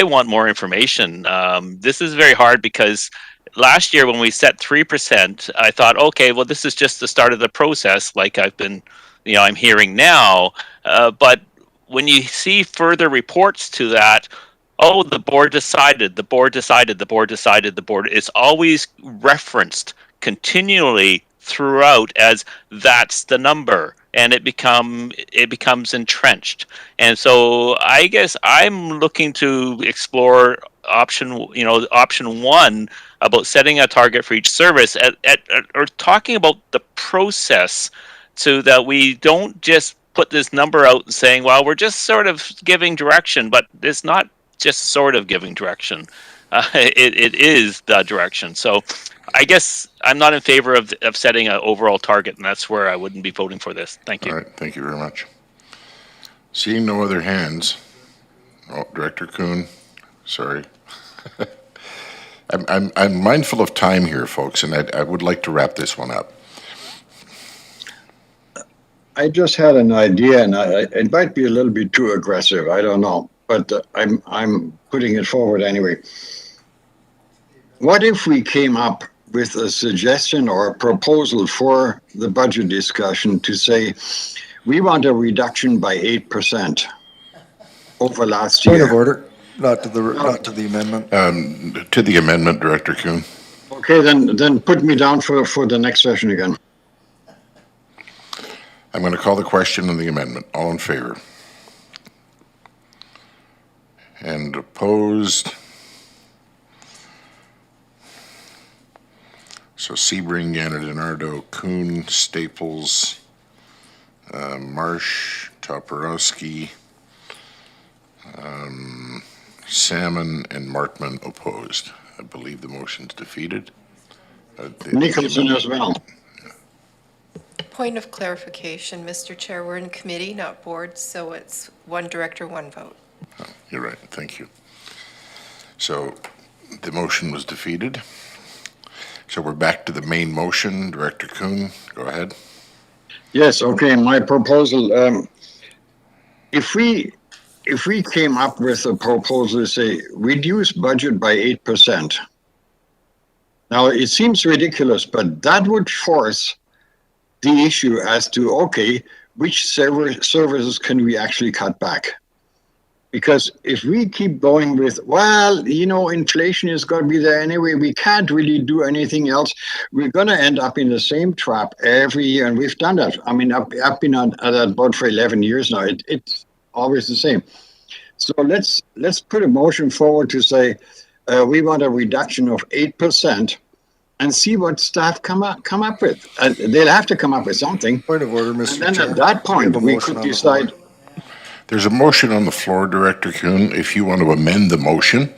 want more information. This is very hard because last year when we set 3%, I thought, okay, well, this is just the start of the process, like I'm hearing now. But when you see further reports to that, oh, the board decided, the board decided, the board decided, the board, it's always referenced continually throughout as that's the number, and it becomes entrenched. And so I guess I'm looking to explore option one about setting a target for each service or talking about the process so that we don't just put this number out and saying, well, we're just sort of giving direction, but it's not just sort of giving direction. It is the direction. So I guess I'm not in favor of setting an overall target, and that's where I wouldn't be voting for this. Thank you. All right, thank you very much. Seeing no other hands, Director Kuhn, sorry. I'm mindful of time here, folks, and I would like to wrap this one up. I just had an idea, and it might be a little bit too aggressive. I don't know, but I'm putting it forward anyway. What if we came up with a suggestion or a proposal for the budget discussion to say we want a reduction by 8% over last year? Point of order, not to the amendment. To the amendment, Director Kuhn. Okay, then put me down for the next session again. I'm going to call the question on the amendment. All in favor? And opposed? So Sebring, Yanadinardo, Kuhn, Staples, Marsh, Toporowski, Salmon, and Markman opposed. I believe the motion's defeated. Nicholson as well. Point of clarification, Mr. Chair, we're in committee, not board, so it's one director, one vote. Oh, you're right, thank you. So the motion was defeated. So we're back to the main motion. Director Kuhn, go ahead. Yes, okay, my proposal, if we came up with a proposal to say reduce budget by 8%, now it seems ridiculous, but that would force the issue as to, okay, which services can we actually cut back? Because if we keep going with, well, inflation is going to be there anyway, we can't really do anything else, we're going to end up in the same trap every year. And we've done that. I mean, I've been at that board for 11 years now. It's always the same. So let's put a motion forward to say we want a reduction of 8%. And see what staff come up with. They'll have to come up with something. Point of order, Mr. And then Chair. at that point, we could decide. There's a motion on the floor, Director Kuhn. If you want to amend the motion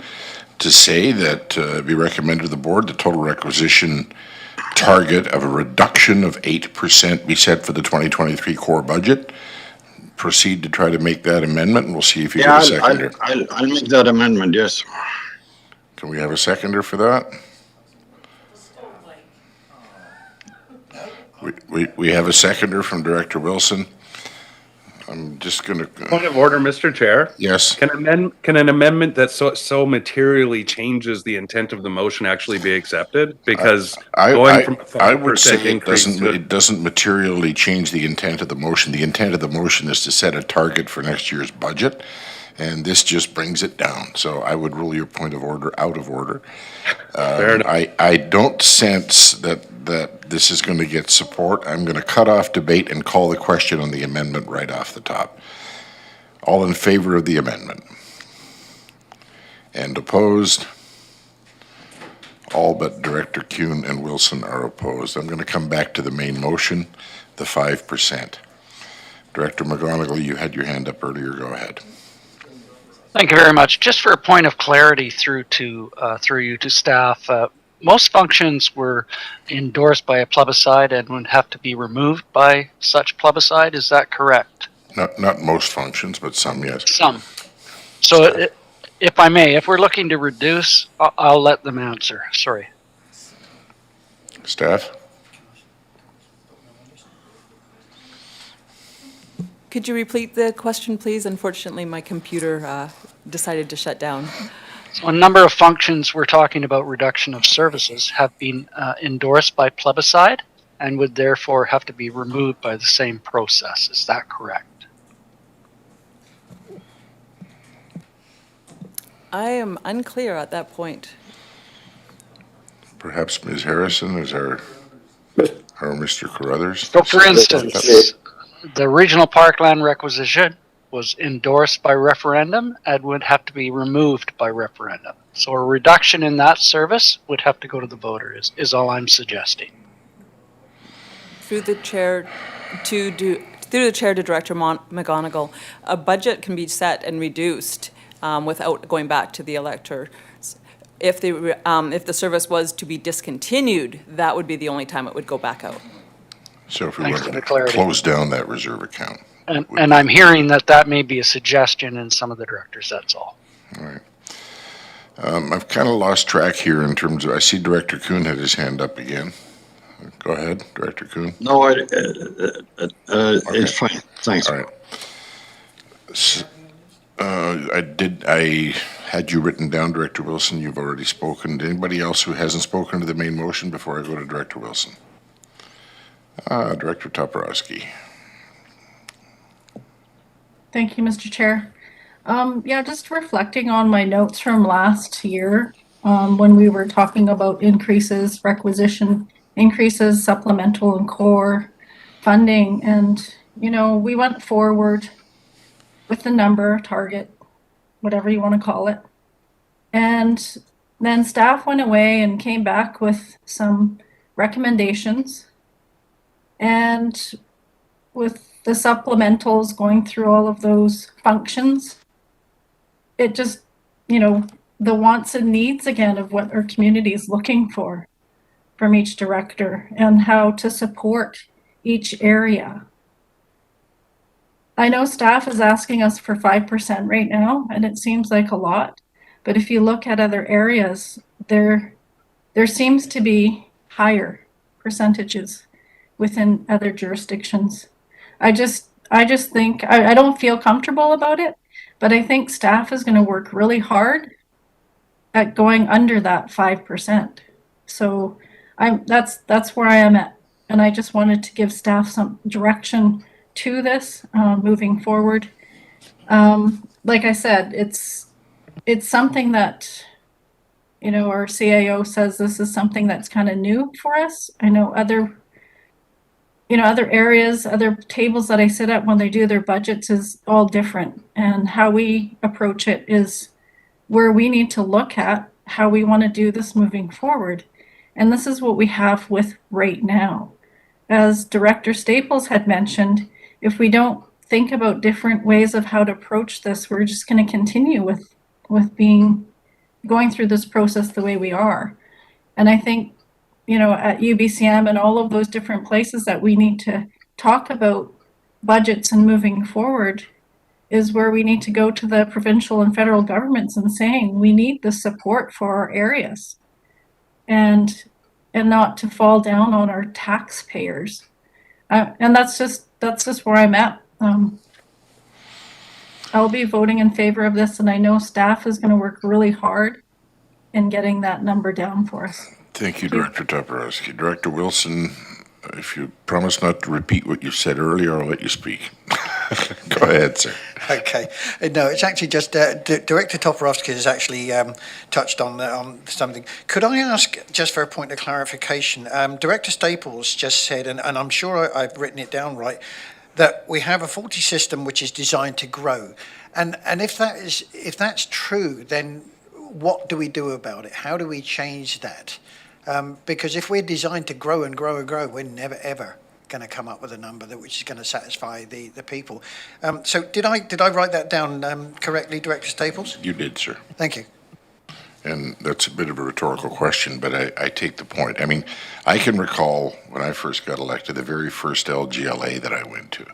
to say that be recommended to the board, the total requisition target of a reduction of 8% be set for the 2023 core budget, proceed to try to make that amendment, and we'll see if you get a seconder. I'll make that amendment, yes. Can we have a seconder for that? We have a seconder from Director Wilson. I'm just going to... Point of order, Mr. Chair. Yes. Can an amendment that so materially changes the intent of the motion actually be accepted? Because I would say it doesn't materially change the intent of the motion. The intent of the motion is to set a target for next year's budget, and this just brings it down. So I would rule your point of order out of order. Fair enough. I don't sense that this is going to get support. I'm going to cut off debate and call the question on the amendment right off the top. All in favor of the amendment? And opposed? All but Director Kuhn and Wilson are opposed. I'm going to come back to the main motion, the 5%. Director McGonigal, you had your hand up earlier. Go ahead. Thank you very much. Just for a point of clarity through you to staff, most functions were endorsed by a plebiscite and would have to be removed by such plebiscite. Is that correct? Not most functions, but some, yes. Some. So if I may, if we're looking to reduce, I'll let them answer. Sorry. Staff? Could you repeat the question, please? Unfortunately, my computer decided to shut down. So a number of functions we're talking about reduction of services have been endorsed by plebiscite and would therefore have to be removed by the same process. Is that correct? I am unclear at that point. Perhaps Ms. Harrison is our Mr. Carruthers? So for instance, the regional parkland requisition was endorsed by referendum and would have to be removed by referendum. So a reduction in that service would have to go to the voters, is all I'm suggesting. Through the chair to Director McGonigal, a budget can be set and reduced without going back to the electors. If the service was to be discontinued, that would be the only time it would go back out. So if we Thanks want for the to clarity. close down that reserve account. And I'm hearing that may be a suggestion in some of the directors, that's all. All right. I've kind of lost track here in terms of, I see Director Kuhn had his hand up again. Go ahead, Director Kuhn. No, it's fine. Thanks. All right. I had you written down, Director Wilson. You've already spoken. Anybody else who hasn't spoken to the main motion before I go to Director Wilson? Director Toporowski. Thank you, Mr. Chair. Yeah, just reflecting on my notes from last year when we were talking about increases, requisition increases, supplemental and core funding. And, you know, we went forward with the number, target, whatever you want to call it. And then staff went away and came back with some recommendations. And with the supplementals going through all of those functions, it just, you know, the wants and needs again of what our community is looking for from each director and how to support each area. I know staff is asking us for 5% right now, and it seems like a lot, but if you look at other areas, there seems to be higher percentages within other jurisdictions. I just think, I don't feel comfortable about it, but I think staff is going to work really hard at going under that 5%. So that's where I am at. And I just wanted to give staff some direction to this moving forward. Like I said, it's something that, you know, our CAO says this is something that's kind of new for us. I know other areas, other tables that I sit at when they do their budgets is all different. And how we approach it is where we need to look at how we want to do this moving forward. And this is what we have with right now. As Director Staples had mentioned, if we don't think about different ways of how to approach this, we're just going to continue with going through this process the way we are. And I think, you know, at UBCM and all of those different places that we need to talk about budgets and moving forward is where we need to go to the provincial and federal governments and saying we need the support for our areas and not to fall down on our taxpayers. And that's just where I'm at. I'll be voting in favor of this, and I know staff is going to work really hard in getting that number down for us. Thank you, Director Toporowski. Director Wilson, if you promise not to repeat what you said earlier, I'll let you speak. Go ahead, sir. Okay. No, it's actually just Director Toporowski has actually touched on something. Could I ask, just for a point of clarification, Director Staples just said, and I'm sure I've written it down right, that we have a faulty system which is designed to grow. And if that's true, then what do we do about it? How do we change that? Because if we're designed to grow and grow and grow, we're never, ever going to come up with a number which is going to satisfy the people. So did I write that down correctly, Director Staples? You did, sir. Thank you. And that's a bit of a rhetorical question, but I take the point. I mean, I can recall when I first got elected, the very first LGLA that I went to.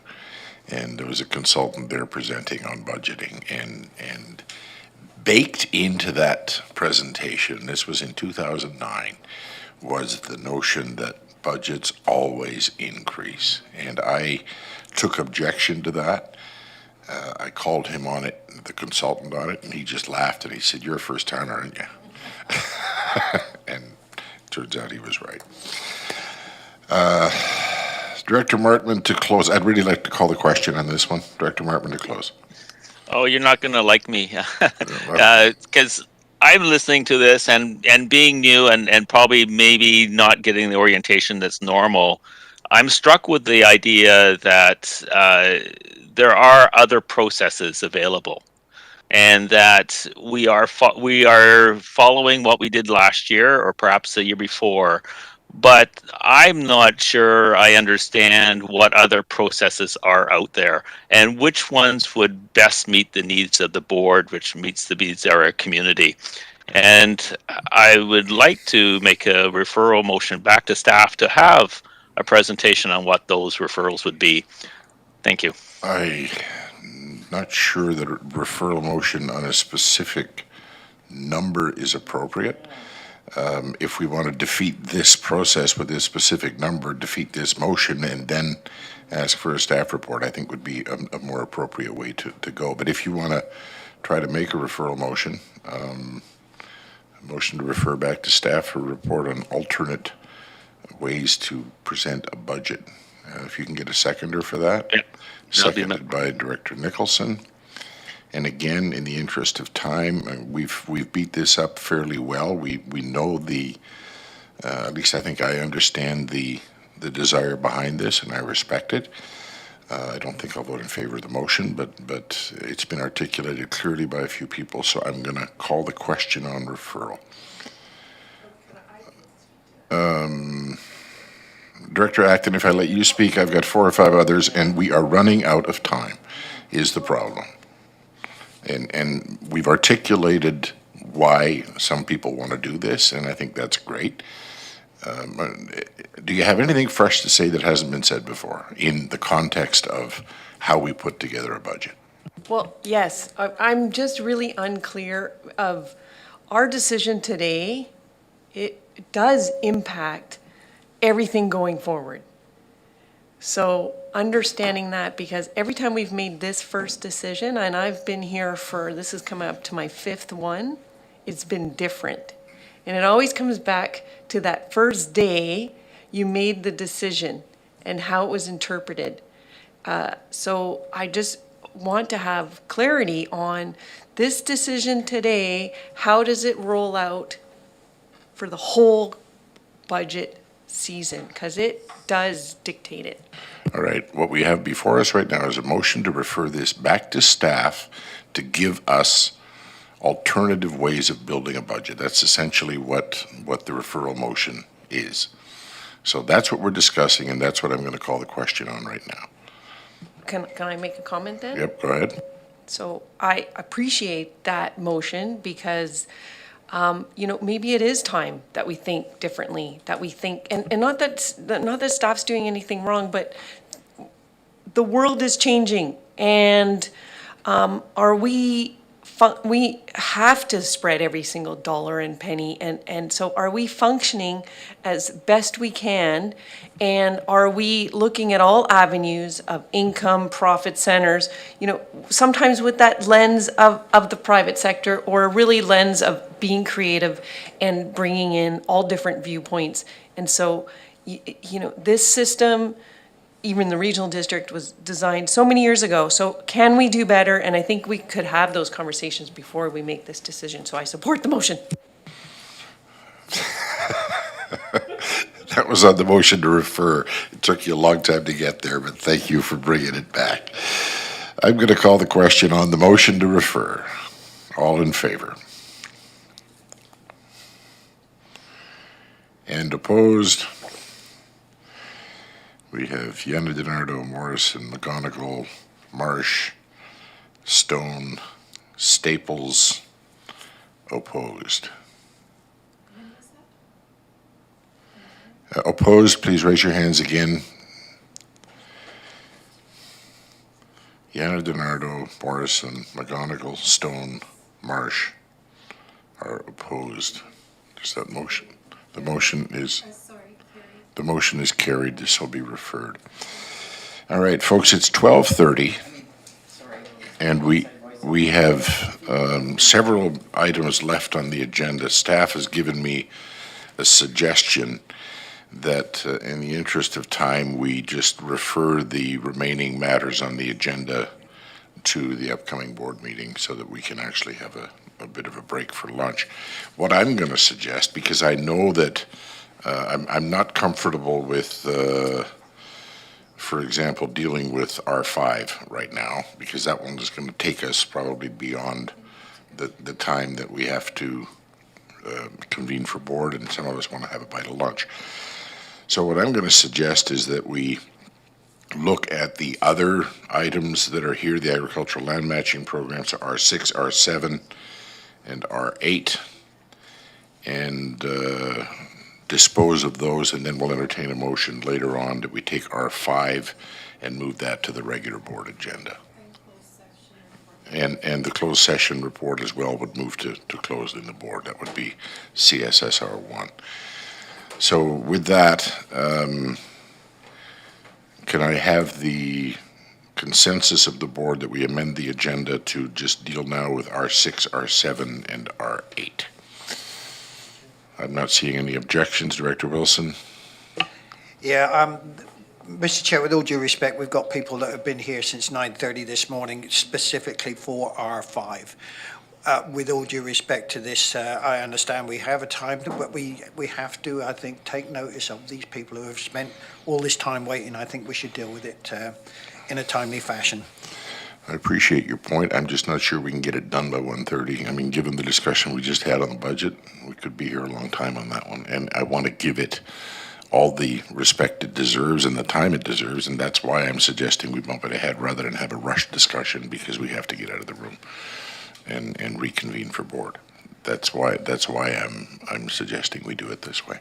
And there was a consultant there presenting on budgeting, and baked into that presentation, this was in 2009, was the notion that budgets always increase. And I took objection to that. I called him on it, the consultant on it, and he just laughed and he said, "You're a first timer, aren't you?" And turns out he was right. Director Martman to close. I'd really like to call the question on this one. Director Martman to close. Oh, you're not going to like me, because I'm listening to this and being new and probably maybe not getting the orientation that's normal. I'm struck with the idea that there are other processes available, and that we are following what we did last year or perhaps the year before. But I'm not sure I understand what other processes are out there and which ones would best meet the needs of the board, which meets the needs of our community. And I would like to make a referral motion back to staff to have a presentation on what those referrals would be. Thank you. I'm not sure that a referral motion on a specific number is appropriate. If we want to defeat this process with this specific number, defeat this motion, and then ask for a staff report, I think would be a more appropriate way to go. But if you want to try to make a referral motion, a motion to refer back to staff for a report on alternate ways to present a budget. If you can get a seconder for that. Yeah. Seconded by Director Nicholson. And again, in the interest of time, we've beat this up fairly well. We know at least I think I understand the desire behind this, and I respect it. I don't think I'll vote in favor of the motion, but it's been articulated clearly by a few people, so I'm going to call the question on referral. Director Acton, if I let you speak, I've got 4 or 5 others, and we are running out of time, is the problem. And we've articulated why some people want to do this, and I think that's great. Do you have anything fresh to say that hasn't been said before in the context of how we put together a budget? Well, yes, I'm just really unclear of our decision today. It does impact everything going forward. So understanding that, because every time we've made this first decision, and I've been here this is coming up to my 5th one, it's been different. And it always comes back to that first day you made the decision and how it was interpreted. So I just want to have clarity on this decision today. How does it roll out for the whole budget season? Because it does dictate it. All right. What we have before us right now is a motion to refer this back to staff to give us alternative ways of building a budget. That's essentially what the referral motion is. So that's what we're discussing, and that's what I'm going to call the question on right now. Can I make a comment then? Yep, go ahead. So I appreciate that motion because, maybe it is time that we think differently, that we think, and not that staff's doing anything wrong, but the world is changing, and we have to spread every single dollar and penny, and so are we functioning as best we can, and are we looking at all avenues of income, profit centers, sometimes with that lens of the private sector, or a really lens of being creative and bringing in all different viewpoints. And so, this system, even the regional district, was designed so many years ago. So can we do better? And I think we could have those conversations before we make this decision. So I support the motion. That was on the motion to refer. It took you a long time to get there, but thank you for bringing it back. I'm going to call the question on the motion to refer. All in favor? And opposed? We have Yana DiNardo, Morrison, McGonigal, Marsh, Stone, Staples, opposed. Opposed, please raise your hands again. Yana DiNardo, Morrison, McGonigal, Stone, Marsh are opposed. Is that motion? The motion is carried. This will be referred. All right, folks, it's 12:30, and we have several items left on the agenda. Staff has given me a suggestion that in the interest of time, we just refer the remaining matters on the agenda to the upcoming board meeting so that we can actually have a bit of a break for lunch. What I'm going to suggest, because I know that I'm not comfortable with, for example, dealing with R5 right now, because that one is going to take us probably beyond the time that we have to convene for board, and some of us want to have a bite of lunch. So what I'm going to suggest is that we look at the other items that are here, the agricultural land matching programs, R6, R7, and R8, and dispose of those, and then we'll entertain a motion later on that we take R5 and move that to the regular board agenda. And the closed session report as well would move to close in the board. That would be CSSR1. So with that, can I have the consensus of the board that we amend the agenda to just deal now with R6, R7, and R8? I'm not seeing any objections. Director Wilson? Yeah, Mr. Chair, with all due respect, we've got people that have been here since 9:30 this morning specifically for R5. With all due respect to this, I understand we have a time, but we have to, I think, take notice of these people who have spent all this time waiting. I think we should deal with it in a timely fashion. I appreciate your point. I'm just not sure we can get it done by 1:30. I mean, given the discussion we just had on the budget, we could be here a long time on that one. And I want to give it all the respect it deserves and the time it deserves, and that's why I'm suggesting we bump it ahead rather than have a rushed discussion because we have to get out of the room and reconvene for board. That's why I'm suggesting we do it this way.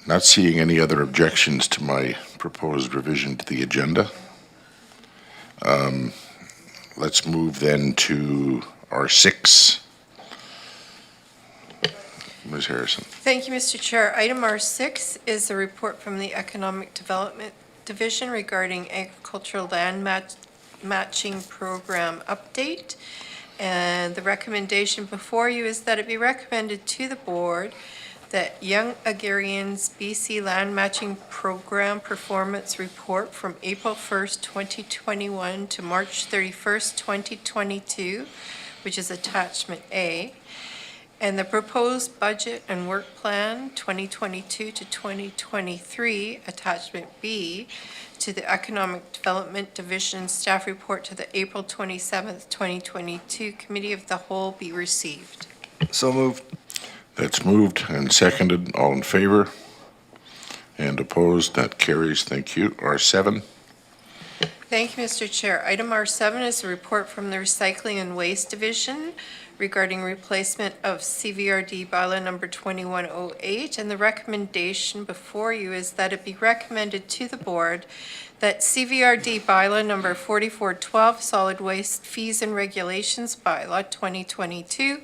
Not seeing any other objections to my proposed revision to the agenda. Let's move then to R6. Ms. Harrison. Thank you, Mr. Chair. Item R6 is a report from the Economic Development Division regarding agricultural land matching program update. And the recommendation before you is that it be recommended to the board that Young Agrarians BC Land Matching Program Performance Report from April 1st, 2021 to March 31st, 2022, which is attachment A, and the proposed budget and work plan 2022 to 2023, attachment B, to the Economic Development Division staff report to the April 27th, 2022 Committee of the Whole be received. So moved. That's moved and seconded. All in favor? And opposed? That carries. Thank you. R7. Thank you, Mr. Chair. Item R7 is a report from the Recycling and Waste Division regarding replacement of CVRD bylaw number 2108, and the recommendation before you is that it be recommended to the board that CVRD bylaw number 4412, solid waste fees and regulations bylaw 2022,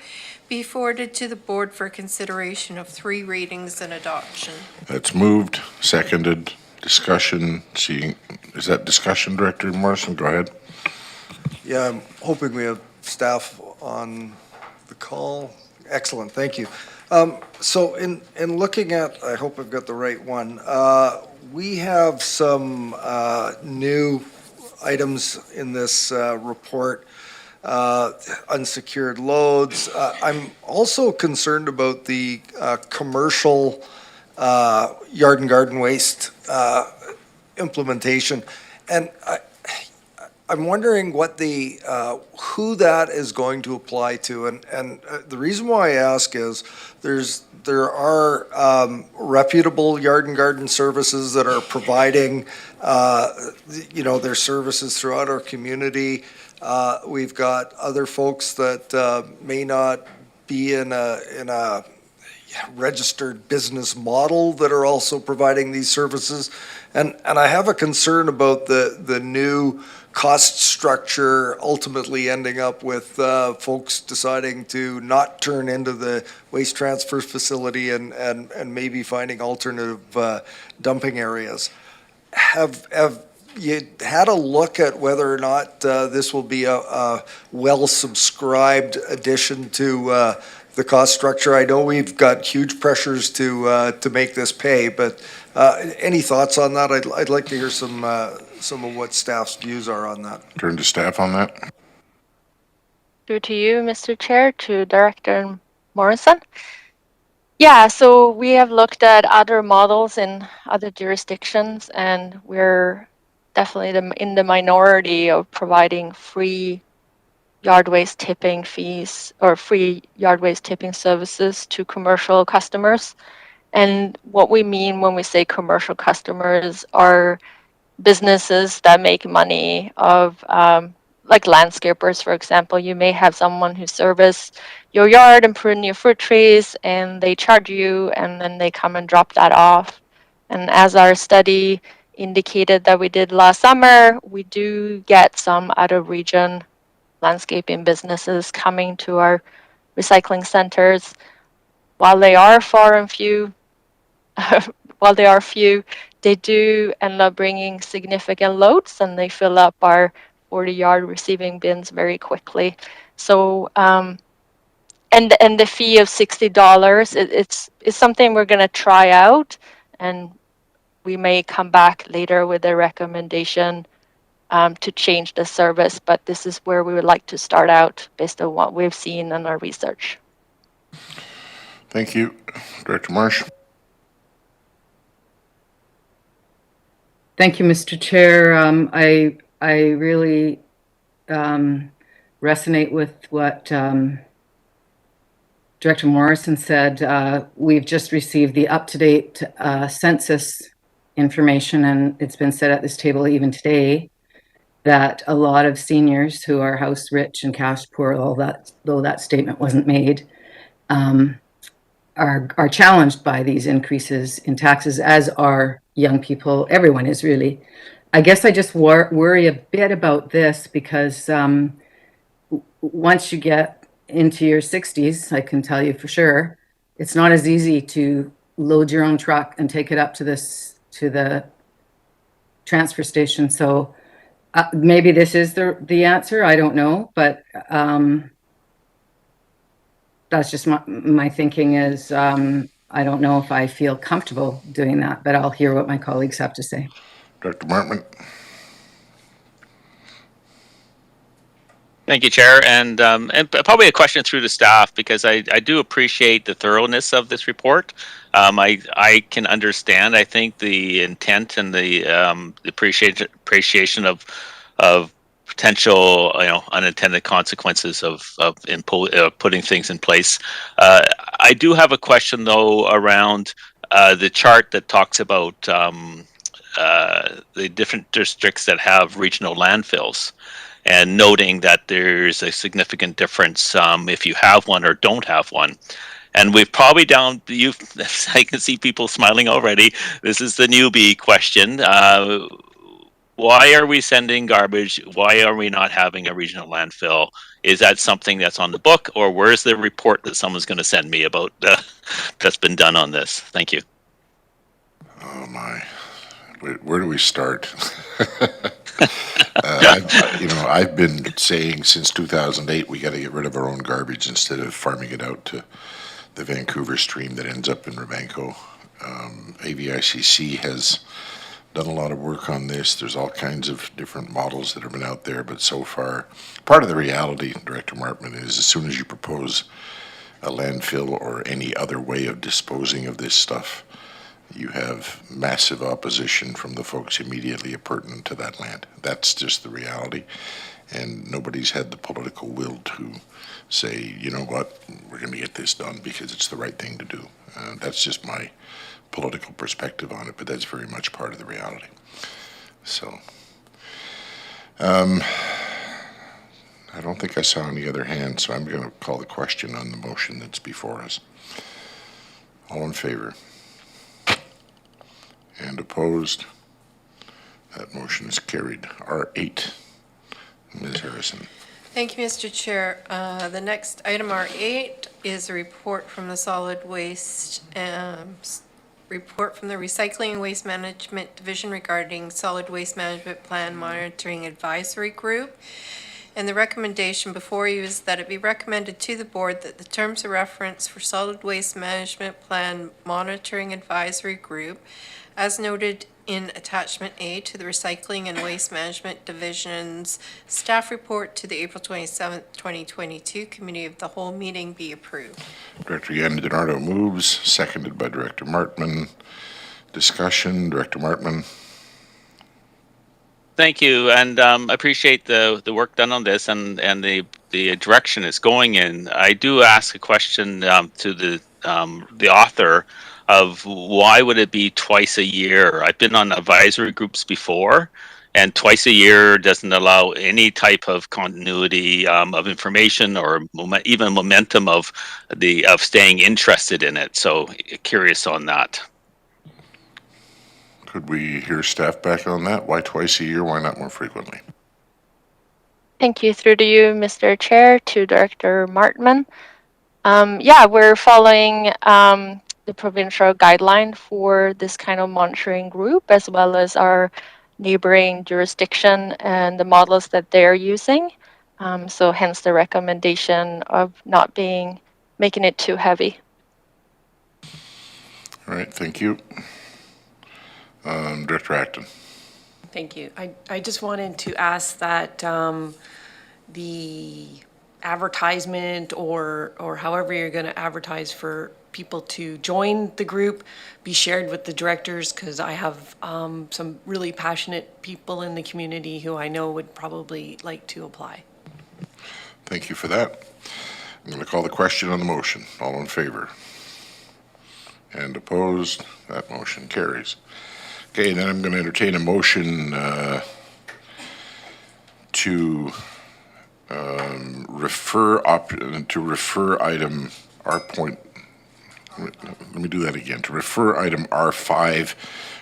be forwarded to the board for consideration of 3 readings and adoption. That's moved, seconded, discussion. Is that discussion, Director Morrison? Go ahead. Yeah, I'm hoping we have staff on the call. Excellent, thank you. So in looking at, I hope I've got the right one, we have some new items in this report, unsecured loads. I'm also concerned about the commercial yard and garden waste implementation. And I'm wondering what who that is going to apply to, and the reason why I ask is there are reputable yard and garden services that are providing their services throughout our community. We've got other folks that may not be in a registered business model that are also providing these services. And I have a concern about the new cost structure ultimately ending up with folks deciding to not turn into the waste transfer facility and maybe finding alternative dumping areas. Have you had a look at whether or not this will be a well-subscribed addition to the cost structure? I know we've got huge pressures to make this pay, but any thoughts on that? I'd like to hear some of what staff's views are on that. Turn to staff on that. Through to you, Mr. Chair, to Director Morrison. Yeah, so we have looked at other models in other jurisdictions, and we're definitely in the minority of providing free yard waste tipping fees or free yard waste tipping services to commercial customers. And what we mean when we say commercial customers are businesses that make money of like landscapers, for example. You may have someone who service your yard and prune your fruit trees, and they charge you, and then they come and drop that off. And as our study indicated that we did last summer, we do get some out of region landscaping businesses coming to our recycling centers. While they are far and few, they do end up bringing significant loads, and they fill up our 40-yard receiving bins very quickly. So, and the fee of $60, it's something we're going to try out, and we may come back later with a recommendation to change the service, but this is where we would like to start out based on what we've seen in our research. Thank you. Director Marsh. Thank you, Mr. Chair. I really resonate with what Director Morrison said. We've just received the up-to-date census information, and it's been said at this table even today that a lot of seniors who are house rich and cash poor, though that statement wasn't made, are challenged by these increases in taxes, as are young people. Everyone is really. I guess I just worry a bit about this because once you get into your 60s, I can tell you for sure, it's not as easy to load your own truck and take it up to the transfer station. So maybe this is the answer. I don't know, but that's just my thinking is I don't know if I feel comfortable doing that, but I'll hear what my colleagues have to say. Dr. Martman. Thank you, Chair, and probably a question through the staff, because I do appreciate the thoroughness of this report. I can understand, I think, the intent and the appreciation of potential, unintended consequences of putting things in place. I do have a question though around the chart that talks about the different districts that have regional landfills, and noting that there's a significant difference if you have one or don't have one. And we've probably I can see people smiling already. This is the newbie question. Why are we sending garbage? Why are we not having a regional landfill? Is that something that's on the book, or where's the report that someone's going to send me about that's been done on this? Thank you. Oh my, where do we start? I've been saying since 2008 we got to get rid of our own garbage instead of farming it out to the Vancouver stream that ends up in Ribanco. AVICC has done a lot of work on this. There's all kinds of different models that have been out there, but so far, part of the reality, Director Martman, is as soon as you propose a landfill or any other way of disposing of this stuff, you have massive opposition from the folks immediately pertinent to that land. That's just the reality, and nobody's had the political will to say, you know what, we're going to get this done because it's the right thing to do. That's just my political perspective on it, but that's very much part of the reality. So, I don't think I saw any other hands, so I'm going to call the question on the motion that's before us. All in favor? And opposed? That motion is carried. R8. Ms. Harrison. Thank you, Mr. Chair. The next item, R8, is a report from the solid waste, report from the Recycling and Waste Management Division regarding Solid Waste Management Plan Monitoring Advisory Group. And the recommendation before you is that it be recommended to the board that the terms of reference for Solid Waste Management Plan Monitoring Advisory Group, as noted in Attachment A to the Recycling and Waste Management Division's staff report to the April 27th, 2022 Committee of the Whole meeting, be approved. Director Yanni-DiNardo moves, seconded by Director Martman. Discussion, Director Martman. Thank you, and appreciate the work done on this and the direction it's going in. I do ask a question to the author of why would it be twice a year? I've been on advisory groups before, and twice a year doesn't allow any type of continuity of information or even momentum of staying interested in it. So curious on that. Could we hear staff back on that? Why twice a year? Why not more frequently? Thank you. Through to you, Mr. Chair, to Director Martman. Yeah, we're following the provincial guideline for this kind of monitoring group, as well as our neighboring jurisdiction and the models that they're using. So hence the recommendation of not making it too heavy. All right, thank you. Director Acton. Thank you. I just wanted to ask that the advertisement or however you're going to advertise for people to join the group be shared with the directors, because I have some really passionate people in the community who I know would probably like to apply. Thank you for that. I'm going to call the question on the motion. All in favor? And opposed? That motion carries. Okay, then I'm going to entertain a motion to refer item R point. Let me do that again. To refer item R5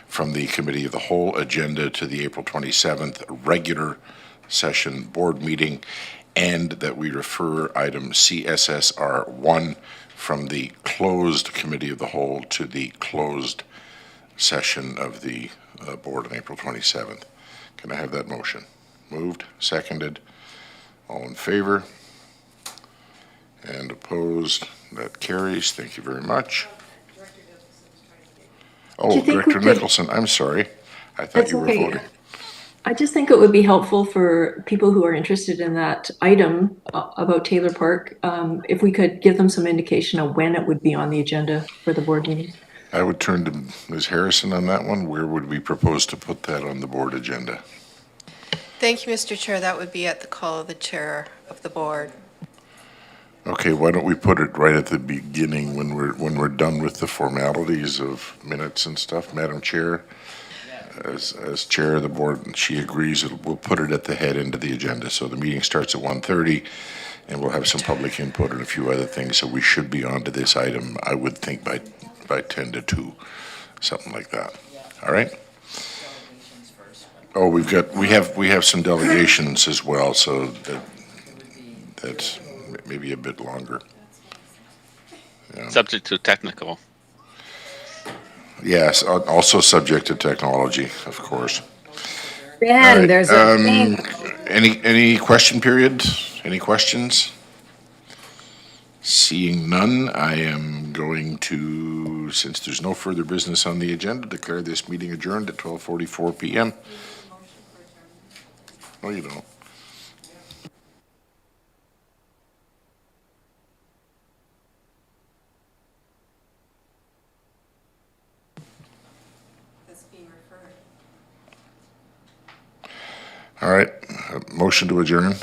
from the Committee of the Whole agenda to the April 27th regular session board meeting, and that we refer item CSSR1 from the closed Committee of the Whole to the closed session of the board on April 27th. Can I have that motion? Moved, seconded, all in favor? And opposed? That carries. Thank you very much. Oh, Director Nicholson, I'm sorry. I thought you were voting. I just think it would be helpful for people who are interested in that item about Taylor Park, if we could give them some indication of when it would be on the agenda for the board meeting. I would turn to Ms. Harrison on that one. Where would we propose to put that on the board agenda? Thank you, Mr. Chair. That would be at the call of the chair of the board. Okay, why don't we put it right at the beginning when we're done with the formalities of minutes and stuff, Madam Chair? As chair of the board, she agrees, we'll put it at the head end of the agenda. So the meeting starts at 1:30, and we'll have some public input and a few other things. So we should be on to this item, I would think, by 10 to 2, something like that. All right? Oh, we have some delegations as well, so that's maybe a bit longer. Yeah. Subject to technical. Yes, also subject to technology, of course. Ben, right. There's a thing. Any question period? Any questions? Seeing none, I am going to, since there's no further business on the agenda, declare this meeting adjourned at 12:44 p.m. No, you don't. All right, motion to adjourn.